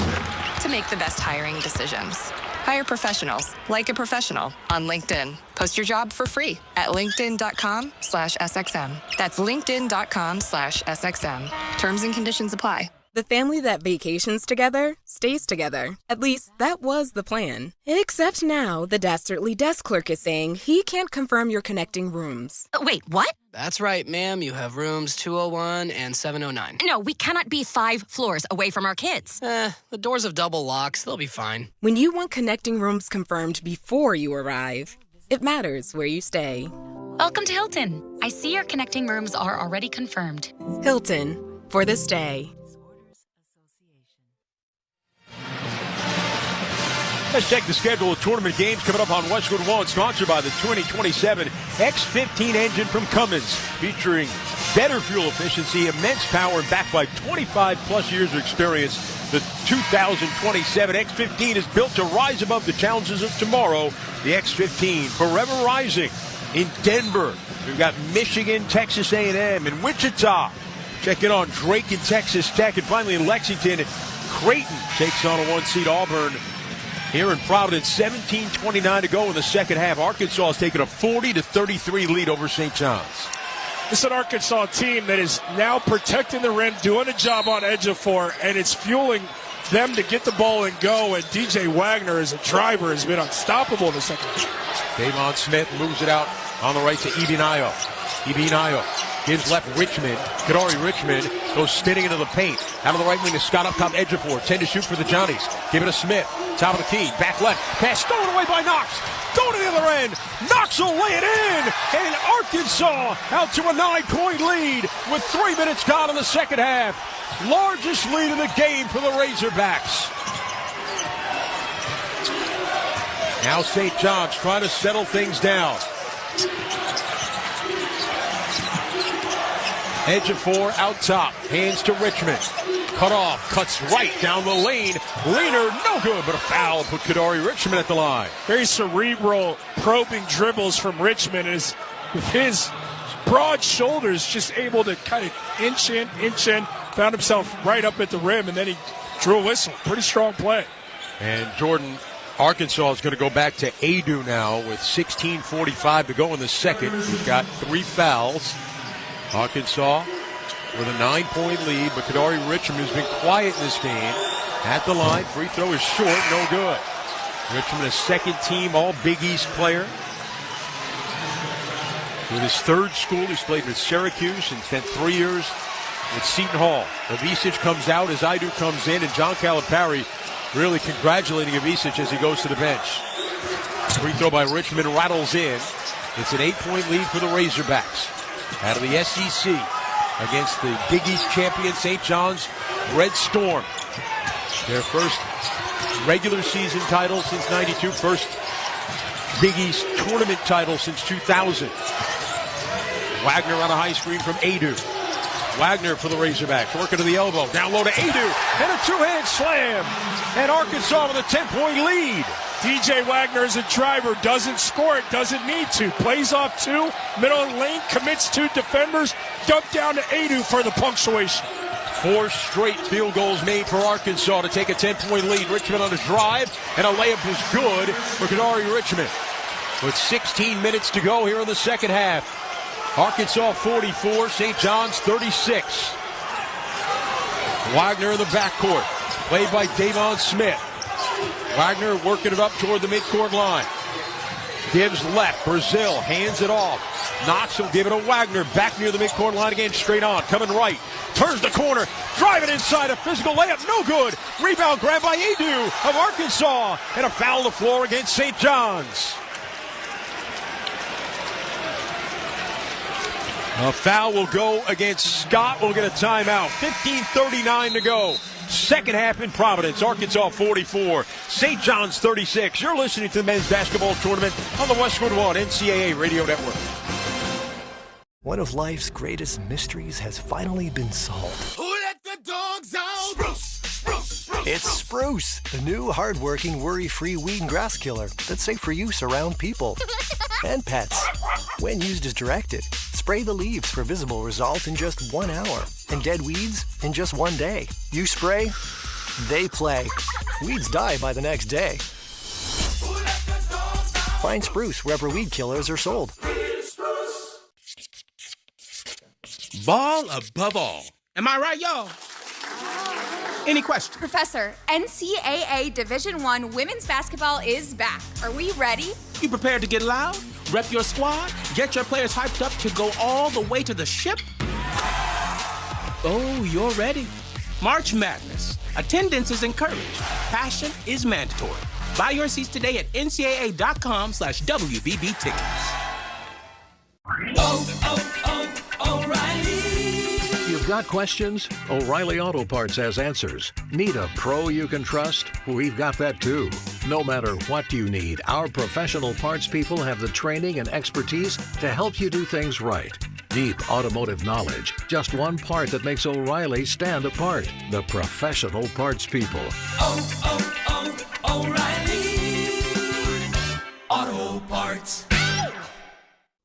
Speaker 10: to make the best hiring decisions. Hire professionals like a professional on LinkedIn. Post your job for free at linkedin.com/SXM. That's linkedin.com/SXM. Terms and conditions apply.
Speaker 23: The family that vacations together stays together. At least, that was the plan. Except now, the Dastardly desk clerk is saying he can't confirm your connecting rooms.
Speaker 24: Wait, what? That's right, ma'am. You have rooms 201 and 709.
Speaker 9: No, we cannot be 5 floors away from our kids.
Speaker 24: The doors have double locks. They'll be fine.
Speaker 23: When you want connecting rooms confirmed before you arrive, it matters where you stay.
Speaker 9: Welcome to Hilton. I see your connecting rooms are already confirmed.
Speaker 23: Hilton, for the stay.
Speaker 7: Let's check the schedule of tournament games coming up on Westwood One, sponsored by the 2027 X15 engine from Cummins, featuring better fuel efficiency, immense power, and backed by 25-plus years of experience. The 2027 X15 is built to rise above the challenges of tomorrow. The X15, forever rising. In Denver, we've got Michigan, Texas A&M, and Wichita. Check in on Drake and Texas Tech. And finally in Lexington, Creighton takes on a 1-seed Auburn. Here in Providence, 17:29 to go in the second half. Arkansas has taken a 40-33 lead over St. John's.
Speaker 5: It's an Arkansas team that is now protecting the rim, doing a job on edge of 4, and it's fueling them to get the ball and go. And DJ Wagner, as a driver, has been unstoppable in the second half.
Speaker 7: Davon Smith moves it out on the right to Ibinayo. Ibinayo gives left Richmond. Kadari Richmond goes spinning into the paint. Out of the right wing to Scott up top, edge of 4. 10 to shoot for the Johnnies. Give it to Smith. Top of the key. Back left. Pass stolen away by Knox. Going to the other end. Knox will lay it in. And Arkansas out to a 9-point lead with 3 minutes gone in the second half. Largest lead in the game for the Razorbacks. Now St. John's trying to settle things down. Edge of 4 out top. Hands to Richmond. Cut off. Cuts right down the lane. Leaner, no good, but a foul put Kadari Richmond at the line.
Speaker 5: Very cerebral, probing dribbles from Richmond is with his broad shoulders just able to kind of inch in, found himself right up at the rim, and then he drew a whistle. Pretty strong play.
Speaker 7: And Jordan, Arkansas is going to go back to Adu now with 16:45 to go in the second. He's got 3 fouls. Arkansas with a 9-point lead, but Kadari Richmond has been quiet in this game. At the line, free throw is short, no good. Richmond, a second-team All-Big East player. With his third school, he's played with Syracuse and spent 3 years with Seton Hall. Avicic comes out as Aidu comes in, and John Calipari really congratulating Avicic as he goes to the bench. Free throw by Richmond rattles in. It's an 8-point lead for the Razorbacks. Out of the SEC against the Big East champion St. John's Red Storm. Their first regular season title since '92, first Big East tournament title since 2000. Wagner on a high screen from Adu. Wagner for the Razorbacks, working to the elbow, down low to Adu, and a 2-hand slam. And Arkansas with a 10-point lead.
Speaker 5: DJ Wagner as a driver doesn't score it, doesn't need to. Plays off 2, middle of the lane, commits 2 defenders, dump down to Adu for the punctuation.
Speaker 7: 4 straight field goals made for Arkansas to take a 10-point lead. Richmond on a drive, and a layup is good for Kadari Richmond. With 16 minutes to go here in the second half. Arkansas 44, St. John's 36. Wagner in the backcourt, played by Davon Smith. Wagner working it up toward the midcourt line. Gives left, Brazil hands it off. Knox will give it to Wagner. Back near the midcourt line again. Straight on. Coming right. Turns the corner. Driving inside. A physical layup. No good. Rebound grabbed by Edu of Arkansas. And a foul on the floor against St. John's. A foul will go against Scott. We'll get a timeout. 15:39 to go. Second half in Providence. Arkansas 44. St. John's 36. You're listening to the men's basketball tournament on the Westwood One NCAA Radio Network.
Speaker 2: One of life's greatest mysteries has finally been solved.
Speaker 13: Who let the dogs out? Spruce, spruce, spruce.
Speaker 2: It's Spruce, the new hard-working, worry-free weed and grass killer that's safe for use around people and pets. When used as directed, spray the leaves for visible results in just 1 hour and dead weeds in just 1 day. You spray, they play. Weeds die by the next day. Find Spruce wherever weed killers are sold.
Speaker 8: Ball above all. Am I right, y'all? Any questions?
Speaker 11: Professor, NCAA Division I women's basketball is back. Are we ready?
Speaker 8: You prepared to get loud? Rep your squad? Get your players hyped up to go all the way to the ship? Oh, you're ready. March Madness. Attendance is encouraged. Passion is mandatory. Buy your seats today at ncaa.com/WBB tickets.
Speaker 13: O'Reilly.
Speaker 14: You've got questions? O'Reilly Auto Parts has answers. Need a pro you can trust? We've got that too. No matter what you need, our professional parts people have the training and expertise to help you do things right. Deep automotive knowledge. Just one part that makes O'Reilly stand apart. The professional parts people.
Speaker 13: O'Reilly Auto Parts.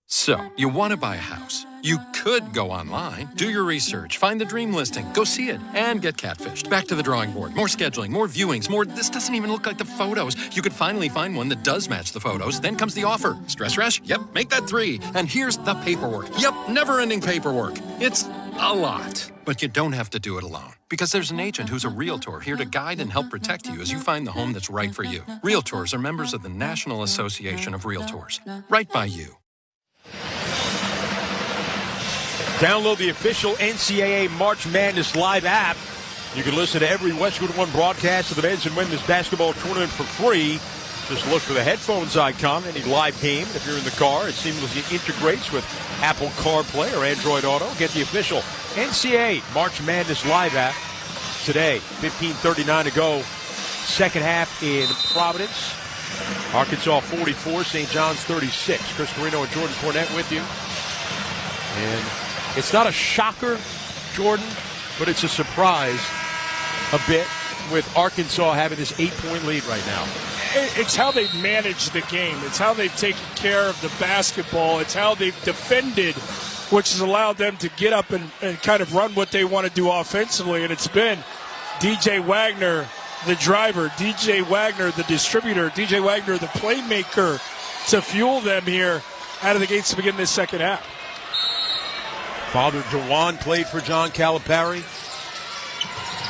Speaker 15: So, you want to buy a house. You could go online, do your research, find the dream listing, go see it, and get catfished. Back to the drawing board. More scheduling, more viewings, more this doesn't even look like the photos. You could finally find one that does match the photos. Then comes the offer. Stress rash? Yep, make that 3. And here's the paperwork. Yep, never-ending paperwork. It's a lot. But you don't have to do it alone. Because there's an agent who's a realtor here to guide and help protect you as you find the home that's right for you. Realtors are members of the National Association of Realtors. Right by you.
Speaker 7: Download the official NCAA March Madness live app. You can listen to every Westwood One broadcast of the men's and women's basketball tournament for free. Just look for the headphones icon, any live game. If you're in the car, it seamlessly integrates with Apple CarPlay or Android Auto. Get the official NCAA March Madness live app today. 15:39 to go. Second half in Providence. Arkansas 44, St. John's 36. Chris Carino and Jordan Cornette with you. And it's not a shocker, Jordan, but it's a surprise a bit with Arkansas having this 8-point lead right now.
Speaker 5: It's how they've managed the game. It's how they've taken care of the basketball. It's how they've defended, which has allowed them to get up and kind of run what they want to do offensively. And it's been DJ Wagner, the driver, DJ Wagner, the distributor, DJ Wagner, the playmaker, to fuel them here out of the gates to begin this second half.
Speaker 7: Father Jawan played for John Calipari.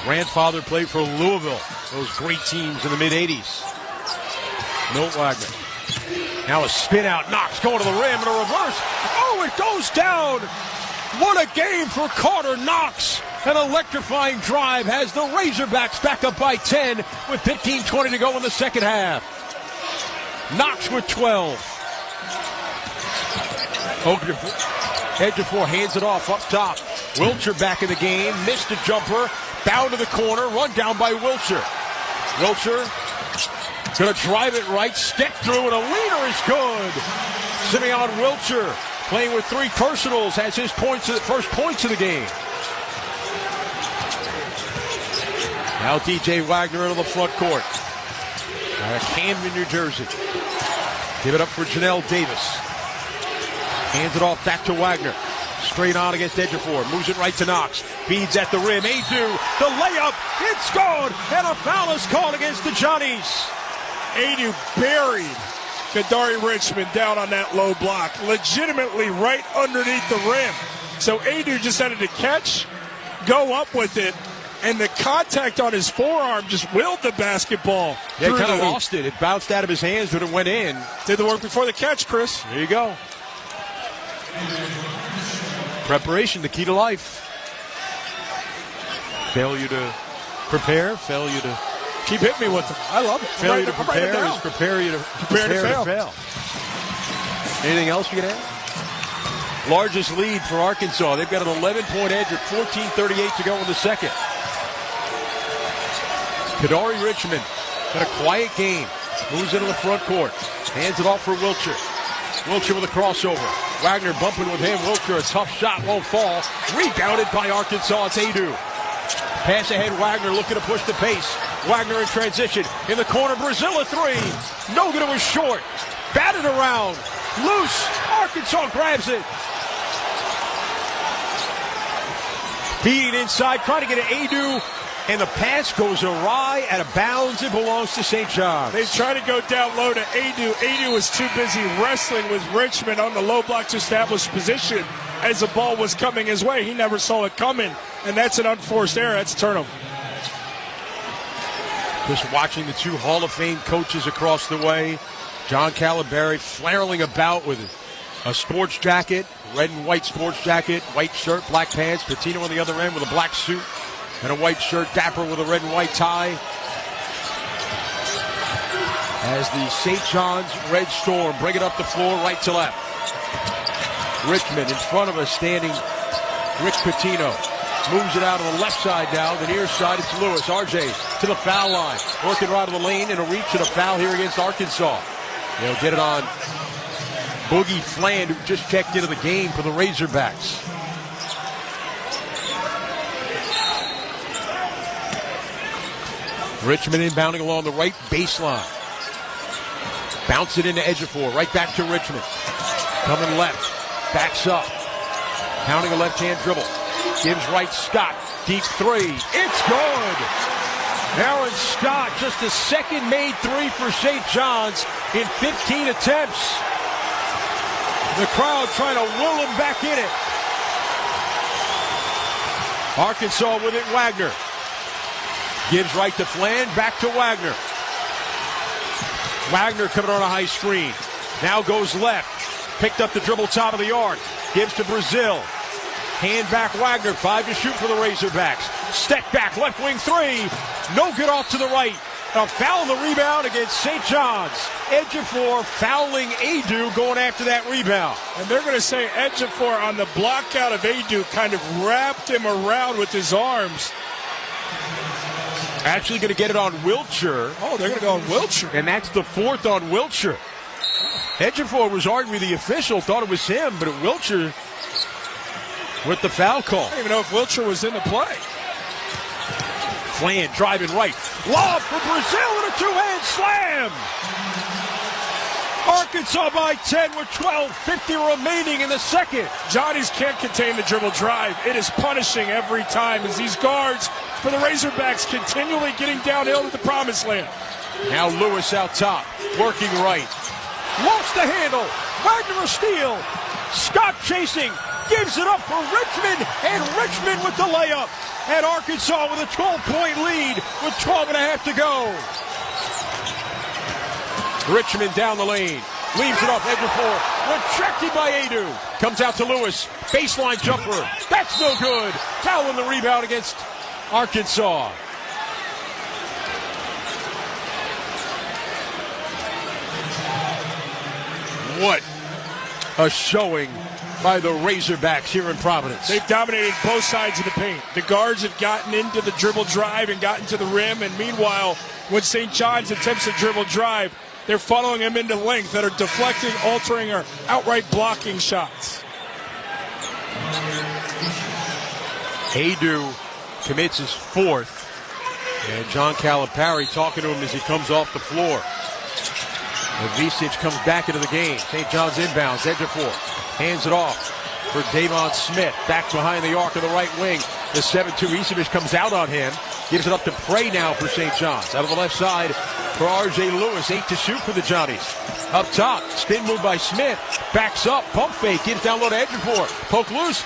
Speaker 7: Grandfather played for Louisville, those great teams in the mid-'80s. Milt Wagner. Now a spin out, Knox going to the rim and a reverse. Oh, it goes down. What a game for Carter Knox. An electrifying drive has the Razorbacks back up by 10 with 15:20 to go in the second half. Knox with 12. Ejiofor hands it off up top. Wiltshire back in the game. Missed a jumper. Down to the corner. Run down by Wiltshire. Wiltshire going to drive it right. Step through and a leader is good. Simeon Wiltshire playing with 3 personals. Has his first points of the game. Now DJ Wagner into the front court. Out of Camden, New Jersey. Give it up for Janelle Davis. Hands it off back to Wagner. Straight on against Ejiofor. Moves it right to Knox. Feeds at the rim. Adu, the layup. It's good. And a foul is called against the Johnnies.
Speaker 5: Adu buried Kadari Richmond down on that low block. Legitimately right underneath the rim. So Adu just had to catch, go up with it, and the contact on his forearm just willed the basketball.
Speaker 7: Yeah, he kind of lost it. It bounced out of his hands, but it went in.
Speaker 5: Did the work before the catch, Chris.
Speaker 7: There you go. Preparation, the key to life. Failure to prepare, failure to
Speaker 5: keep hitting me with them. I love it.
Speaker 7: Failure to prepare is prepare to fail. Anything else you can add? Largest lead for Arkansas. They've got an 11-point edge with 14:38 to go in the second. Kadari Richmond got a quiet game. Moves into the front court. Hands it off for Wiltshire. Wiltshire with a crossover. Wagner bumping with him. Wiltshire, a tough shot, won't fall. Rebounded by Arkansas. It's Adu. Pass ahead, Wagner looking to push the pace. Wagner in transition. In the corner, Brazil a three. No good, it was short. Batted around. Loose. Arkansas grabs it. Feed inside, trying to get an Adu. And the pass goes awry, out of bounds. It belongs to St. John's.
Speaker 5: They try to go down low to Adu. Adu was too busy wrestling with Richmond on the low block to establish position as the ball was coming his way. He never saw it coming, and that's an unforced error. That's a turnover.
Speaker 7: Just watching the two Hall of Fame coaches across the way. John Calipari flailing about with a sports jacket, red and white sports jacket, white shirt, black pants. Pitino on the other end with a black suit and a white shirt, Dapper with a red and white tie. As the St. John's Red Storm bring it up the floor right to left. Richmond in front of us standing Rick Pitino. Moves it out on the left side now. The near side, it's Lewis. RJ to the foul line. Working right of the lane and a reach and a foul here against Arkansas. They'll get it on Boogie Fland, who just checked into the game for the Razorbacks. Richmond inbounding along the right baseline. Bounce it into Ejiofor. Right back to Richmond. Coming left. Backs up. Pounding a left-hand dribble. Gives right Scott. Deep three. It's good. Aaron Scott, just a second made three for St. John's in 15 attempts. The crowd trying to will him back in it. Arkansas with it, Wagner. Gives right to Fland, back to Wagner. Wagner coming on a high screen. Now goes left. Picked up the dribble top of the arc. Gives to Brazil. Hand back Wagner. 5 to shoot for the Razorbacks. Step back, left wing three. No good off to the right. A foul on the rebound against St. John's. Ejiofor fouling Adu going after that rebound.
Speaker 5: And they're going to say Ejiofor on the block out of Adu kind of wrapped him around with his arms.
Speaker 7: Actually going to get it on Wiltshire.
Speaker 5: Oh, they're going to go on Wiltshire.
Speaker 7: And that's the fourth on Wiltshire. Ejiofor was arguing the official, thought it was him, but Wiltshire with the foul call.
Speaker 5: I don't even know if Wiltshire was in the play.
Speaker 7: Fland driving right. Lob for Brazil and a two-hand slam. Arkansas by 10 with 12:50 remaining in the second.
Speaker 5: Johnny's can't contain the dribble drive. It is punishing every time as these guards for the Razorbacks continually getting downhill to the promised land.
Speaker 7: Now Lewis out top, working right. Lost the handle. Wagner a steal. Scott chasing. Gives it up for Richmond, and Richmond with the layup. And Arkansas with a 12-point lead with 12 and a half to go. Richmond down the lane. Leaves it up, Ejiofor. Rejected by Adu. Comes out to Lewis. Baseline jumper. That's no good. Foul in the rebound against Arkansas. What a showing by the Razorbacks here in Providence.
Speaker 5: They've dominated both sides of the paint. The guards have gotten into the dribble drive and gotten to the rim, and meanwhile, when St. John's attempts a dribble drive, they're funneling them into length that are deflecting, altering, or outright blocking shots.
Speaker 7: Adu commits his fourth, and John Calipari talking to him as he comes off the floor. Visic comes back into the game. St. John's inbounds. Ejiofor hands it off for Davon Smith. Back behind the arc of the right wing. The 7-2 Visic comes out on him. Gives it up to Prey now for St. John's. Out of the left side for R.J. Lewis. 8 to shoot for the Johnnies. Up top. Spin move by Smith. Backs up. Pump fake. Gives down low to Ejiofor. Poke loose.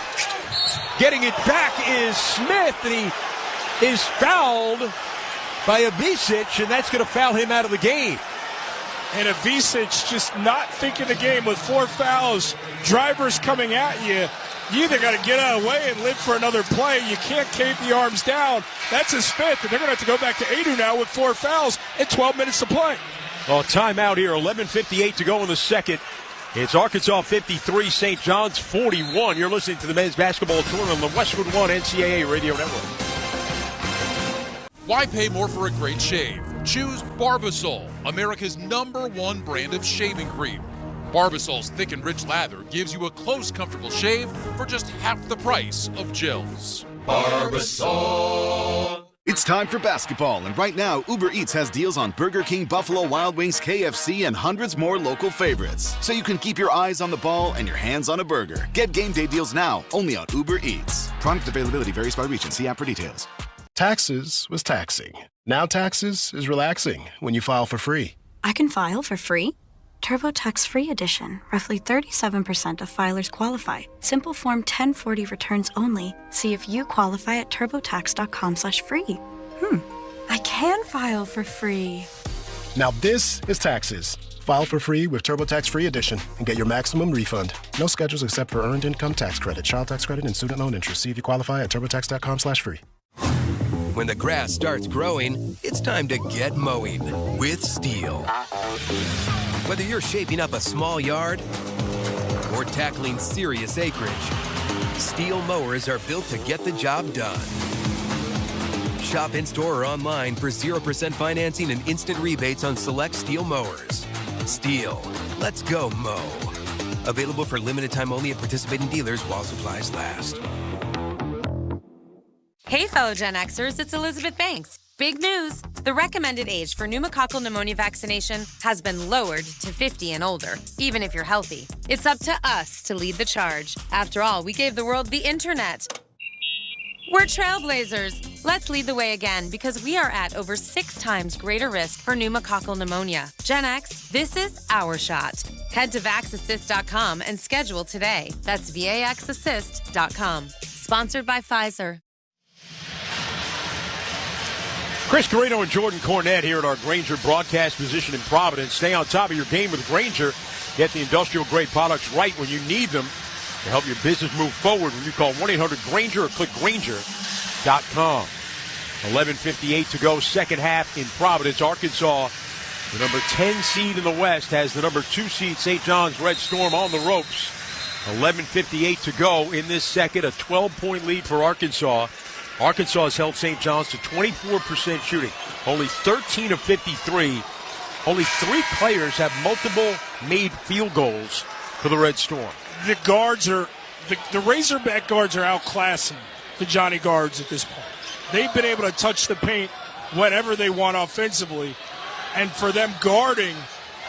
Speaker 7: Getting it back is Smith. And he is fouled by Visic. And that's going to foul him out of the game.
Speaker 5: And Ivicic just not thinking the game with 4 fouls, drivers coming at you. You either got to get out of the way and live for another play. You can't keep the arms down. That's his 5th, and they're going to have to go back to Adu now with 4 fouls and 12 minutes to play.
Speaker 7: Well, timeout here, 11:58 to go in the second. It's Arkansas 53, St. John's 41. You're listening to the men's basketball tournament on the Westwood One NCAA Radio Network.
Speaker 4: Why pay more for a great shave? Choose Barbasol, America's #1 brand of shaving cream. Barbasol's thick and rich lather gives you a close, comfortable shave for just half the price of gels.
Speaker 12: Barbasol. It's time for basketball, and right now, Uber Eats has deals on Burger King, Buffalo Wild Wings, KFC, and hundreds more local favorites. So you can keep your eyes on the ball and your hands on a burger. Get game day deals now, only on Uber Eats. Product availability varies by region. See app for details.
Speaker 18: Taxes was taxing. Now taxes is relaxing when you file for free.
Speaker 21: I can file for free? TurboTax Free Edition. Roughly 37% of filers qualify. Simple Form 1040 returns only. See if you qualify at turbotax.com/free. I can file for free.
Speaker 18: Now this is taxes. File for free with TurboTax Free Edition and get your maximum refund. No schedules except for earned income tax credit, child tax credit, and student loan interest. See if you qualify at turbotax.com/free.
Speaker 22: When the grass starts growing, it's time to get mowing with Steel. Whether you're shaping up a small yard or tackling serious acreage, Steel mowers are built to get the job done. Shop in-store or online for 0% financing and instant rebates on select Steel mowers. Steel, let's go mow. Available for limited time only at participating dealers while supplies last.
Speaker 16: Hey, fellow Gen Xers, it's Elizabeth Banks. Big news! The recommended age for pneumococcal pneumonia vaccination has been lowered to 50 and older, even if you're healthy. It's up to us to lead the charge. After all, we gave the world the internet. We're trailblazers. Let's lead the way again because we are at over 6 times greater risk for pneumococcal pneumonia. Gen X, this is our shot. Head to vaxassist.com and schedule today. That's vaxassist.com. Sponsored by Pfizer.
Speaker 7: Chris Carrino and Jordan Cornette here at our Grainger broadcast position in Providence. Stay on top of your game with Grainger. Get the industrial-grade products right when you need them to help your business move forward when you call 1-800-GRAINGER or click Grainger.com. 11:58 to go, second half in Providence. Arkansas, the number 10 seed in the West, has the number 2 seed St. John's Red Storm on the ropes. 11:58 to go in this second, a 12-point lead for Arkansas. Arkansas has held St. John's to 24% shooting, only 13 of 53. Only 3 players have multiple made field goals for the Red Storm.
Speaker 5: The guards are, the Razorback guards are outclassing the Johnny guards at this point. They've been able to touch the paint whenever they want offensively. And for them guarding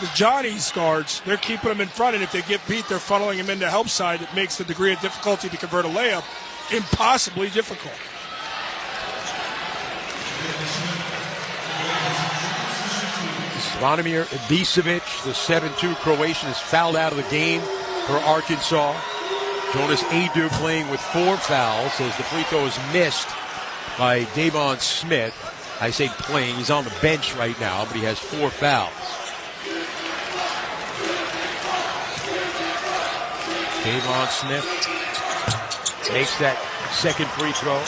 Speaker 5: the Johnny's guards, they're keeping them in front. And if they get beat, they're funneling them into help side. It makes the degree of difficulty to convert a layup impossibly difficult.
Speaker 7: Zvonimir Ibisevic, the 7'2 Croatian, is fouled out of the game for Arkansas. Jonas Adu playing with 4 fouls as the free throw is missed by Davon Smith. I say playing, he's on the bench right now, but he has 4 fouls. Davon Smith makes that second free throw.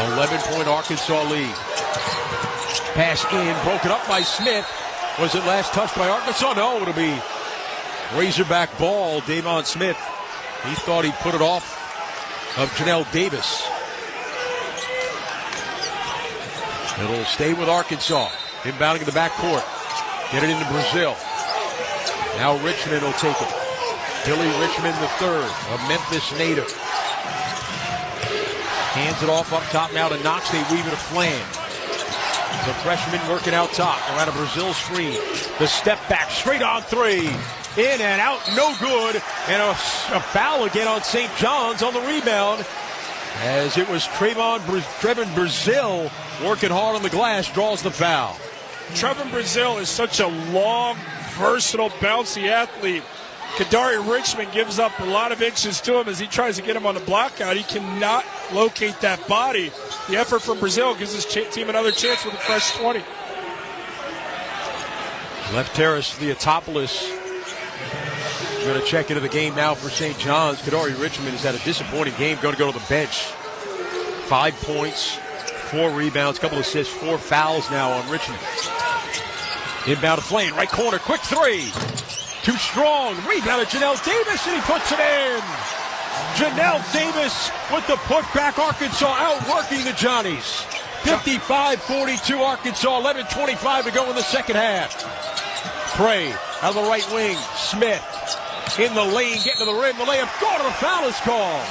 Speaker 7: 11-point Arkansas lead. Pass in, broken up by Smith. Was it last touched by Arkansas? No, it'll be Razorback ball. Davon Smith, he thought he'd put it off of Janelle Davis. It'll stay with Arkansas. Inbounding in the backcourt. Get it into Brazil. Now Richmond will take it. Billy Richmond III, a Memphis native. Hands it off up top now to Knox. They weave it a flange. The freshman working out top around a Brazil screen. The step back, straight on 3. In and out, no good. And a foul again on St. John's on the rebound. As it was Trevin Brazil working hard on the glass, draws the foul.
Speaker 5: Trevin Brazil is such a long, versatile, bouncy athlete. Kadari Richmond gives up a lot of inches to him as he tries to get him on the block out. He cannot locate that body. The effort from Brazil gives his team another chance with a fresh 20.
Speaker 7: Left Terrace, Leotopoulos going to check into the game now for St. John's. Kadari Richmond has had a disappointing game, going to go to the bench. 5 points, 4 rebounds, couple assists, 4 fouls now on Richmond. Inbound to Flynn, right corner, quick three. Too strong, rebounded Janelle Davis, and he puts it in. Janelle Davis with the putback. Arkansas outworking the Johnnies. 55-42 Arkansas, 11:25 to go in the second half. Prey out of the right wing, Smith in the lane, getting to the rim, the layup, go to the foul is called.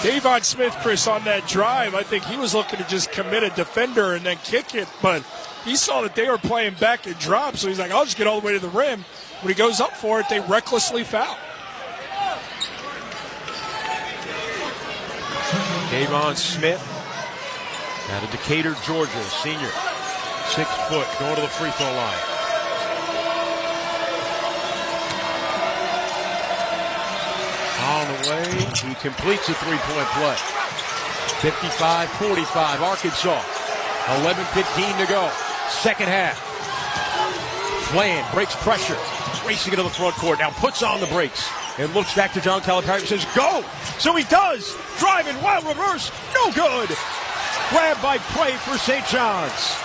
Speaker 5: Davon Smith, Chris, on that drive, I think he was looking to just commit a defender and then kick it, but he saw that they were playing back and drop, so he's like, I'll just get all the way to the rim. When he goes up for it, they recklessly foul.
Speaker 7: Davon Smith out of Decatur, Georgia, senior. 6 foot, going to the free throw line. On the way, he completes a three-point play. 55-45, Arkansas. 11:15 to go. Second half. Flan breaks pressure, racing into the front court. Now puts on the brakes and looks back to John Calipari and says, go! So he does. Driving, wild reverse, no good. Grabbed by Prey for St. John's.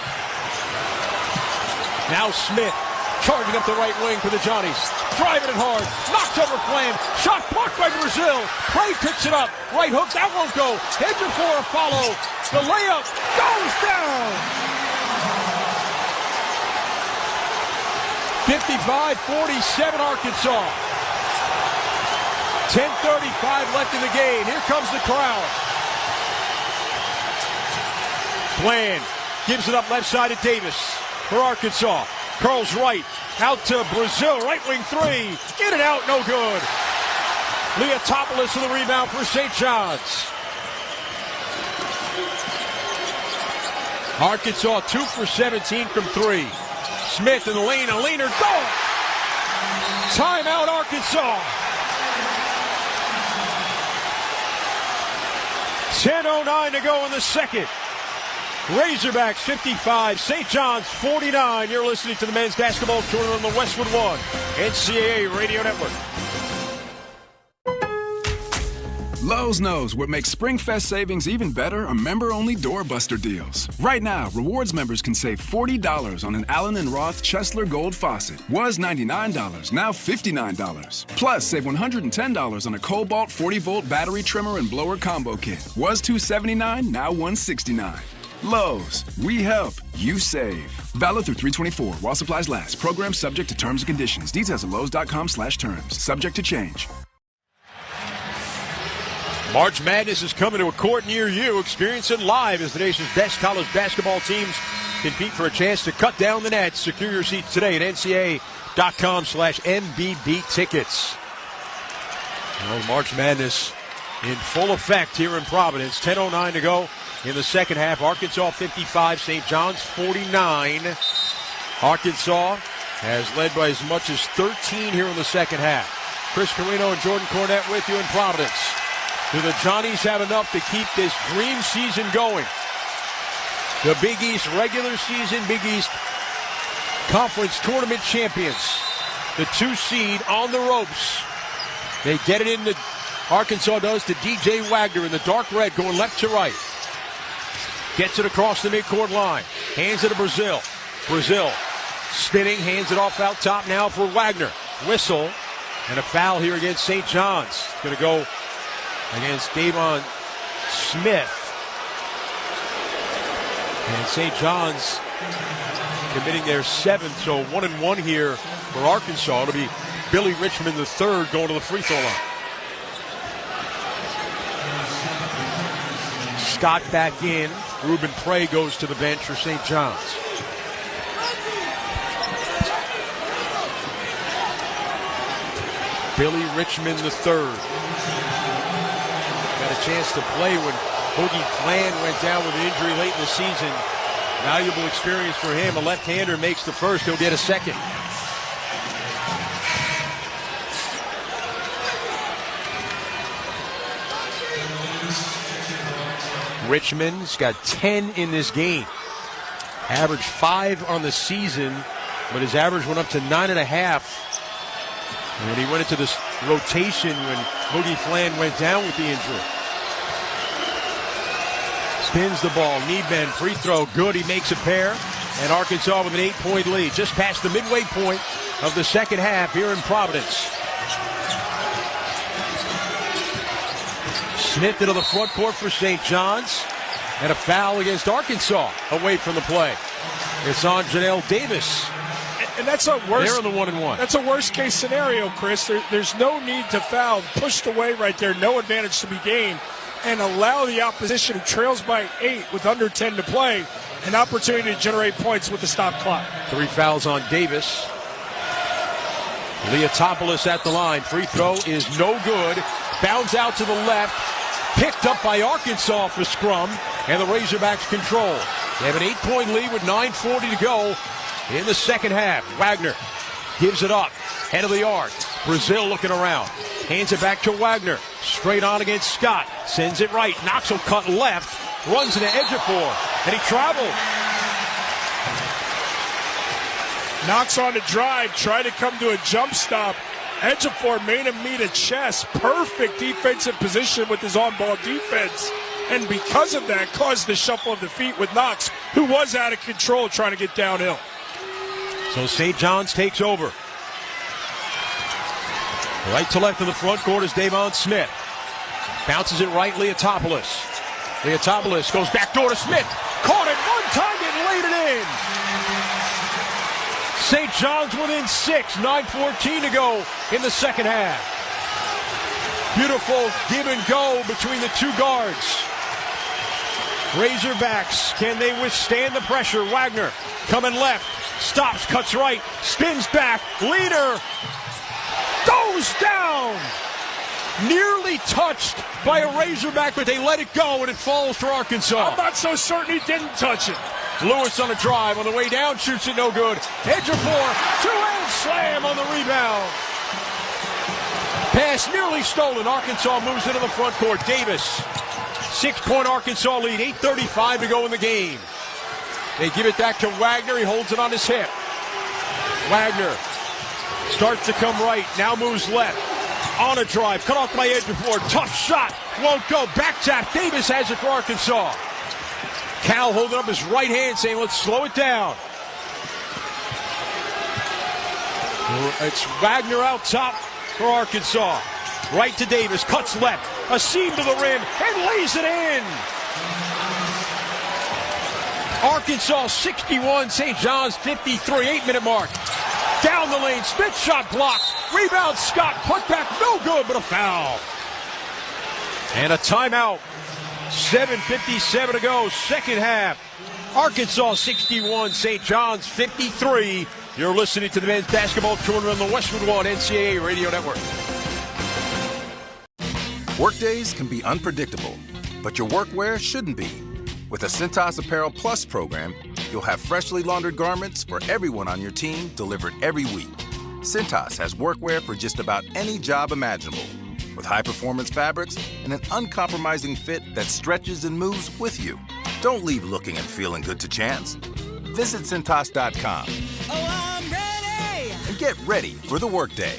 Speaker 7: Now Smith charging up the right wing for the Johnnies. Driving it hard, knocked over Flan. Shot blocked by Brazil. Prey picks it up. Right hook, that won't go. Hedger for a follow. The layup goes down. 55-47 Arkansas. 10:35 left in the game. Here comes the crowd. Flan gives it up left side to Davis for Arkansas. Curls right, out to Brazil, right wing three. In and out, no good. Leotopoulos with the rebound for St. John's. Arkansas 2 for 17 from 3. Smith in the lane, a leaner, go! Timeout, Arkansas. 10:09 to go in the second. Razorbacks 55, St. John's 49. You're listening to the men's basketball tournament on the Westwood One NCAA Radio Network.
Speaker 3: Lowe's knows what makes SpringFest savings even better are member-only doorbuster deals. Right now, rewards members can save $40 on an Allen & Roth Chesler Gold faucet. Was $99, now $59. Plus, save $110 on a Cobalt 40-volt battery trimmer and blower combo kit. Was $279, now $169. Lowe's, we help, you save. Valid through 3/24 while supplies last. Program subject to terms and conditions. Details at lowes.com/terms. Subject to change.
Speaker 7: March Madness is coming to a court near you. Experience it live as the nation's best college basketball teams compete for a chance to cut down the nets. Secure your seats today at ncaa.com/MBB tickets. Well, March Madness in full effect here in Providence. 10:09 to go in the second half. Arkansas 55, St. John's 49. Arkansas has led by as much as 13 here in the second half. Chris Carino and Jordan Cornette with you in Providence. Do the Johnnies have enough to keep this dream season going? The Big East regular season, Big East Conference Tournament champions. The 2 seed on the ropes. They get it in the, Arkansas does, to DJ Wagner in the dark red going left to right. Gets it across the midcourt line. Hands it to Brazil. Brazil spinning, hands it off out top now for Wagner. Whistle and a foul here against St. John's. It's going to go against Davon Smith. And St. John's committing their 7th, so 1-1 here for Arkansas. It'll be Billy Richmond III going to the free throw line. Scott back in. Ruben Prey goes to the bench for St. John's. Billy Richmond III. Got a chance to play when Boogie Flan went down with an injury late in the season. Valuable experience for him. A left-hander makes the first. He'll get a second. Richmond's got 10 in this game. Average 5 on the season, but his average went up to 9.5. And he went into this rotation when Boogie Flan went down with the injury. Spins the ball, knee bend, free throw, good. He makes a pair, and Arkansas with an 8-point lead. Just past the midway point of the second half here in Providence. Smith into the front court for St. John's. And a foul against Arkansas away from the play. It's on Janelle Davis.
Speaker 5: And that's a worst.
Speaker 7: They're in the 1-and-1.
Speaker 5: That's a worst-case scenario, Chris. There's no need to foul. Pushed away right there. No advantage to be gained. And allow the opposition, who trails by 8 with under 10 to play, an opportunity to generate points with the stop clock.
Speaker 7: 3 fouls on Davis. Leotopoulos at the line. Free throw is no good. Bounds out to the left. Picked up by Arkansas for scrum. And the Razorbacks control. They have an 8-point lead with 9:40 to go in the second half. Wagner gives it up. Head of the arc. Brazil looking around. Hands it back to Wagner. Straight on against Scott. Sends it right. Knox will cut left. Runs into Ejiofor. And he traveled.
Speaker 5: Knox on the drive. Tried to come to a jump stop. Ejiofor made him meet a chest. Perfect defensive position with his on-ball defense. And because of that, caused the shuffle of the feet with Knox, who was out of control trying to get downhill.
Speaker 7: So St. John's takes over. Right to left in the front court is Davon Smith. Bounces it right, Leotopoulos. Leotopoulos goes back door to Smith. Caught it one time and laid it in. St. John's within 6, 9:14 to go in the second half. Beautiful give and go between the two guards. Razorbacks, can they withstand the pressure? Wagner coming left, stops, cuts right, spins back, leader goes down. Nearly touched by a Razorback, but they let it go and it falls for Arkansas.
Speaker 5: I'm not so certain he didn't touch it.
Speaker 7: Lewis on a drive, on the way down, shoots it no good. Ejiofor, two-hand slam on the rebound. Pass nearly stolen. Arkansas moves into the front court. Davis, 6-point Arkansas lead, 8:35 to go in the game. They give it back to Wagner. He holds it on his hip. Wagner starts to come right, now moves left. On a drive, cut off by Ejiofor. Tough shot, won't go. Back tap, Davis has it for Arkansas. Cal holding up his right hand saying, let's slow it down. It's Wagner out top for Arkansas. Right to Davis, cuts left, a seam to the rim, and lays it in. Arkansas 61, St. John's 53, 8-minute mark. Down the lane, Smith shot blocked. Rebound Scott, put back, no good, but a foul. And a timeout. 7:57 to go, second half. Arkansas 61, St. John's 53. You're listening to the men's basketball tournament on the Westwood One NCAA Radio Network.
Speaker 6: Workdays can be unpredictable, but your workwear shouldn't be. With the Cintas Apparel Plus program, you'll have freshly laundered garments for everyone on your team delivered every week. Cintas has workwear for just about any job imaginable, with high-performance fabrics and an uncompromising fit that stretches and moves with you. Don't leave looking and feeling good to chance. Visit Cintas.com.
Speaker 13: Oh, I'm ready!
Speaker 6: And get ready for the workday.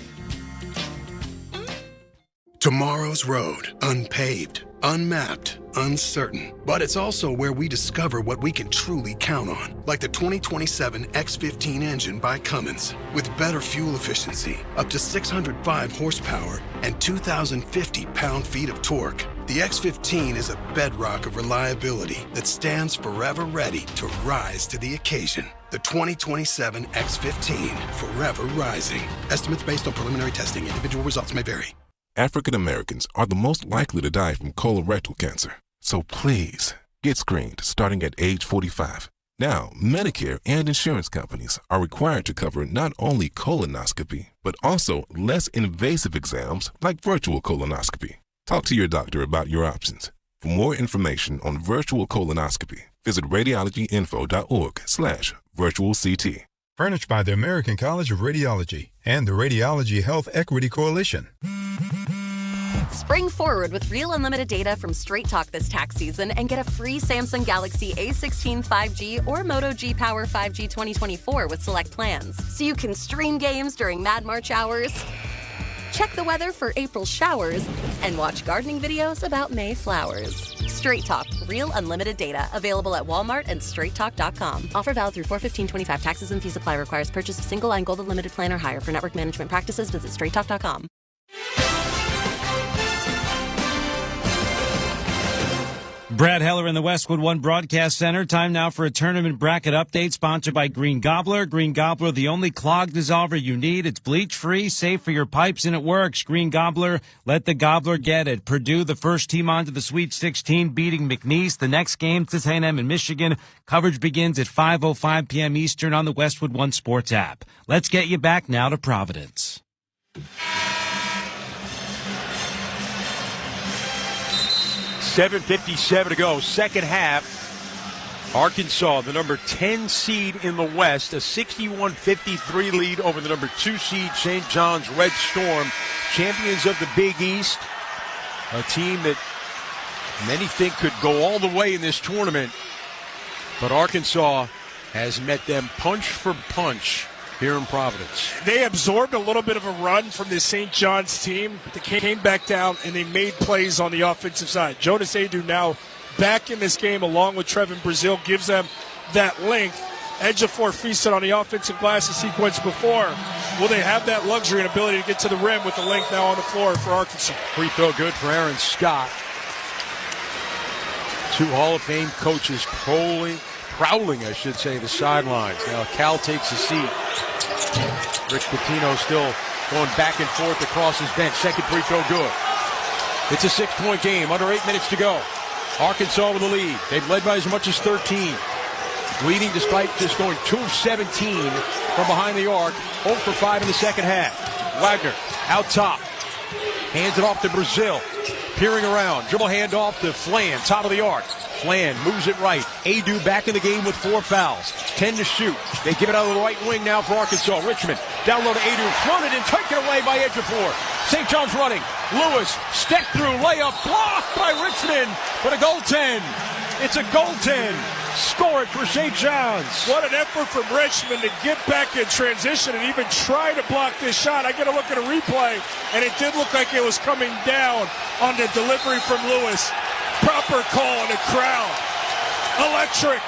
Speaker 17: Tomorrow's road, unpaved, unmapped, uncertain. But it's also where we discover what we can truly count on. Like the 2027 X15 engine by Cummins. With better fuel efficiency, up to 605 horsepower, and 2,050 pound-feet of torque. The X15 is a bedrock of reliability that stands forever ready to rise to the occasion. The 2027 X15, forever rising. Estimates based on preliminary testing. Individual results may vary.
Speaker 19: African Americans are the most likely to die from colorectal cancer. So please, get screened starting at age 45. Now, Medicare and insurance companies are required to cover not only colonoscopy, but also less invasive exams like virtual colonoscopy. Talk to your doctor about your options. For more information on virtual colonoscopy, visit radiologyinfo.org/virtual CT.
Speaker 20: Furnished by the American College of Radiology and the Radiology Health Equity Coalition.
Speaker 1: Spring forward with real unlimited data from Straight Talk this tax season and get a free Samsung Galaxy A16 5G or Moto G Power 5G 2024 with select plans. So you can stream games during Mad March hours, check the weather for April showers, and watch gardening videos about May flowers. Straight Talk, real unlimited data. Available at Walmart and straighttalk.com. Offer valid through 4/15/25. Taxes and fees apply. Requires purchase of single line Gold Unlimited plan or higher. For network management practices, visit straighttalk.com.
Speaker 10: Brad Heller in the Westwood One Broadcast Center. Time now for a tournament bracket update sponsored by Green Gobbler. Green Gobbler, the only clog dissolver you need. It's bleach-free, safe for your pipes, and it works. Green Gobbler, let the Gobbler get it. Purdue, the first team on to the Sweet 16, beating McNeese. The next game, Texas A&M in Michigan. Coverage begins at 5:05 p.m. Eastern on the Westwood One Sports app. Let's get you back now to Providence.
Speaker 7: 7:57 to go, second half. Arkansas, the number 10 seed in the West, a 61-53 lead over the number 2 seed St. John's Red Storm, champions of the Big East, a team that many think could go all the way in this tournament, but Arkansas has met them punch for punch here in Providence.
Speaker 5: They absorbed a little bit of a run from the St. John's team, but they came back down and they made plays on the offensive side. Jonas Adu now back in this game along with Trevin Brazil, gives them that length. Ejiofor feasted on the offensive glass a sequence before. Will they have that luxury and ability to get to the rim with the length now on the floor for Arkansas?
Speaker 7: Free throw good for Aaron Scott. Two Hall of Fame coaches prowling, the sidelines. Now Cal takes a seat. Rick Pitino still going back and forth across his bench. Second free throw good. It's a 6-point game, under 8 minutes to go. Arkansas with the lead. They've led by as much as 13. Leading despite just going 2 of 17 from behind the arc. 0 for 5 in the second half. Wagner out top. Hands it off to Brazil. Peering around. Dribble handoff to Flan, top of the arc. Flan moves it right. Adu back in the game with 4 fouls. 10 to shoot. They give it out of the right wing now for Arkansas. Richmond down low to Adu. Floated and taken away by Ejiofor. St. John's running. Lewis, step through, layup, blocked by Richmond. But a goaltend. It's a goaltend. Score it for St. John's.
Speaker 5: What an effort from Richmond to get back in transition and even try to block this shot. I get a look at a replay, and it did look like it was coming down on the delivery from Lewis. Proper call in the crowd. Electric.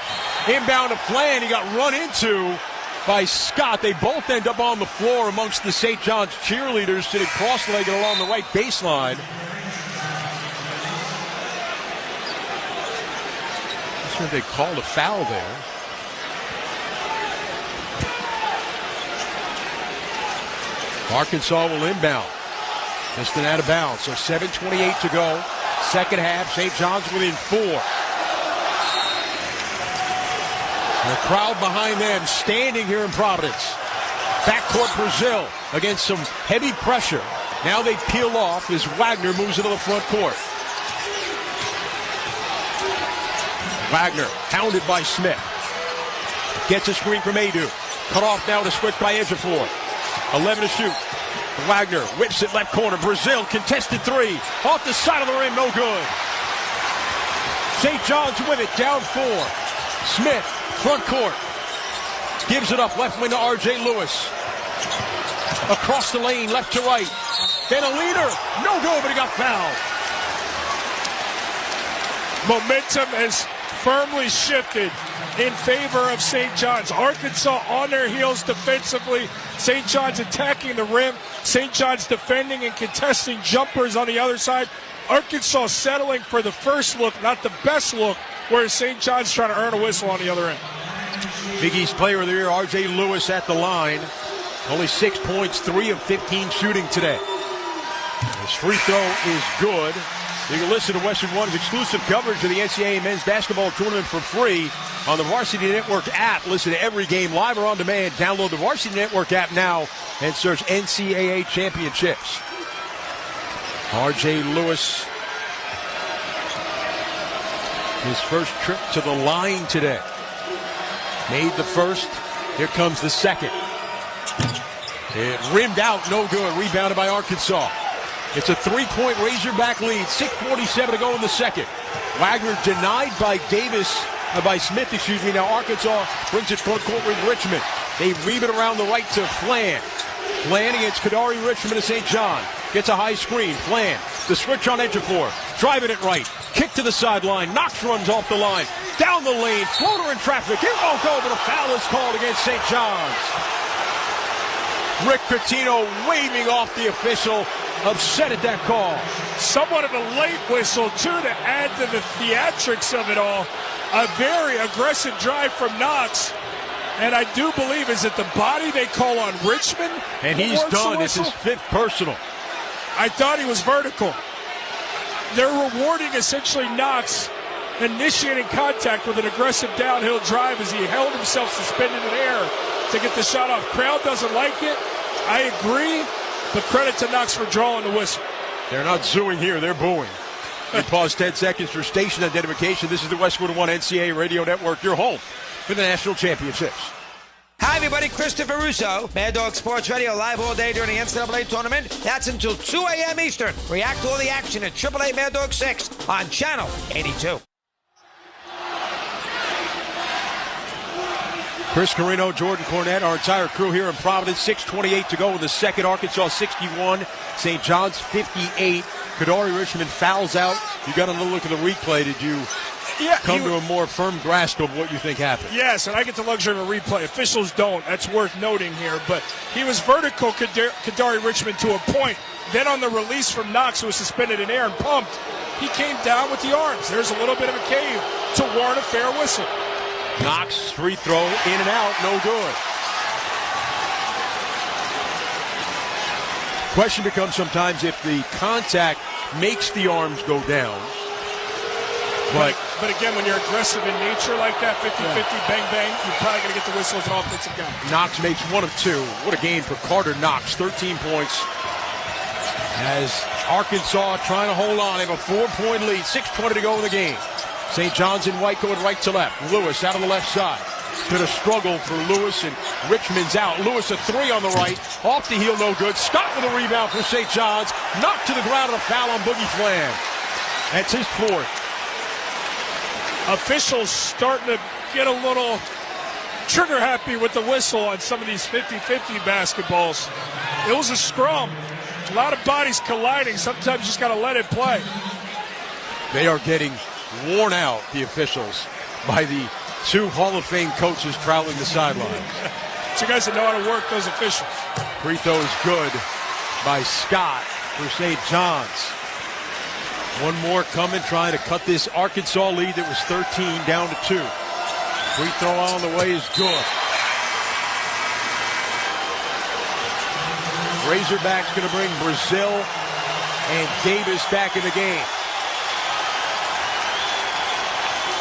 Speaker 7: Inbound to Flan. He got run into by Scott. They both end up on the floor amongst the St. John's cheerleaders, sitting cross-legged along the right baseline. They called a foul there. Arkansas will inbound. Just an out of bounds. So 7:28 to go. Second half, St. John's within 4. And the crowd behind them standing here in Providence. Backcourt Brazil against some heavy pressure. Now they peel off as Wagner moves into the front court. Wagner, hounded by Smith. Gets a screen from Adu. Cut off now to switch by Ejiofor. 11 to shoot. Wagner whips it left corner. Brazil, contested 3. Off the side of the rim, no good. St. John's with it, down 4. Smith, front court. Gives it up, left wing to R.J. Lewis. Across the lane, left to right. Then a leader. No good, but he got fouled.
Speaker 5: Momentum has firmly shifted in favor of St. John's. Arkansas on their heels defensively. St. John's attacking the rim. St. John's defending and contesting jumpers on the other side. Arkansas settling for the first look, not the best look, whereas St. John's trying to earn a whistle on the other end.
Speaker 7: Big East Player of the Year, R.J. Lewis at the line. Only 6 points, 3 of 15 shooting today. His free throw is good. You can listen to Westwood One's exclusive coverage of the NCAA Men's Basketball Tournament for free on the Varsity Network app. Listen to every game live or on demand. Download the Varsity Network app now and search NCAA Championships. R.J. Lewis, his first trip to the line today. Made the first. Here comes the second. It rimmed out, no good. Rebounded by Arkansas. It's a 3-point Razorback lead. 6:47 to go in the second. Wagner denied by Smith. Now Arkansas brings it front court with Richmond. They weave it around the right to Flan. Flan against Kadari Richmond of St. John. Gets a high screen. Flan. The switch on Ejiofor. Driving it right. Kick to the sideline. Knox runs off the line. Down the lane. Floater in traffic. It won't go, but a foul is called against St. John's. Rick Pitino waving off the official. Upset at that call.
Speaker 5: Somewhat of a late whistle, too, to add to the theatrics of it all. A very aggressive drive from Knox. And I do believe, is it the body they call on Richmond?
Speaker 7: And he's done. It's his 5th personal.
Speaker 5: I thought he was vertical. They're rewarding essentially Knox initiating contact with an aggressive downhill drive as he held himself suspended in air to get the shot off. Crowd doesn't like it. I agree, but credit to Knox for drawing the whistle.
Speaker 7: They're not zooing here, they're booing. We pause 10 seconds for station identification. This is the Westwood One NCAA Radio Network, your home for the national championships.
Speaker 9: Hi, everybody. Christopher Russo, Mad Dog Sports Radio, live all day during the NCAA tournament. That's until 2 a.m. Eastern. React to all the action at AAA Mad Dog 6 on Channel 82.
Speaker 7: Chris Carino, Jordan Cornette, our entire crew here in Providence. 6:28 to go in the second. Arkansas 61, St. John's 58. Kadari Richmond fouls out. You got another look at the replay. Did you come to a more firm grasp of what you think happened?
Speaker 5: Yes, and I get the luxury of a replay. Officials don't. That's worth noting here. But he was vertical, Kadari Richmond, to a point. Then on the release from Knox, who was suspended in air and pumped, he came down with the arms. There's a little bit of a cave to warrant a fair whistle.
Speaker 7: Knox, free throw, in and out, no good. Question becomes sometimes if the contact makes the arms go down. But
Speaker 5: again, when you're aggressive in nature like that, 50-50, bang, bang, you're probably going to get the whistle as an offensive guy.
Speaker 7: Knox makes 1 of 2. What a game for Carter Knox, 13 points. As Arkansas trying to hold on, they have a 4-point lead, 6:20 to go in the game. St. John's in white going right to left. Lewis out on the left side. Been a struggle for Lewis, and Richmond's out. Lewis a 3 on the right. Off the heel, no good. Scott with a rebound for St. John's. Knocked to the ground and a foul on Boogie Flan. That's his 4th.
Speaker 5: Officials starting to get a little trigger happy with the whistle on some of these 50-50 basketballs. It was a scrum. A lot of bodies colliding. Sometimes you just got to let it play.
Speaker 7: They are getting worn out, the officials, by the 2 Hall of Fame coaches traveling the sideline.
Speaker 5: Two guys that know how to work those officials.
Speaker 7: Free throw is good by Scott for St. John's. One more coming, trying to cut this Arkansas lead that was 13 down to 2. Free throw on the way is good. Razorbacks going to bring Brazil and Davis back in the game.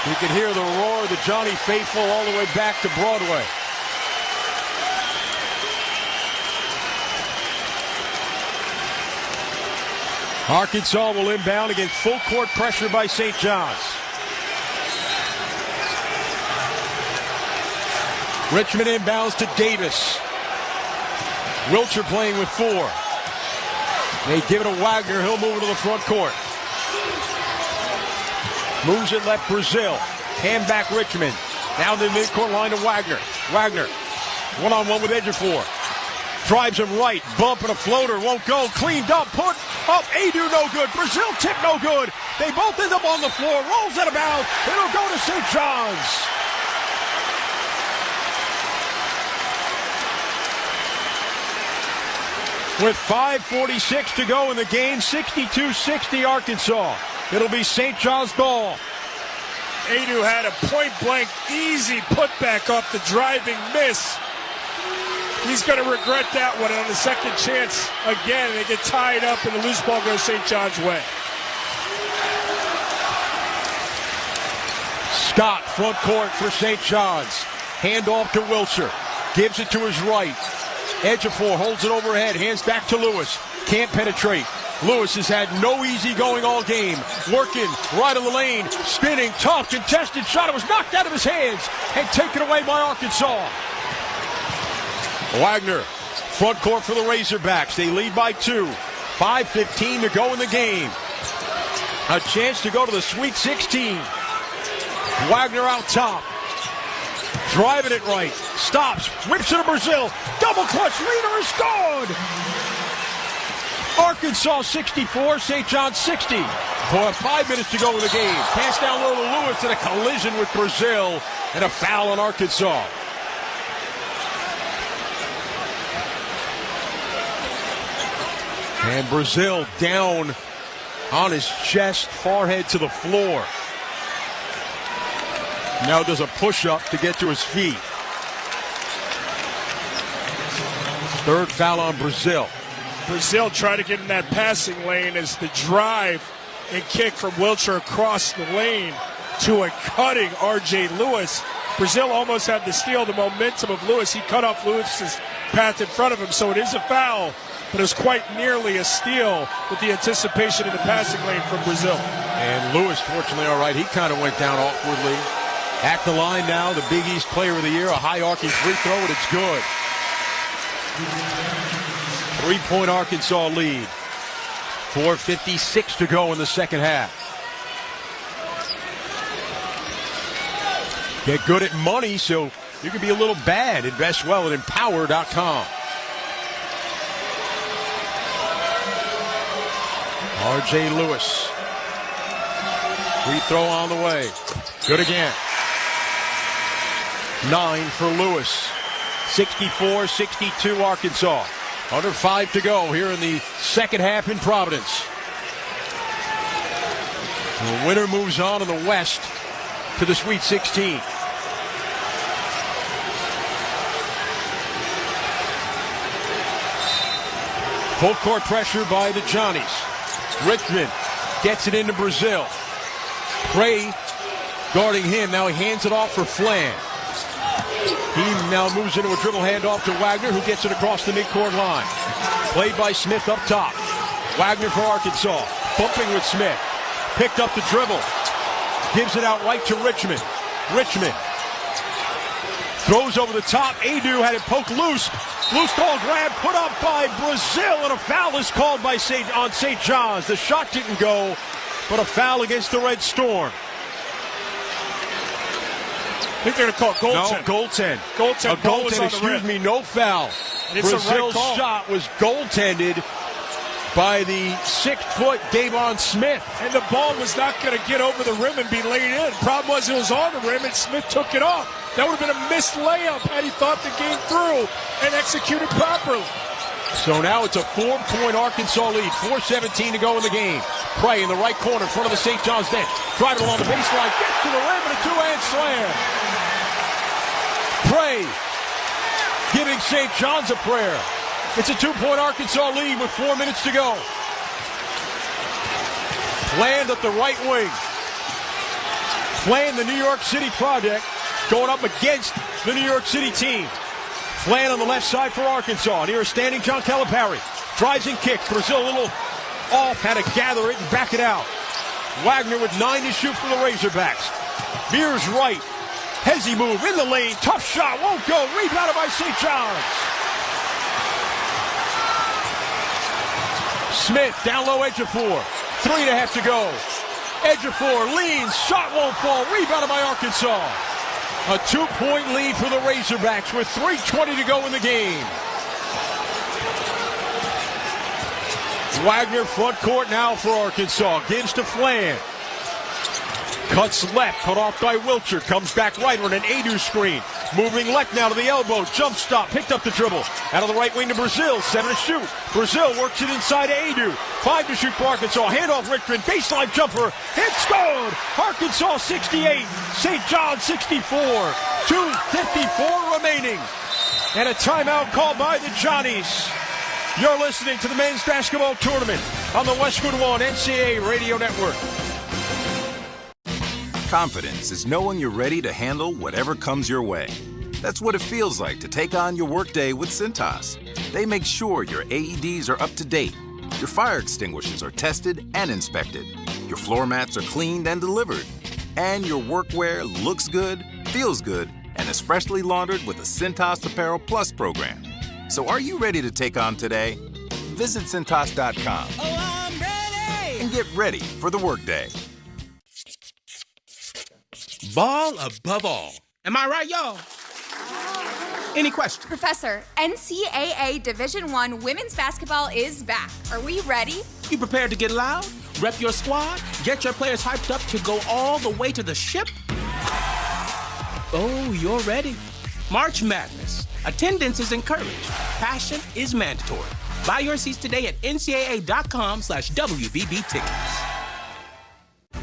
Speaker 7: You can hear the roar of the Johnny Faithful all the way back to Broadway. Arkansas will inbound against full court pressure by St. John's. Richmond inbounds to Davis. Wilcher playing with 4. They give it to Wagner. He'll move it to the front court. Moves it left Brazil. Hand back Richmond. Down the midcourt line to Wagner. Wagner, one-on-one with Ejiofor. Drives him right. Bump and a floater. Won't go. Cleaned up. Put up. Adu no good. Brazil tip no good. They both end up on the floor. Rolls out of bounds. It'll go to St. John's. With 5:46 to go in the game, 62-60 Arkansas. It'll be St. John's ball.
Speaker 5: Adu had a point-blank, easy putback off the driving miss. He's going to regret that one. And on the second chance, again, they get tied up, and the loose ball goes St. John's way.
Speaker 7: Scott, front court for St. John's. Hand off to Wilcher. Gives it to his right. Ejiofor holds it overhead. Hands back to Lewis. Can't penetrate. Lewis has had no easy going all game. Working right on the lane. Spinning, tough, contested shot. It was knocked out of his hands and taken away by Arkansas. Wagner, front court for the Razorbacks. They lead by 2. 5:15 to go in the game. A chance to go to the Sweet 16. Wagner out top. Driving it right. Stops. Whips it to Brazil. Double clutch leader is scored. Arkansas 64, St. John's 60. For 5 minutes to go in the game. Pass down low to Lewis and a collision with Brazil and a foul on Arkansas. And Brazil down on his chest, forehead to the floor. Now does a push-up to get to his feet. Third foul on Brazil.
Speaker 5: Brazil tried to get in that passing lane as the drive and kick from Wiltshire across the lane to a cutting R.J. Lewis. Brazil almost had the steal, the momentum of Lewis. He cut off Lewis's path in front of him, so it is a foul, but it was quite nearly a steal with the anticipation in the passing lane from Brazil.
Speaker 7: And Lewis, fortunately, all right, he kind of went down awkwardly. At the line now, the Big East Player of the Year, a high arcing free throw, and it's good. 3-point Arkansas lead. 4:56 to go in the second half. Get good at money so you can be a little bad. Invest well at Empower.com. R.J. Lewis. Free throw on the way. Good again. 9 for Lewis. 64-62 Arkansas. Under 5 to go here in the second half in Providence. The winner moves on in the West to the Sweet 16. Full court pressure by the Johnnies. Richmond gets it into Brazil. Gray guarding him. Now he hands it off for Flan. He now moves into a dribble handoff to Wagner, who gets it across the midcourt line. Played by Smith up top. Wagner for Arkansas. Bumping with Smith. Picked up the dribble. Gives it out right to Richmond. Richmond throws over the top. Adu had it poked loose. Loose ball grab put up by Brazil, and a foul is called by on St. John's. The shot didn't go, but a foul against the Red Storm.
Speaker 5: I think they're going to call goaltend.
Speaker 7: No, goaltend.
Speaker 5: Goaltend.
Speaker 7: A goaltend, excuse me, no foul.
Speaker 5: It's
Speaker 7: Brazil's
Speaker 5: a right
Speaker 7: shot was goaltended by the 6-foot Davon Smith.
Speaker 5: And the ball was not going to get over the rim and be laid in. Problem was it was on the rim and Smith took it off. That would have been a missed layup had he thought the game through and executed properly.
Speaker 7: So now it's a 4-point Arkansas lead. 4:17 to go in the game. Prey in the right corner in front of the St. John's bench. Driving along the baseline. Gets to the rim and a two-hand slam. Prey giving St. John's a prayer. It's a 2-point Arkansas lead with 4 minutes to go. Land at the right wing. Playing the New York City project, going up against the New York City team. Flan on the left side for Arkansas. Near a standing John Calipari. Drives and kicks. Brazil a little off. Had to gather it and back it out. Wagner with 9 to shoot for the Razorbacks. Mears right. Hezzy move in the lane. Tough shot. Won't go. Rebounded by St. John's. Smith down low, edge of 4. 3.5 to go. Edge of 4. Leans. Shot won't fall. Rebounded by Arkansas. A 2-point lead for the Razorbacks with 3:20 to go in the game. Wagner front court now for Arkansas. Gives to Flan. Cuts left, cut off by Wiltshire. Comes back right on an Adu screen. Moving left now to the elbow. Jump stop. Picked up the dribble. Out of the right wing to Brazil. 7 to shoot. Brazil works it inside to Adu. 5 to shoot for Arkansas. Handoff Richmond. Baseline jumper. Hit scored. Arkansas 68. St. John 64. 2:54 remaining. And a timeout called by the Johnnies. You're listening to the men's basketball tournament on the Westwood One NCAA Radio Network.
Speaker 6: Confidence is knowing you're ready to handle whatever comes your way. That's what it feels like to take on your workday with Cintas. They make sure your AEDs are up to date, your fire extinguishers are tested and inspected, your floor mats are cleaned and delivered, and your workwear looks good, feels good, and is freshly laundered with the Cintas Apparel Plus program. So are you ready to take on today? Visit Cintas.com
Speaker 13: Oh, I'm ready.
Speaker 6: and get ready for the workday.
Speaker 8: Ball above all. Am I right, y'all? Any questions?
Speaker 11: Professor, NCAA Division I women's basketball is back. Are we ready?
Speaker 8: You prepared to get loud? Rep your squad? Get your players hyped up to go all the way to the ship? Oh, you're ready. March Madness. Attendance is encouraged. Passion is mandatory. Buy your seats today at ncaa.com/WBB tickets.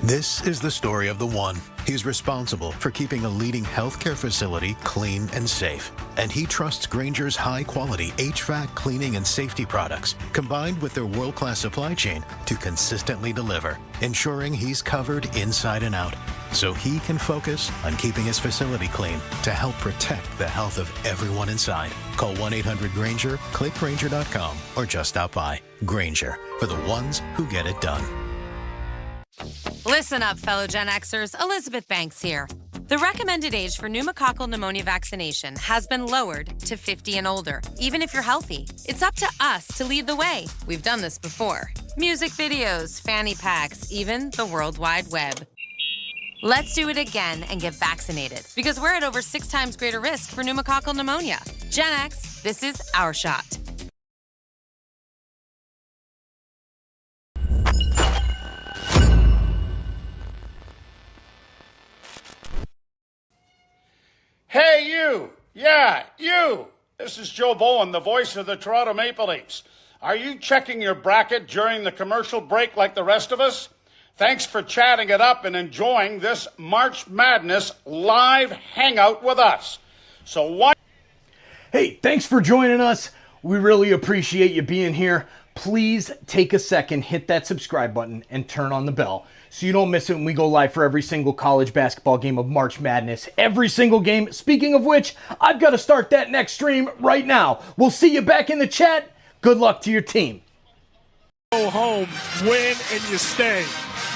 Speaker 2: This is the story of the one. He's responsible for keeping a leading healthcare facility clean and safe. And he trusts Grainger's high-quality HVAC cleaning and safety products, combined with their world-class supply chain, to consistently deliver, ensuring he's covered inside and out, so he can focus on keeping his facility clean to help protect the health of everyone inside. Call 1-800-GRAINGER, click Grainger.com, or just stop by. Grainger, for the ones who get it done.
Speaker 16: Listen up, fellow Gen Xers. Elizabeth Banks here. The recommended age for pneumococcal pneumonia vaccination has been lowered to 50 and older, even if you're healthy. It's up to us to lead the way. We've done this before. Music videos, fanny packs, even the World Wide Web. Let's do it again and get vaccinated, because we're at over 6 times greater risk for pneumococcal pneumonia. Gen X, this is our shot.
Speaker 20: Hey, you! Yeah, you! This is Joe Bowen, the voice of the Toronto Maple Leafs. Are you checking your bracket during the commercial break like the rest of us? Thanks for chatting it up and enjoying this March Madness live hangout with us. So why...
Speaker 23: Hey, thanks for joining us. We really appreciate you being here. Please take a second, hit that subscribe button, and turn on the bell so you don't miss it when we go live for every single college basketball game of March Madness. Every single game. Speaking of which, I've got to start that next stream right now. We'll see you back in the chat. Good luck to your team.
Speaker 5: Go home, win, and you stay.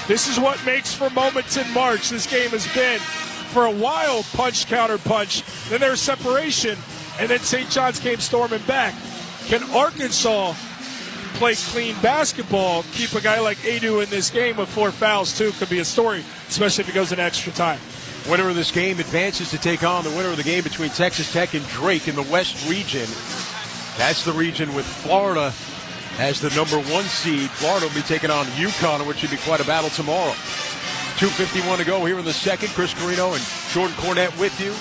Speaker 5: This is what makes for moments in March. This game has been, for a while, punch, counter punch. Then there's separation, and then St. John's came storming back. Can Arkansas play clean basketball, keep a guy like Adu in this game with 4 fouls, too? Could be a story, especially if it goes in extra time.
Speaker 7: Winner of this game advances to take on the winner of the game between Texas Tech and Drake in the West region. That's the region with Florida as the number 1 seed. Florida will be taking on UConn, which should be quite a battle tomorrow. 2:51 to go here in the second. Chris Carino and Jordan Cornette with you.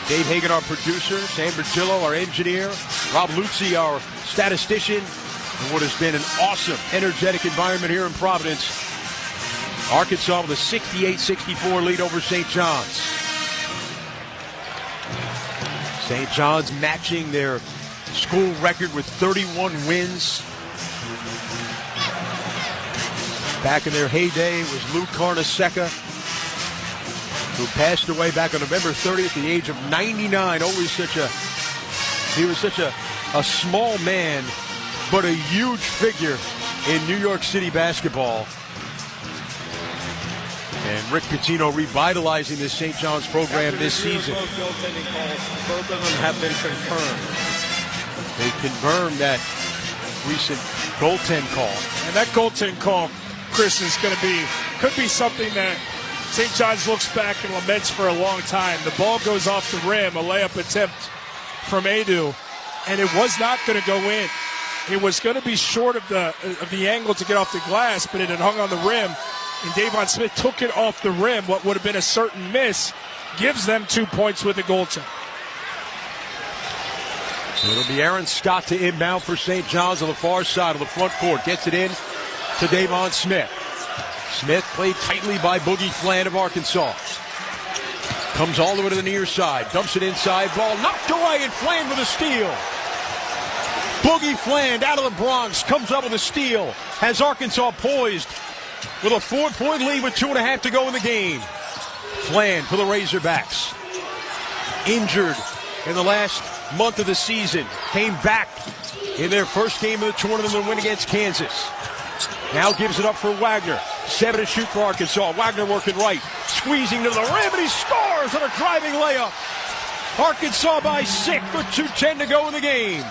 Speaker 7: Dave Hagan, our producer. Sam Bergillo, our engineer. Rob Luzzi, our statistician. And what has been an awesome, energetic environment here in Providence. Arkansas with a 68-64 lead over St. John's. St. John's matching their school record with 31 wins. Back in their heyday was Lou Carnesecca, who passed away back on November 30th at the age of 99. He was such a small man, but a huge figure in New York City basketball. And Rick Pitino revitalizing this St. John's program this season.
Speaker 24: Both goaltending calls, both of them have been confirmed.
Speaker 7: They confirmed that recent goaltend call.
Speaker 5: And that goaltend call, Chris, is going to could be something that St. John's looks back and laments for a long time. The ball goes off the rim, a layup attempt from Adu, and it was not going to go in. It was going to be short of the angle to get off the glass, but it had hung on the rim, and Davon Smith took it off the rim. What would have been a certain miss gives them 2 points with the goaltend.
Speaker 7: It'll be Aaron Scott to inbound for St. John's on the far side of the front court. Gets it in to Davon Smith. Smith played tightly by Boogie Fland of Arkansas. Comes all the way to the near side. Dumps it inside. Ball knocked away, and Fland with a steal. Boogie Fland out of the Bronx comes up with a steal. Has Arkansas poised with a 4-point lead with 2.5 to go in the game. Fland for the Razorbacks. Injured in the last month of the season. Came back in their first game of the tournament, the win against Kansas. Now gives it up for Wagner. 7 to shoot for Arkansas. Wagner working right. Squeezing to the rim, and he scores on a driving layup. Arkansas by 6 with 2:10 to go in the game.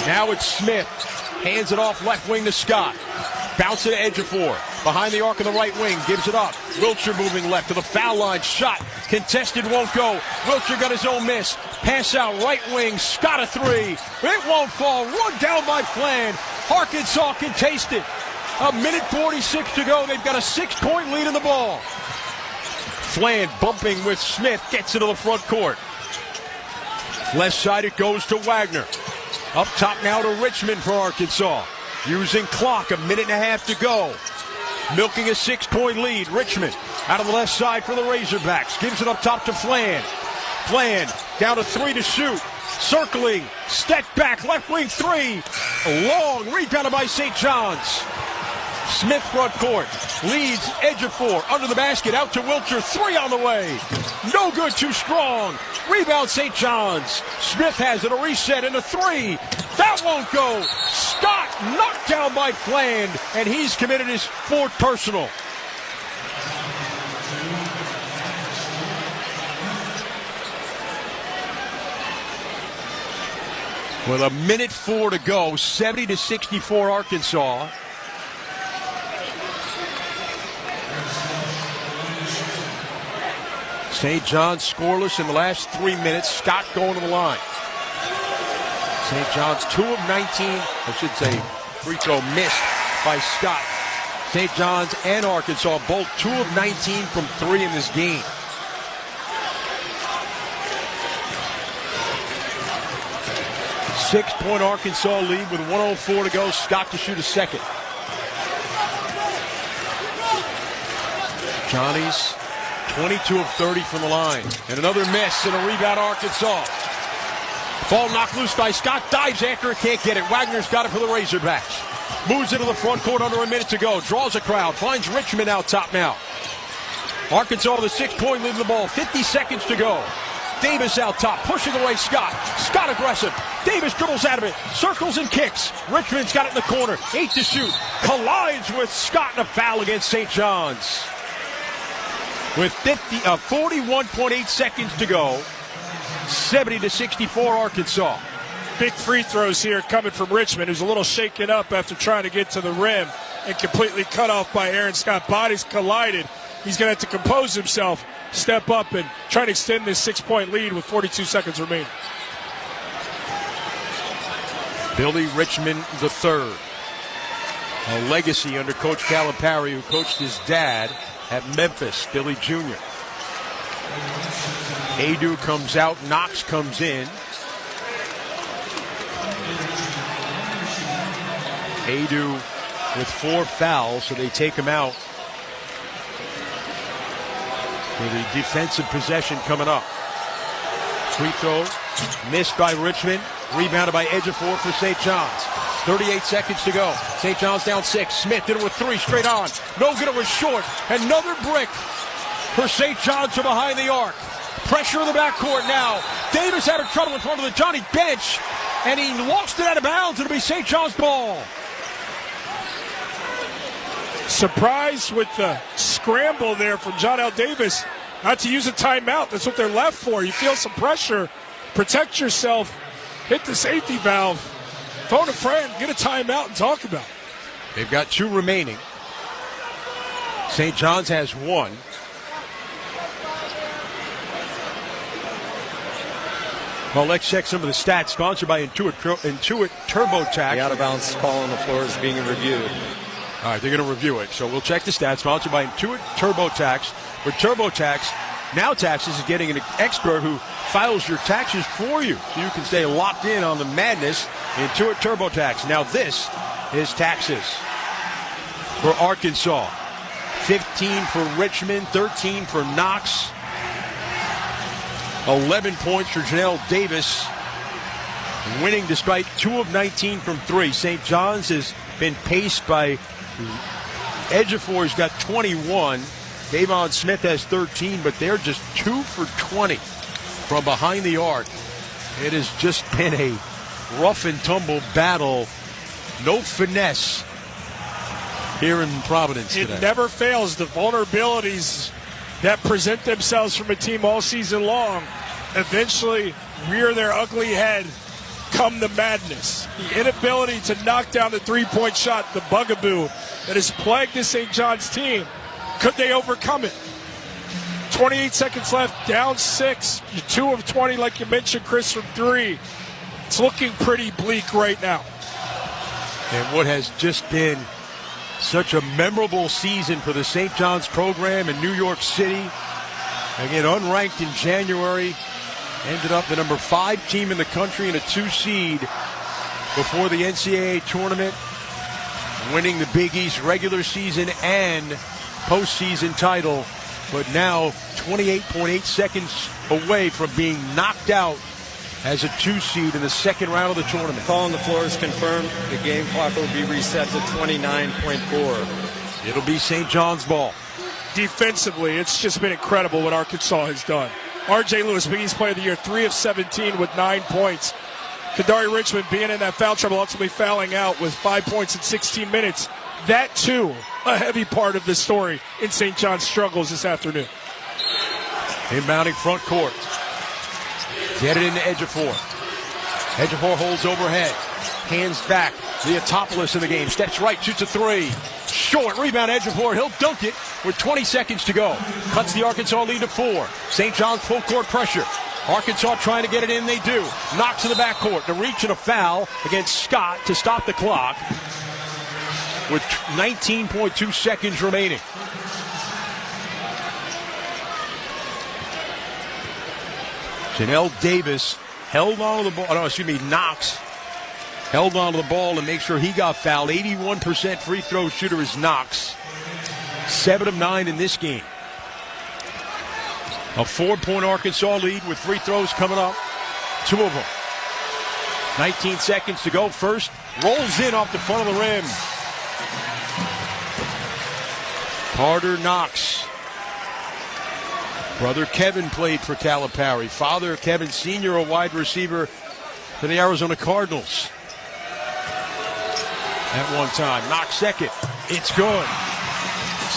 Speaker 7: Now it's Smith. Hands it off left wing to Scott. Bounce it to Ejiofor. Behind the arc of the right wing. Gives it up. Wiltshire moving left to the foul line. Shot. Contested won't go. Wiltshire got his own miss. Pass out right wing. Scott a three. It won't fall. Run down by Flan. Arkansas can taste it. 1:46 to go. They've got a 6-point lead in the ball. Flan bumping with Smith. Gets it to the front court. Left side it goes to Wagner. Up top now to Richmond for Arkansas. Using clock, 1.5 to go. Milking a 6-point lead. Richmond out of the left side for the Razorbacks. Gives it up top to Flan. Flan down to 3 to shoot. Circling. Step back. Left wing 3. Long. Rebounded by St. John's. Smith front court. Leads Ejiofor under the basket. Out to Wiltshire. 3 on the way. No good. Too strong. Rebound St. John's. Smith has it. A reset and a 3. That won't go. Scott knocked down by Fland, and he's committed his 4th personal. With 1:04 to go, 70-64 Arkansas. St. John's scoreless in the last 3 minutes. Scott going to the line. St. John's 2 of 19, I should say, free throw missed by Scott. St. John's and Arkansas both 2 of 19 from 3 in this game. Six-point Arkansas lead with 1:04 to go. Scott to shoot a second. Johnny's 22 of 30 from the line. And another miss and a rebound Arkansas. Ball knocked loose by Scott. Dives after it. Can't get it. Wagner's got it for the Razorbacks. Moves into the front court under a minute to go. Draws a crowd. Finds Richmond out top now. Arkansas with a 6-point lead in the ball. 50 seconds to go. Davis out top. Pushing away Scott. Scott aggressive. Davis dribbles out of it. Circles and kicks. Richmond's got it in the corner. 8 to shoot. Collides with Scott and a foul against St. John's. With 41.8 seconds to go, 70-64 Arkansas.
Speaker 5: Big free throws here coming from Richmond, who's a little shaken up after trying to get to the rim and completely cut off by Aaron Scott. Bodies collided. He's going to have to compose himself, step up, and try to extend this 6-point lead with 42 seconds remaining.
Speaker 7: Billy Richmond III, a legacy under Coach Calipari, who coached his dad at Memphis, Billy Jr. Adu comes out, Knox comes in. Adu with 4 fouls, so they take him out with a defensive possession coming up. Free throw missed by Richmond, rebounded by Ejiofor for St. John's. 38 seconds to go. St. John's down 6. Smith did it with 3 straight on. No good, it was short. Another brick for St. John's from behind the arc. Pressure in the backcourt now. Davis had trouble in front of the Johnny bench, and he lost it out of bounds. It'll be St. John's ball.
Speaker 5: Surprised with the scramble there from John L. Davis not to use a timeout. That's what they're left for. You feel some pressure. Protect yourself. Hit the safety valve. Phone a friend, get a timeout and talk about it.
Speaker 7: They've got 2 remaining. St. John's has 1. Well, let's check some of the stats. Sponsored by Intuit TurboTax.
Speaker 24: The out-of-bounds call on the floor is being reviewed.
Speaker 7: All right, they're going to review it. So we'll check the stats. Sponsored by Intuit TurboTax. With TurboTax, Now Taxes is getting an expert who files your taxes for you, so you can stay locked in on the madness. Intuit TurboTax. Now this is taxes for Arkansas. 15 for Richmond, 13 for Knox. 11 points for Janelle Davis. Winning despite 2 of 19 from 3. St. John's has been paced by Ejiofor, who's got 21. Davon Smith has 13, but they're just 2 for 20 from behind the arc. It has just been a rough and tumble battle. No finesse here in Providence today.
Speaker 5: It never fails. The vulnerabilities that present themselves from a team all season long eventually rear their ugly head come the madness. The inability to knock down the three-point shot, the bugaboo that has plagued the St. John's team. Could they overcome it? 28 seconds left, down 6. You're 2 of 20, like you mentioned, Chris, from 3. It's looking pretty bleak right now.
Speaker 7: And what has just been such a memorable season for the St. John's program in New York City. Again, unranked in January. Ended up the number 5 team in the country and a 2 seed before the NCAA tournament. Winning the Big East regular season and postseason title. But now 28.8 seconds away from being knocked out as a 2 seed in the second round of the tournament.
Speaker 24: Call on the floor is confirmed. The game clock will be reset to 29.4.
Speaker 7: It'll be St. John's ball.
Speaker 5: Defensively, it's just been incredible what Arkansas has done. R.J. Lewis, Big East Player of the Year, 3 of 17 with 9 points. Kadari Richmond being in that foul trouble, ultimately fouling out with 5 points in 16 minutes. That, too, a heavy part of the story in St. John's struggles this afternoon.
Speaker 7: Inbounding front court. Get it into Ejiofor. Ejiofor holds overhead. Hands back. Leotopoulos in the game. Steps right, shoots a 3. Short. Rebound Ejiofor. He'll dunk it with 20 seconds to go. Cuts the Arkansas lead to 4. St. John's full court pressure. Arkansas trying to get it in. They do. Knocks in the backcourt. The reach and a foul against Scott to stop the clock with 19.2 seconds remaining. Janelle Davis held on to the ball. Knox held on to the ball and make sure he got fouled. 81% free throw shooter is Knox. 7 of 9 in this game. A 4-point Arkansas lead with free throws coming up. 2 of them. 19 seconds to go. First rolls in off the front of the rim. Carter Knox. Brother Kevin played for Calipari. Father Kevin Sr., a wide receiver for the Arizona Cardinals. At one time. Knox second. It's good.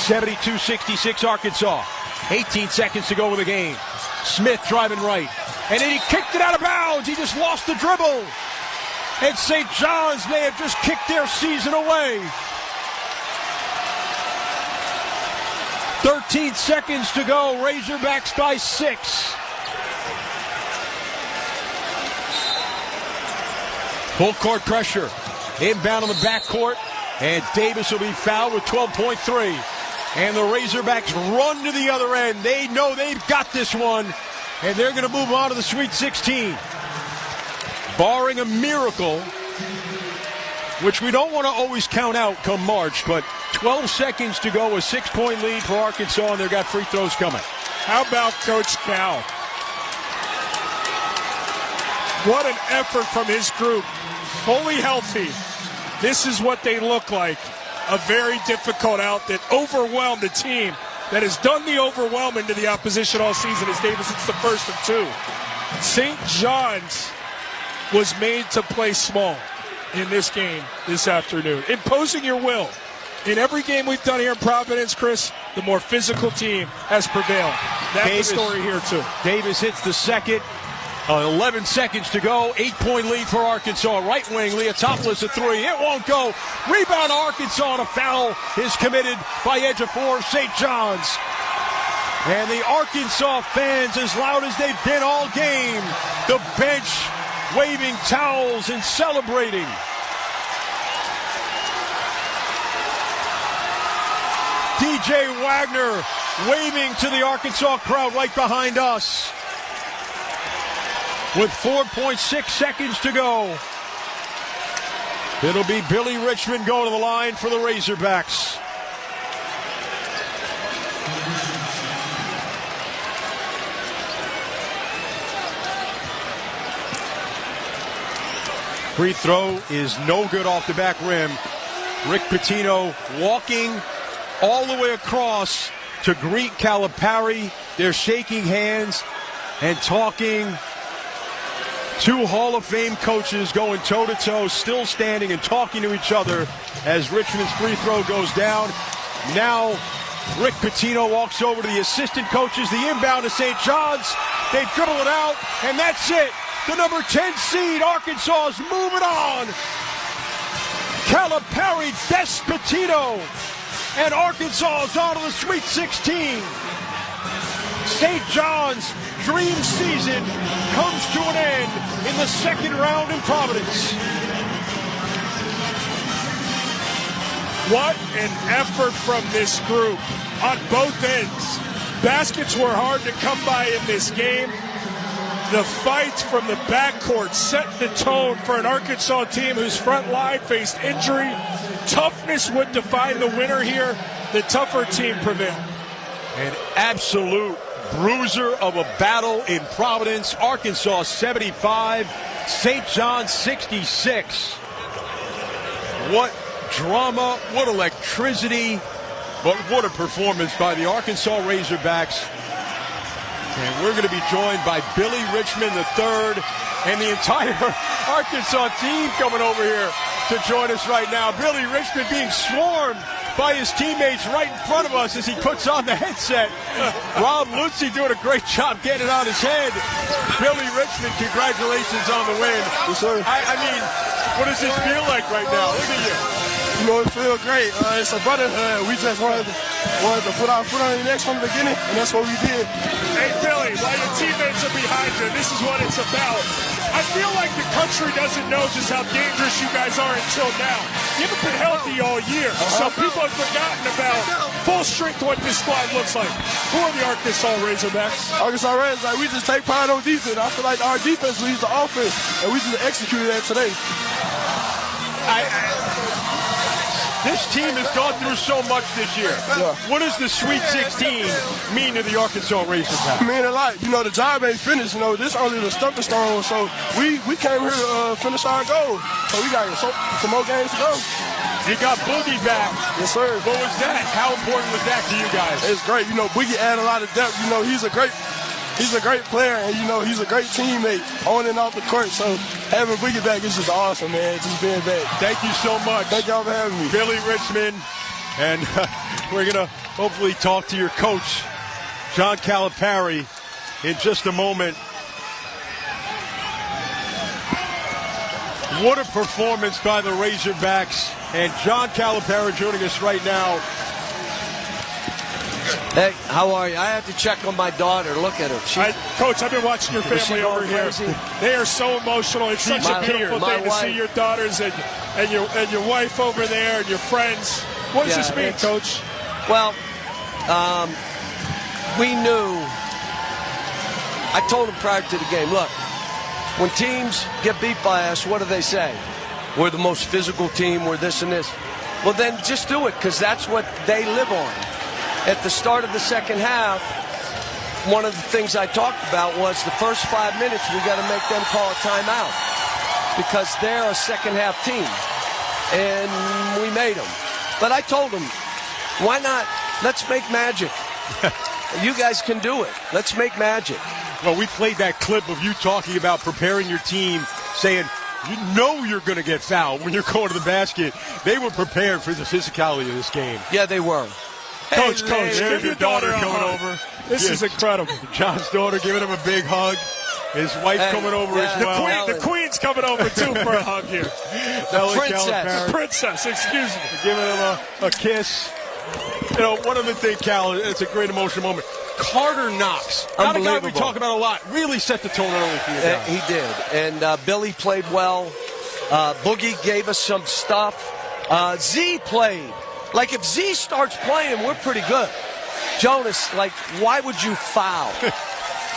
Speaker 7: 72-66 Arkansas. 18 seconds to go with the game. Smith driving right. And then he kicked it out of bounds. He just lost the dribble. And St. John's may have just kicked their season away. 13 seconds to go. Razorbacks by 6. Full court pressure. Inbound on the backcourt. And Davis will be fouled with 12.3. And the Razorbacks run to the other end. They know they've got this one. And they're going to move on to the Sweet 16. Barring a miracle, which we don't want to always count out come March, but 12 seconds to go, a 6-point lead for Arkansas, and they've got free throws coming.
Speaker 5: How about Coach Cal? What an effort from his group. Fully healthy. This is what they look like. A very difficult out that overwhelmed a team that has done the overwhelming to the opposition all season as Davis hits the first of 2. St. John's was made to play small in this game this afternoon, imposing your will. In every game we've done here in Providence, Chris, the more physical team has prevailed. That's the story here, too.
Speaker 7: Davis hits the second. 11 seconds to go. 8-point lead for Arkansas. Right wing, Leotopoulos a 3. It won't go. Rebound Arkansas, and a foul is committed by Ejiofor, St. John's. And the Arkansas fans, as loud as they've been all game, the bench waving towels and celebrating. DJ Wagner waving to the Arkansas crowd right behind us. With 4.6 seconds to go. It'll be Billy Richmond going to the line for the Razorbacks. Free throw is no good off the back rim. Rick Pitino walking all the way across to greet Calipari. They're shaking hands and talking. 2 Hall of Fame coaches going toe-to-toe, still standing and talking to each other as Richmond's free throw goes down. Now Rick Pitino walks over to the assistant coaches. The inbound to St. John's. They dribble it out, and that's it. The number 10 seed, Arkansas, is moving on. Calipari, Despotino, and Arkansas is on to the Sweet 16. St. John's dream season comes to an end in the second round in Providence.
Speaker 5: What an effort from this group on both ends. Baskets were hard to come by in this game. The fights from the backcourt set the tone for an Arkansas team whose front line faced injury. Toughness would define the winner here. The tougher team prevailed.
Speaker 7: An absolute bruiser of a battle in Providence. Arkansas 75, St. John's 66. What drama, what electricity, but what a performance by the Arkansas Razorbacks. And we're going to be joined by Billy Richmond III and the entire Arkansas team coming over here to join us right now. Billy Richmond being swarmed by his teammates right in front of us as he puts on the headset. Rob Lutzy doing a great job getting it on his head. Billy Richmond, congratulations on the win.
Speaker 4: Yes, sir.
Speaker 7: I mean, what does this feel like right now? Look at you.
Speaker 4: You know, it feels great. It's a brotherhood. We just wanted to put our foot on the necks from the beginning, and that's what we did.
Speaker 5: Hey, Billy, while your teammates are behind you, this is what it's about. I feel like the country doesn't know just how dangerous you guys are until now. You haven't been healthy all year, so people have forgotten about full strength what this squad looks like. Who are the Arkansas Razorbacks?
Speaker 4: Arkansas Razorbacks, we just take pride on defense. I feel like our defense leads the offense, and we just executed that today.
Speaker 7: This team has gone through so much this year. Yeah. What does the Sweet 16 mean to the Arkansas Razorbacks?
Speaker 4: It means a lot. You know, the job ain't finished. You know, this only the stepping stone. So we came here to finish our goal. So we got some more games to go.
Speaker 7: You got Boogie back.
Speaker 4: Yes, sir.
Speaker 7: What was that? How important was that to you guys?
Speaker 4: It's great. You know, Boogie added a lot of depth. You know, he's a great player, and, you know, he's a great teammate on and off the court. So having Boogie back is just awesome, man. Just being back.
Speaker 7: Thank you so much.
Speaker 4: Thank y'all for having me.
Speaker 7: Billy Richmond. And we're going to hopefully talk to your coach, John Calipari, in just a moment. What a performance by the Razorbacks. And John Calipari joining us right now.
Speaker 12: Hey, how are you? I have to check on my daughter. Look at her.
Speaker 5: Coach, I've been watching your family over here. They are so emotional. It's such a beautiful thing to see your daughters and your wife over there and your friends. What does this mean, Coach?
Speaker 12: Well, we knew. I told them prior to the game, look, when teams get beat by us, what do they say? We're the most physical team. We're this and this. Well, then just do it, because that's what they live on. At the start of the second half, one of the things I talked about was the first 5 minutes, we got to make them call a timeout because they're a second half team. And we made them. But I told them, why not? Let's make magic. You guys can do it. Let's make magic.
Speaker 7: Well, we played that clip of you talking about preparing your team, saying, you know you're going to get fouled when you're going to the basket. They were prepared for the physicality of this game.
Speaker 12: Yeah, they were.
Speaker 5: Coach, give your daughter coming over. This is incredible.
Speaker 7: John's daughter giving him a big hug. His wife coming over as well.
Speaker 5: The Queen's coming over, too, for a hug here.
Speaker 12: The
Speaker 5: princess, excuse me.
Speaker 7: Giving him a kiss. You know, one other thing, Cal, it's a great emotional moment. Carter Knox, not a guy we talk about a lot, really set the tone early for you guys.
Speaker 12: He did. And Billy played well. Boogie gave us some stuff. Z played. Like, if Z starts playing, we're pretty good. Jonas, like, why would you foul?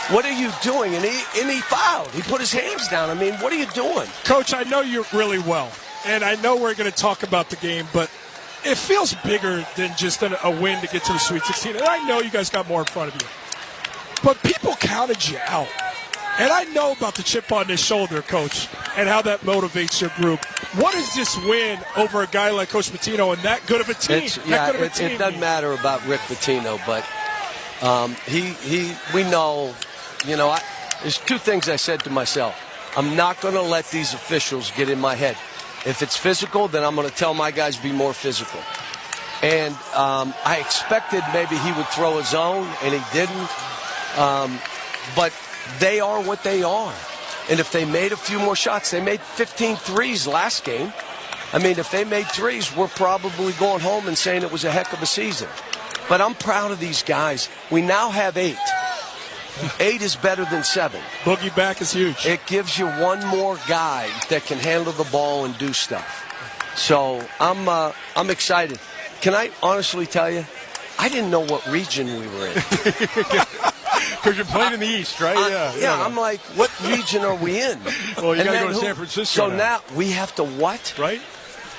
Speaker 12: What are you doing? And he fouled. He put his hands down. I mean, what are you doing?
Speaker 5: Coach, I know you really well, and I know we're going to talk about the game, but it feels bigger than just a win to get to the Sweet 16. And I know you guys got more in front of you. But people counted you out. And I know about the chip on his shoulder, Coach, and how that motivates your group. What does this win over a guy like Coach Pitino and that good of a team?
Speaker 12: It doesn't matter about Rick Pitino, but we know, you know, there's two things I said to myself. I'm not going to let these officials get in my head. If it's physical, then I'm going to tell my guys be more physical. And I expected maybe he would throw a zone, and he didn't. But they are what they are. And if they made a few more shots, they made 15 threes last game. I mean, if they made threes, we're probably going home and saying it was a heck of a season. But I'm proud of these guys. We now have 8. 8 is better than 7.
Speaker 5: Boogie back is huge.
Speaker 12: It gives you one more guy that can handle the ball and do stuff. So I'm excited. Can I honestly tell you, I didn't know what region we were in.
Speaker 7: Because you're playing in the East, right?
Speaker 12: Yeah, I'm like, what region are we in?
Speaker 7: Well, you got to go to San Francisco.
Speaker 12: So now we have to what?
Speaker 7: Right?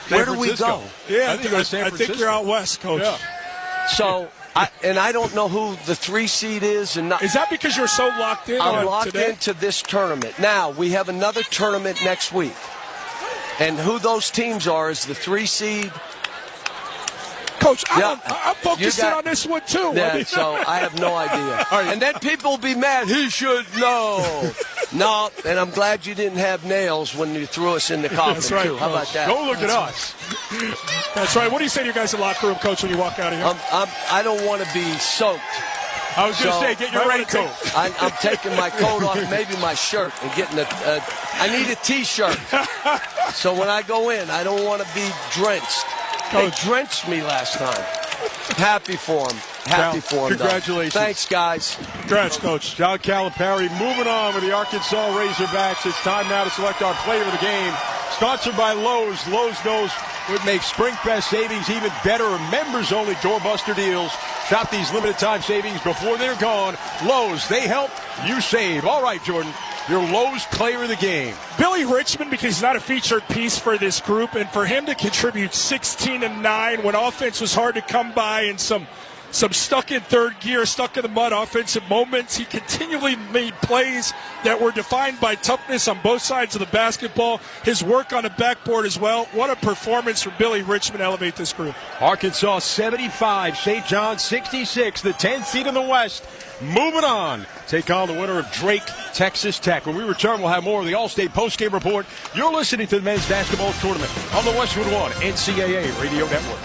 Speaker 12: Where do we go?
Speaker 5: Yeah,
Speaker 7: I think go to San Francisco.
Speaker 5: I think you're out west, Coach.
Speaker 7: Yeah.
Speaker 12: So, I don't know who the 3 seed is.
Speaker 5: Is that because you're so locked in
Speaker 12: I'm
Speaker 5: on
Speaker 12: locked
Speaker 5: today?
Speaker 12: into this tournament. Now, we have another tournament next week. And who those teams are is the 3 seed.
Speaker 5: Coach, I'm focusing on this one, too.
Speaker 12: Yeah, so I have no idea. Right. And then people will be mad. He should know. No, and I'm glad you didn't have nails when you threw us in the coffin,
Speaker 5: That's right,
Speaker 12: too. How about that?
Speaker 7: Go look at us.
Speaker 5: That's right. What do you say to your guys in the locker room, Coach, when you walk out of here?
Speaker 12: I don't want to be soaked.
Speaker 7: I was going to say, get your raincoat.
Speaker 12: I'm taking my coat off, maybe my shirt, and getting I need a T-shirt. So when I go in, I don't want to be drenched. They drenched me last time. Happy for him. Happy for him.
Speaker 7: Congratulations.
Speaker 12: Though. Thanks, guys.
Speaker 5: Congrats, Coach.
Speaker 7: John Calipari moving on with the Arkansas Razorbacks. It's time now to select our player of the game. Sponsored by Lowe's. Lowe's knows what makes SpringFest savings even better. Members-only doorbuster deals. Shop these limited-time savings before they're gone. Lowe's, they help, you save. All right, Jordan. Your Lowe's player of the game.
Speaker 5: Billy Richmond, because he's not a featured piece for this group, and for him to contribute 16 and 9 when offense was hard to come by and some stuck in third gear, stuck in the mud offensive moments. He continually made plays that were defined by toughness on both sides of the basketball. His work on the backboard as well. What a performance from Billy Richmond to elevate this group.
Speaker 7: Arkansas 75, St. John 66, the 10th seed in the West. Moving on. Take on the winner of Drake, Texas Tech. When we return, we'll have more of the All-State postgame report. You're listening to the men's basketball tournament on the Westwood One NCAA Radio Network.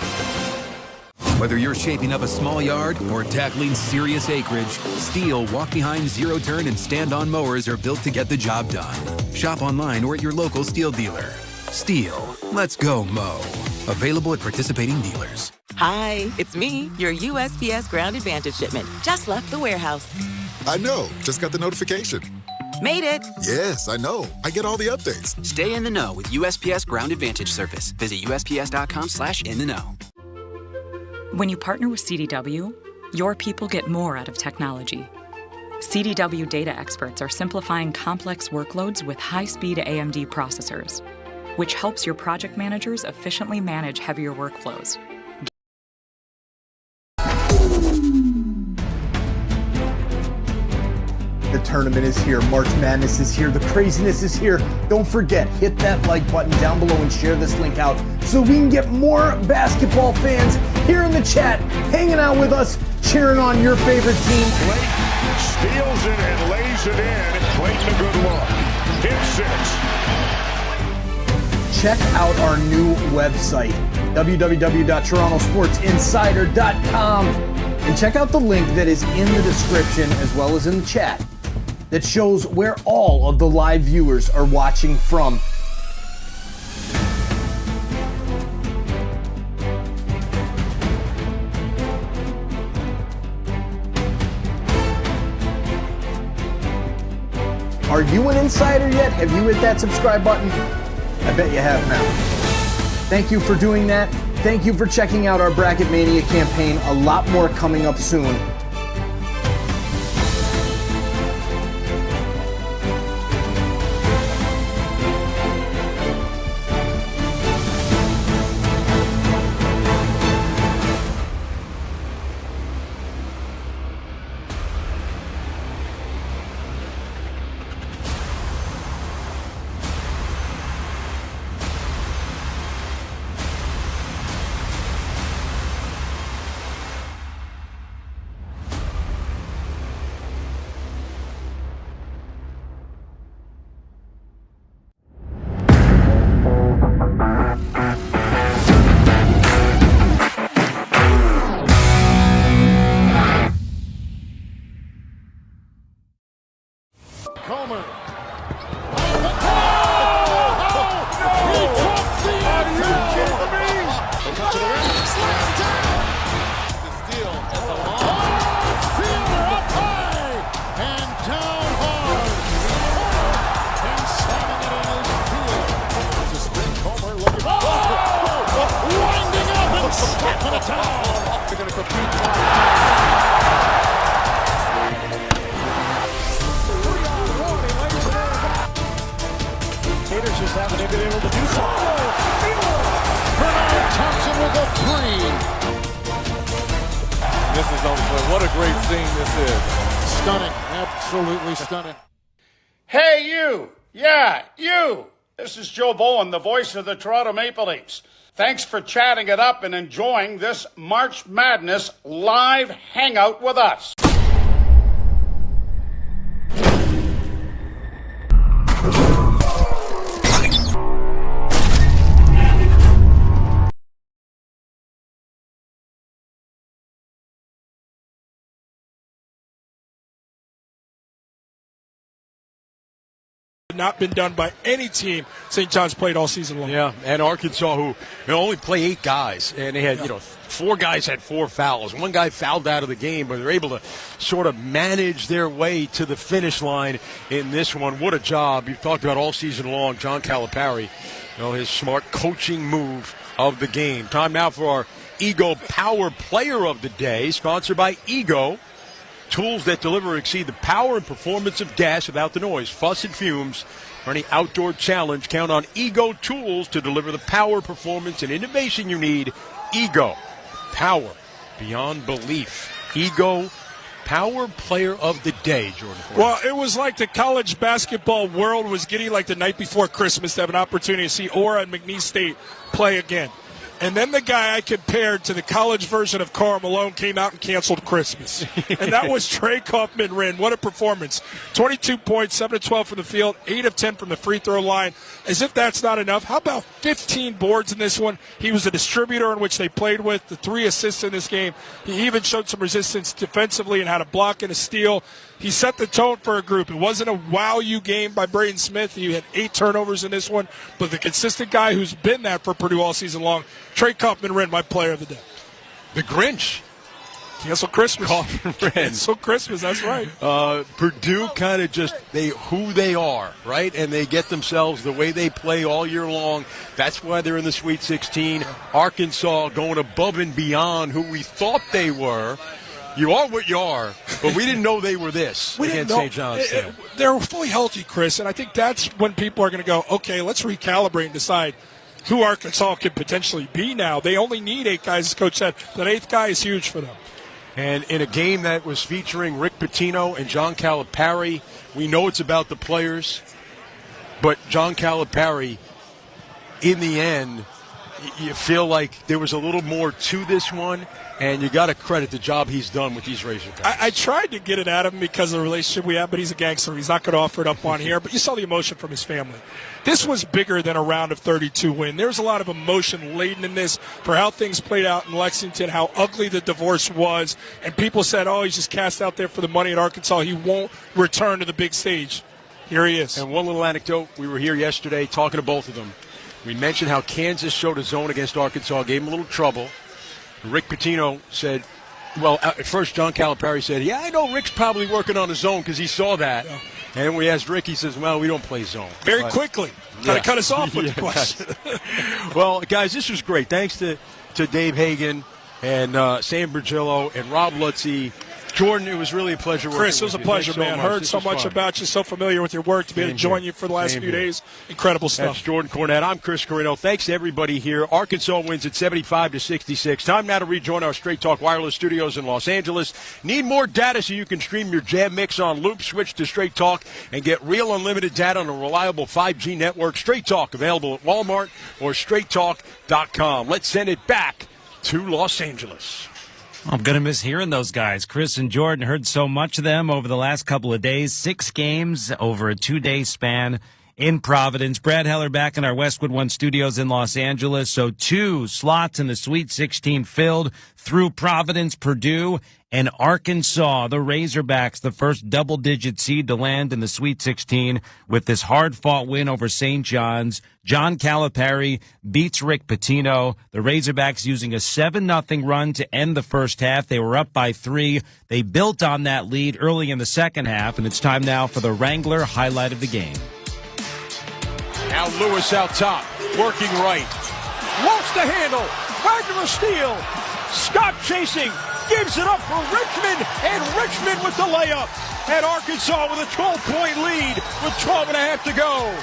Speaker 22: Whether you're shaping up a small yard or tackling serious acreage, Steel walk-behind, zero-turn, and stand-on mowers are built to get the job done. Shop online or at your local Steel dealer. Steel, let's go mow. Available at participating dealers.
Speaker 14: Hi, it's me, your USPS Ground Advantage shipment. Just left the warehouse.
Speaker 15: I know. Just got the notification.
Speaker 14: Made it.
Speaker 15: Yes, I know. I get all the updates.
Speaker 18: Stay in the know with USPS Ground Advantage service. Visit USPS.com/in-the-know.
Speaker 21: When you partner with CDW, your people get more out of technology. CDW data experts are simplifying complex workloads with high-speed AMD processors, which helps your project managers efficiently manage heavier workflows.
Speaker 23: The tournament is here. March Madness is here. The craziness is here. Don't forget, hit that like button down below and share this link out so we can get more basketball fans here in the chat, hanging out with us, cheering on your favorite team.
Speaker 25: Blake steals it and lays it in. Clayton a good look. Hit 6.
Speaker 23: Check out our new website, www.torontosportsinsider.com, and check out the link that is in the description as well as in the chat that shows where all of the live viewers are watching from. Are you an insider yet? Have you hit that subscribe button? I bet you have now. Thank you for doing that. Thank you for checking out our Bracket Mania campaign. A lot more coming up soon.
Speaker 5: time.
Speaker 1: They're going to compete.
Speaker 25: Gators just haven't been able to do so. Bernard Thompson with a three.
Speaker 1: This is on play. What a great scene this is.
Speaker 25: Stunning. Absolutely stunning.
Speaker 20: Hey, you. Yeah, you. This is Joe Bowen, the voice of the Toronto Maple Leafs. Thanks for chatting it up and enjoying this March Madness live hangout with us.
Speaker 5: Not been done by any team St. John's played all season long.
Speaker 7: Yeah, and Arkansas, who only play 8 guys, and they had 4 guys had 4 fouls. One guy fouled out of the game, but they're able to sort of manage their way to the finish line in this one. What a job. You've talked about all season long, John Calipari, his smart coaching move of the game. Time now for our Ego Power Player of the Day, sponsored by Ego. Tools that deliver or exceed the power and performance of gas without the noise, fuss, and fumes. For any outdoor challenge, count on Ego Tools to deliver the power, performance, and innovation you need. Ego. Power beyond belief. Ego Power Player of the Day, Jordan.
Speaker 5: Well, it was like the college basketball world was giddy like the night before Christmas to have an opportunity to see Aura and McNeese State play again. And then the guy I compared to the college version of Karl Malone came out and canceled Christmas. And that was Trey Kaufman-Renn. What a performance. 22 points, 7 of 12 from the field, 8 of 10 from the free throw line. As if that's not enough, how about 15 boards in this one? He was a distributor in which they played with, the 3 assists in this game. He even showed some resistance defensively and had a block and a steal. He set the tone for a group. It wasn't a wow-you game by Braden Smith. He had 8 turnovers in this one. But the consistent guy who's been that for Purdue all season long, Trey Kaufman-Renn, my player of the day.
Speaker 7: The Grinch.
Speaker 5: Cancel Christmas.
Speaker 7: Kaufman-Renn.
Speaker 5: Cancel Christmas, that's right.
Speaker 7: Purdue kind of just who they are, right? And they get themselves the way they play all year long. That's why they're in the Sweet 16. Arkansas going above and beyond who we thought they were. You are what you are, but we didn't know they were this against St. John's.
Speaker 5: They're fully healthy, Chris, and I think that's when people are going to go, okay, let's recalibrate and decide who Arkansas could potentially be now. They only need 8 guys, as Coach said. That 8th guy is huge for them.
Speaker 7: And in a game that was featuring Rick Pitino and John Calipari, we know it's about the players, but John Calipari, in the end, you feel like there was a little more to this one. And you got to credit the job he's done with these Razorbacks.
Speaker 5: I tried to get it at him because of the relationship we have, but he's a gangster. He's not going to offer it up on here. But you saw the emotion from his family. This was bigger than a round of 32 win. There's a lot of emotion laden in this for how things played out in Lexington, how ugly the divorce was. And people said, oh, he's just cast out there for the money at Arkansas. He won't return to the big stage. Here he is.
Speaker 7: And one little anecdote. We were here yesterday talking to both of them. We mentioned how Kansas showed a zone against Arkansas, gave him a little trouble. Rick Pitino said, well, at first John Calipari said, yeah, I know Rick's probably working on a zone because he saw that. Yeah. And we asked Rick, he says, well, we don't play zone.
Speaker 5: Very quickly. Kind of cut us off with the question.
Speaker 7: Well, guys, this was great. Thanks to Dave Hagan and Sam Bergillo and Rob Lutzy. Jordan, it was really a pleasure working with you.
Speaker 5: Chris, it was a pleasure, man. Heard so much about you, so familiar with your work, to be able to join you for the last few days. Incredible stuff.
Speaker 7: That's Jordan Cornette. I'm Chris Carino. Thanks to everybody here. Arkansas wins at 75-66. Time now to rejoin our Straight Talk Wireless studios in Los Angeles. Need more data so you can stream your Jam Mix on loop? Switch to Straight Talk and get real unlimited data on a reliable 5G network. Straight Talk, available at Walmart or straighttalk.com. Let's send it back to Los Angeles.
Speaker 3: I'm going to miss hearing those guys. Chris and Jordan, heard so much of them over the last couple of days. 6 games over a 2-day span in Providence. Brad Heller back in our Westwood One studios in Los Angeles. So 2 slots in the Sweet 16 filled through Providence, Purdue, and Arkansas. The Razorbacks, the first double-digit seed to land in the Sweet 16 with this hard-fought win over St. John's. John Calipari beats Rick Pitino. The Razorbacks using a 7-0 run to end the first half. They were up by 3. They built on that lead early in the second half, and it's time now for the Wrangler highlight of the game.
Speaker 7: Now Lewis out top, working right. Lost the handle. Wagner a steal. Stop chasing. Gives it up for Richmond, and Richmond with the layup. And Arkansas with a 12-point lead with 12 and a half to go.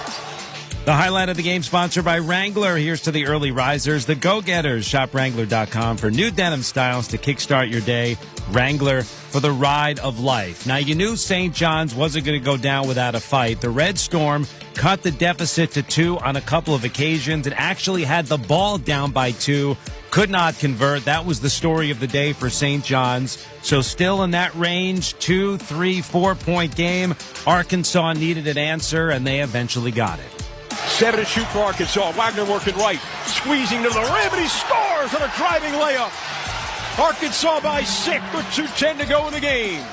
Speaker 3: The highlight of the game sponsored by Wrangler. Here's to the early risers, the go-getters. Shop Wrangler.com for new denim styles to kickstart your day. Wrangler for the ride of life. Now, you knew St. John's wasn't going to go down without a fight. The Red Storm cut the deficit to 2 on a couple of occasions and actually had the ball down by 2. Could not convert. That was the story of the day for St. John's. So still in that range, 2, 3, 4-point game. Arkansas needed an answer, and they eventually got it.
Speaker 7: 7 to shoot for Arkansas. Wagner working right. Squeezing to the rim, and he scores on a driving layup. Arkansas by 6 with 2:10 to go in the game.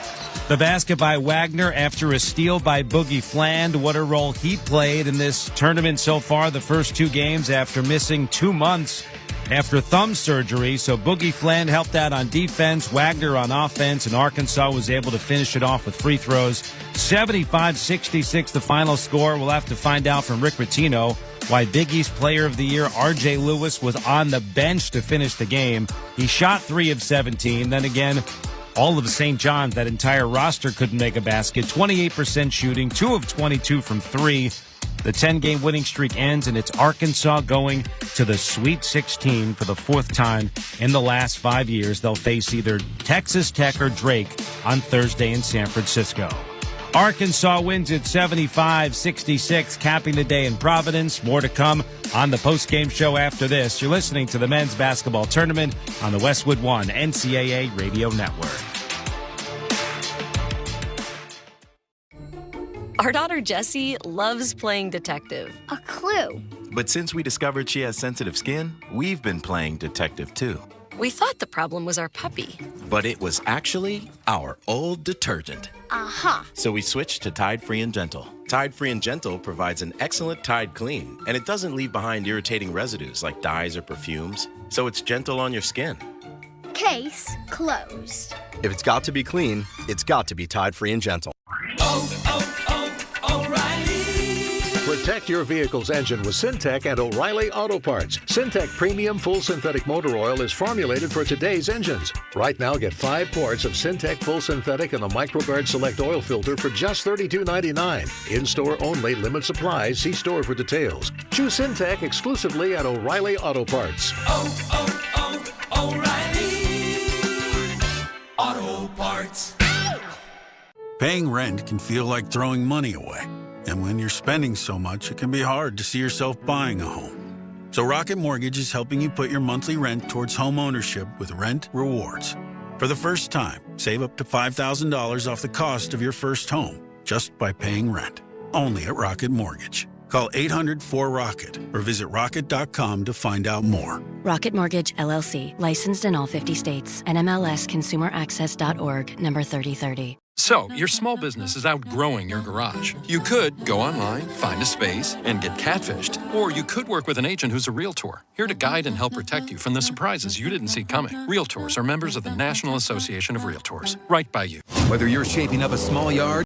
Speaker 3: The basket by Wagner after a steal by Boogie Fland. What a role he played in this tournament so far. The first 2 games after missing 2 months after thumb surgery. So Boogie Fland helped out on defense, Wagner on offense, and Arkansas was able to finish it off with free throws. 75-66 the final score. We'll have to find out from Rick Pitino why Big East Player of the Year R.J. Lewis was on the bench to finish the game. He shot 3 of 17. Then again, all of St. John's, that entire roster couldn't make a basket. 28% shooting, 2 of 22 from 3. The 10-game winning streak ends, and it's Arkansas going to the Sweet 16 for the 4th time in the last 5 years. They'll face either Texas Tech or Drake on Thursday in San Francisco. Arkansas wins at 75-66, capping the day in Providence. More to come on the postgame show after this. You're listening to the men's basketball tournament on the Westwood One NCAA Radio Network.
Speaker 9: Our daughter Jessie loves playing detective.
Speaker 10: A clue.
Speaker 13: But since we discovered she has sensitive skin, we've been playing detective too.
Speaker 9: We thought the problem was our puppy.
Speaker 13: But it was actually our old detergent.
Speaker 10: Aha.
Speaker 13: So we switched to Tide Free and Gentle. Tide Free and Gentle provides an excellent Tide clean, and it doesn't leave behind irritating residues like dyes or perfumes, so it's gentle on your skin.
Speaker 10: Case closed.
Speaker 17: If it's got to be clean, it's got to be Tide Free and Gentle.
Speaker 19: Protect your vehicle's engine with Syntec and O'Reilly Auto Parts. Syntec Premium Full Synthetic Motor Oil is formulated for today's engines. Right now, get 5 quarts of Syntec Full Synthetic and a MicroGuard Select Oil Filter for just $32.99. In-store only, limit supplies. See store for details. Choose Syntec exclusively at O'Reilly Auto Parts.
Speaker 26: O'Reilly Auto Parts.
Speaker 27: Paying rent can feel like throwing money away. And when you're spending so much, it can be hard to see yourself buying a home. So Rocket Mortgage is helping you put your monthly rent towards home ownership with Rent Rewards. For the first time, save up to $5,000 off the cost of your first home just by paying rent. Only at Rocket Mortgage. Call 800-4ROCKET or visit rocket.com to find out more.
Speaker 9: Rocket Mortgage, LLC. Licensed in all 50 states. NMLSConsumerAccess.org, number 3030.
Speaker 28: So, your small business is outgrowing your garage. You could go online, find a space, and get catfished. Or you could work with an agent who's a realtor, here to guide and help protect you from the surprises you didn't see coming. Realtors are members of the National Association of Realtors. Right by you.
Speaker 22: Whether you're shaping up a small yard